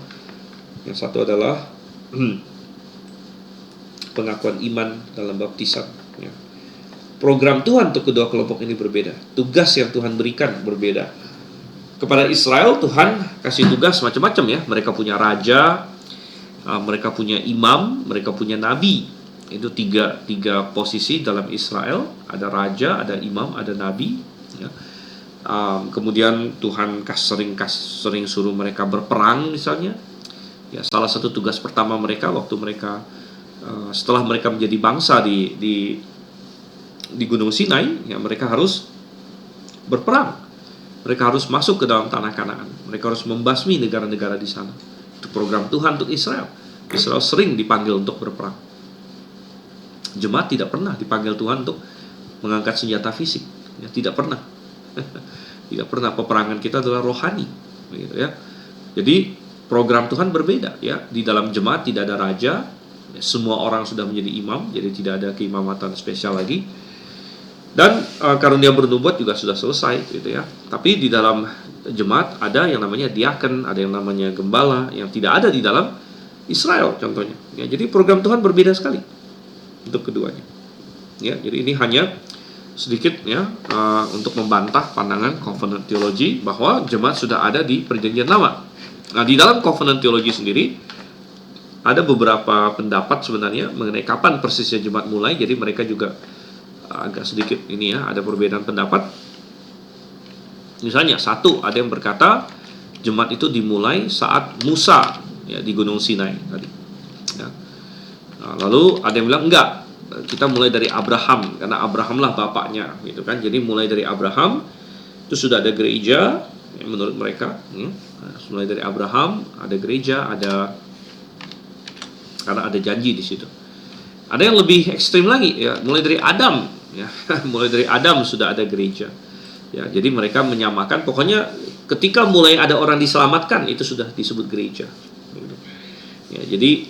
Yang satu adalah pengakuan iman dalam baptisan, ya. Program Tuhan untuk kedua kelompok ini berbeda. Tugas yang Tuhan berikan berbeda. Kepada Israel Tuhan kasih tugas macam-macam, ya. Mereka punya raja, mereka punya imam, mereka punya nabi. Itu tiga posisi dalam Israel. Ada raja, ada imam, ada nabi, ya. Kemudian Tuhan sering suruh mereka berperang misalnya. Ya, salah satu tugas pertama mereka waktu mereka setelah mereka menjadi bangsa di Gunung Sinai, ya, mereka harus berperang. Mereka harus masuk ke dalam tanah Kanaan. Mereka harus membasmi negara-negara di sana. Itu program Tuhan untuk Israel. Israel sering dipanggil untuk berperang. Jemaat tidak pernah dipanggil Tuhan untuk mengangkat senjata fisik, ya, tidak pernah. Tidak pernah. Peperangan kita adalah rohani, gitu, ya. Jadi program Tuhan berbeda, ya. Di dalam jemaat tidak ada raja, ya, semua orang sudah menjadi imam, jadi tidak ada keimamatan spesial lagi. Dan karunia bernubuat juga sudah selesai, gitu, ya. Tapi di dalam jemaat ada yang namanya diaken, ada yang namanya gembala, yang tidak ada di dalam Israel contohnya. Ya, jadi program Tuhan berbeda sekali untuk keduanya. Ya, jadi ini hanya sedikit, ya, untuk membantah pandangan covenant theology bahwa jemaat sudah ada di perjanjian lama. Nah, di dalam covenant theology sendiri ada beberapa pendapat sebenarnya mengenai kapan persisnya Jumat mulai. Jadi mereka juga agak sedikit ini ya, ada perbedaan pendapat. Misalnya satu, ada yang berkata Jumat itu dimulai saat Musa ya di Gunung Sinai tadi. Ya. Lalu ada yang bilang enggak, kita mulai dari Abraham karena Abraham lah bapaknya, gitu kan. Jadi mulai dari Abraham itu sudah ada gereja ya, menurut mereka. Ya. Mulai dari Abraham ada gereja, karena ada janji di situ. Ada yang lebih ekstrim lagi ya, mulai dari Adam ya, mulai dari Adam sudah ada gereja. Ya, jadi mereka menyamakan pokoknya ketika mulai ada orang diselamatkan itu sudah disebut gereja. Ya, jadi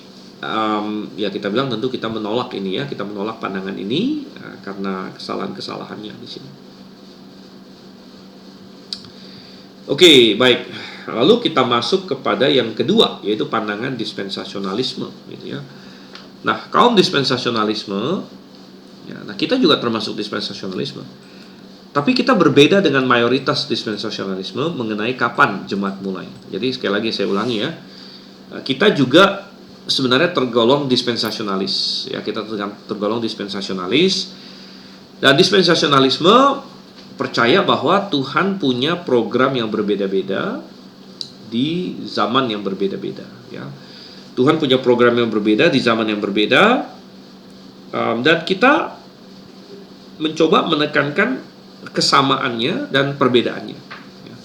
ya kita bilang tentu kita menolak ini ya, kita menolak pandangan ini karena kesalahan-kesalahannya di sini. Oke, baik. Lalu kita masuk kepada yang kedua, yaitu pandangan dispensasionalisme, gitu ya. Nah, kaum dispensasionalisme, ya, nah kita juga termasuk dispensasionalisme. Tapi kita berbeda dengan mayoritas dispensasionalisme mengenai kapan jemaat mulai. Jadi sekali lagi saya ulangi ya, kita juga sebenarnya tergolong dispensasionalis. Ya, kita tergolong dispensasionalis. Dan dispensasionalisme percaya bahwa Tuhan punya program yang berbeda-beda di zaman yang berbeda-beda. Ya, Tuhan punya program yang berbeda di zaman yang berbeda, dan kita mencoba menekankan kesamaannya dan perbedaannya. Ya.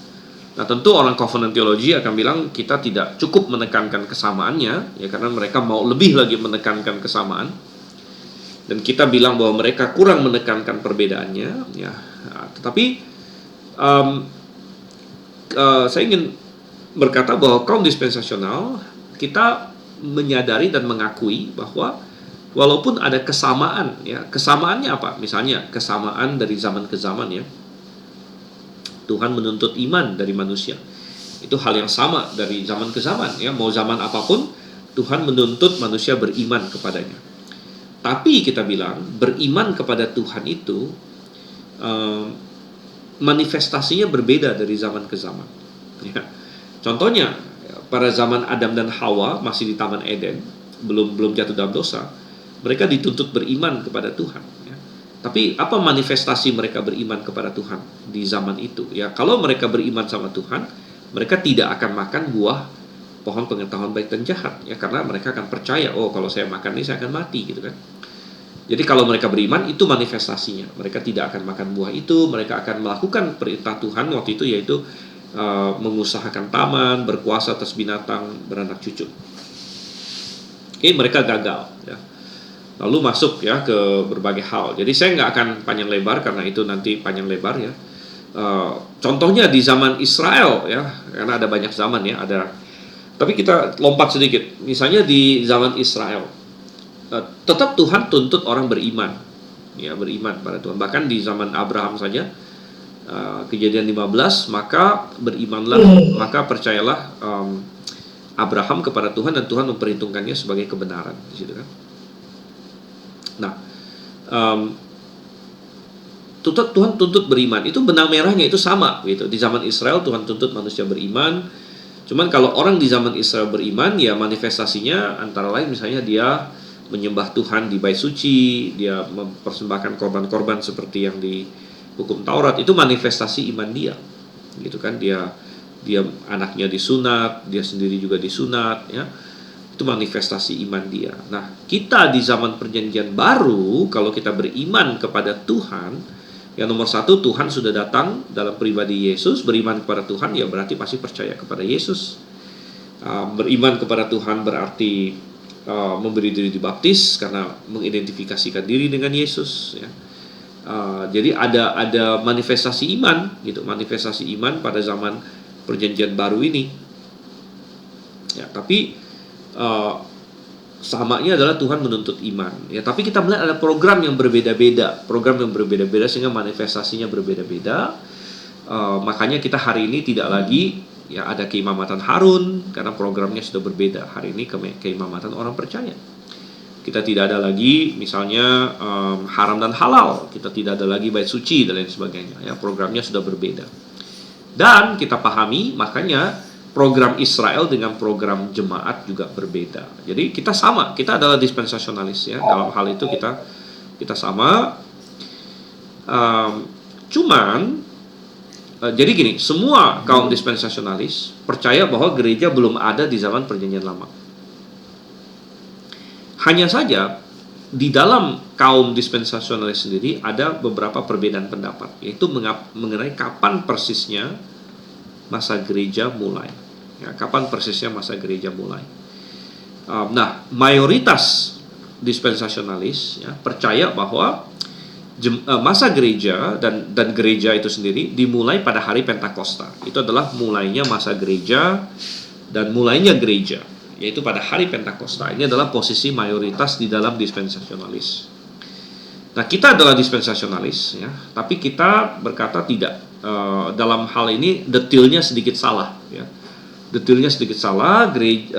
Nah, tentu orang covenant theology akan bilang kita tidak cukup menekankan kesamaannya, ya karena mereka mau lebih lagi menekankan kesamaan. Dan kita bilang bahwa mereka kurang menekankan perbedaannya. Ya, tetapi saya ingin berkata bahwa kaum dispensasional kita menyadari dan mengakui bahwa walaupun ada kesamaan ya, kesamaannya apa? Misalnya kesamaan dari zaman ke zaman ya. Tuhan menuntut iman dari manusia. Itu hal yang sama dari zaman ke zaman ya, mau zaman apapun Tuhan menuntut manusia beriman kepadanya. Tapi kita bilang beriman kepada Tuhan itu manifestasinya berbeda dari zaman ke zaman. Ya. Contohnya pada zaman Adam dan Hawa masih di Taman Eden, belum jatuh dalam dosa, mereka dituntut beriman kepada Tuhan. Ya. Tapi apa manifestasi mereka beriman kepada Tuhan di zaman itu? Ya, kalau mereka beriman sama Tuhan, mereka tidak akan makan buah pohon pengetahuan baik dan jahat. Ya, karena mereka akan percaya, oh kalau saya makan ini saya akan mati, gitu kan? Jadi kalau mereka beriman itu manifestasinya. Mereka tidak akan makan buah itu, mereka akan melakukan perintah Tuhan waktu itu, yaitu mengusahakan taman, berkuasa atas binatang, beranak cucu. Oke, mereka gagal ya. Lalu masuk ya ke berbagai hal. Jadi saya nggak akan panjang lebar karena itu nanti panjang lebar ya. Contohnya di zaman Israel ya, karena ada banyak zaman ya, ada. Tapi kita lompat sedikit. Misalnya di zaman Israel, tetap Tuhan tuntut orang beriman, ya beriman pada Tuhan. Bahkan di zaman Abraham saja. Kejadian 15, maka berimanlah, maka percayalah Abraham kepada Tuhan dan Tuhan memperhitungkannya sebagai kebenaran di situ kan. Nah, Tuhan tuntut beriman, itu benang merahnya itu sama gitu. Di zaman Israel Tuhan tuntut manusia beriman. Cuman kalau orang di zaman Israel beriman, ya manifestasinya antara lain misalnya dia menyembah Tuhan di bait suci, dia mempersembahkan korban-korban seperti yang di hukum Taurat, itu manifestasi iman dia, gitu kan? Dia anaknya disunat, dia sendiri juga disunat, ya. Itu manifestasi iman dia. Nah, kita di zaman perjanjian baru, kalau kita beriman kepada Tuhan, yang nomor satu Tuhan sudah datang dalam pribadi Yesus. Beriman kepada Tuhan ya berarti pasti percaya kepada Yesus. Beriman kepada Tuhan berarti memberi diri dibaptis karena mengidentifikasikan diri dengan Yesus, ya. Jadi ada manifestasi iman gitu, manifestasi iman pada zaman perjanjian baru ini. Ya, tapi samanya adalah Tuhan menuntut iman. Ya, tapi kita melihat ada program yang berbeda-beda, sehingga manifestasinya berbeda-beda. Makanya kita hari ini tidak lagi ya ada keimamatan Harun karena programnya sudah berbeda. Hari ini keimamatan orang percaya. Kita tidak ada lagi misalnya haram dan halal, kita tidak ada lagi bait suci dan lain sebagainya. Ya, programnya sudah berbeda. Dan kita pahami, makanya program Israel dengan program jemaat juga berbeda. Jadi kita sama, kita adalah dispensasionalis ya. Dalam hal itu kita sama. Jadi gini, semua kaum dispensasionalis percaya bahwa gereja belum ada di zaman Perjanjian Lama. Hanya saja di dalam kaum dispensasionalis sendiri ada beberapa perbedaan pendapat, yaitu mengenai kapan persisnya masa gereja mulai. Ya, kapan persisnya masa gereja mulai? Nah, mayoritas dispensasionalis ya, percaya bahwa masa gereja dan gereja itu sendiri dimulai pada hari Pentakosta. Itu adalah mulainya masa gereja dan mulainya gereja, yaitu pada hari Pentakosta. Ini adalah posisi mayoritas di dalam dispensasionalis. Nah, kita adalah dispensasionalis ya, tapi kita berkata tidak. Dalam hal ini detailnya sedikit salah ya. Detailnya sedikit salah.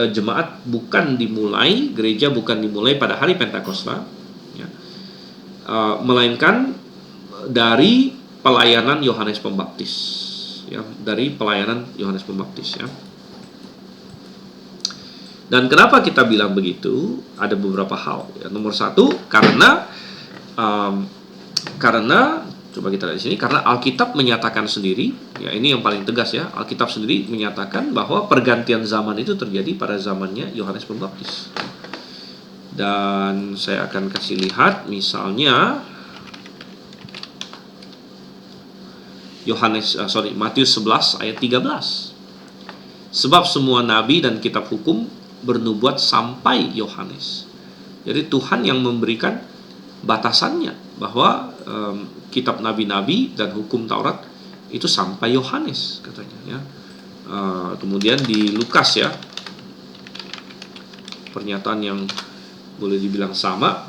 Jemaat bukan dimulai, gereja bukan dimulai pada hari Pentakosta ya. Melainkan dari pelayanan Yohanes Pembaptis ya, dari pelayanan Yohanes Pembaptis ya. Dan kenapa kita bilang begitu? Ada beberapa hal ya. Nomor satu, karena coba kita lihat di sini, karena Alkitab menyatakan sendiri, ya ini yang paling tegas ya, Alkitab sendiri menyatakan bahwa pergantian zaman itu terjadi pada zamannya Yohanes Pembaptis. Dan saya akan kasih lihat misalnya Matius 11 ayat 13. Sebab semua nabi dan kitab hukum bernubuat sampai Yohanes. Jadi Tuhan yang memberikan batasannya bahwa kitab nabi-nabi dan hukum Taurat itu sampai Yohanes katanya ya. Kemudian di Lukas ya, pernyataan yang boleh dibilang sama,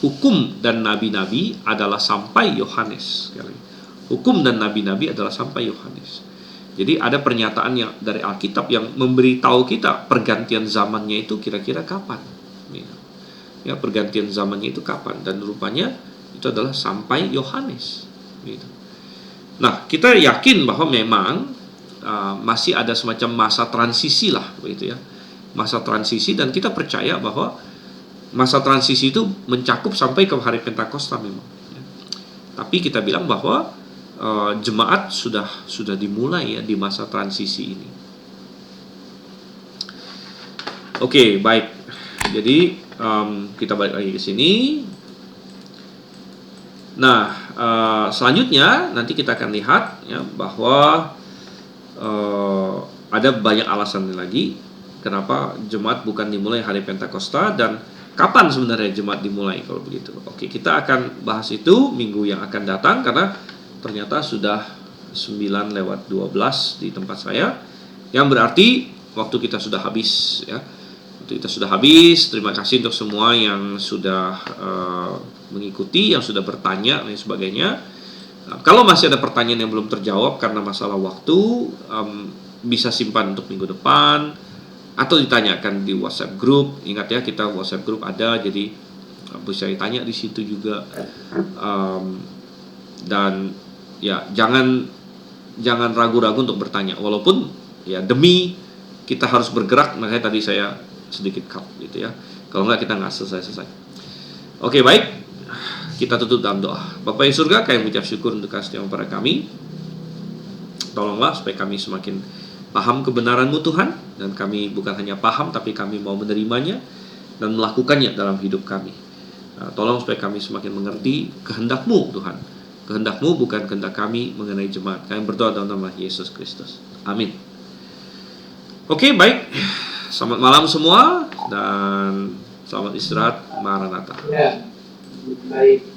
hukum dan nabi-nabi adalah sampai Yohanes. Hukum dan nabi-nabi adalah sampai Yohanes. Jadi ada pernyataan yang dari Alkitab yang memberitahu kita pergantian zamannya itu kira-kira kapan. Ya, pergantian zamannya itu kapan, dan rupanya itu adalah sampai Yohanes gitu. Nah, kita yakin bahwa memang masih ada semacam masa transisi lah begitu ya. Masa transisi, dan kita percaya bahwa masa transisi itu mencakup sampai ke hari Pentakosta memang ya. Tapi kita bilang bahwa jemaat sudah dimulai ya di masa transisi ini. Oke, baik. Jadi kita balik lagi ke sini. Nah, selanjutnya nanti kita akan lihat ya bahwa ada banyak alasan lagi kenapa jemaat bukan dimulai hari Pentakosta, dan kapan sebenarnya jemaat dimulai kalau begitu. Oke, kita akan bahas itu minggu yang akan datang, karena ternyata sudah 9:12 di tempat saya, yang berarti waktu kita sudah habis ya. Kita sudah habis. Terima kasih untuk semua yang sudah mengikuti, yang sudah bertanya dan sebagainya. Kalau masih ada pertanyaan yang belum terjawab karena masalah waktu, bisa simpan untuk minggu depan atau ditanyakan di WhatsApp group. Ingat ya, kita WhatsApp group ada, jadi bisa ditanya di situ juga. Dan ya jangan ragu-ragu untuk bertanya, walaupun ya demi kita harus bergerak, makanya tadi saya sedikit cut gitu ya. Kalau enggak kita nggak selesai. Oke, baik. Kita tutup dalam doa. Bapa yang surga, kami mengucap syukur untuk kasih-Mu pada kami. Tolonglah supaya kami semakin paham kebenaran-Mu Tuhan, dan kami bukan hanya paham tapi kami mau menerimanya dan melakukannya dalam hidup kami. Tolong supaya kami semakin mengerti kehendak-Mu Tuhan. Kehendak-Mu bukan kehendak kami mengenai jemaat. Kami berdoa dalam nama Yesus Kristus. Amin. Oke, baik. Selamat malam semua dan selamat istirahat. Maranatha. Ya, baik.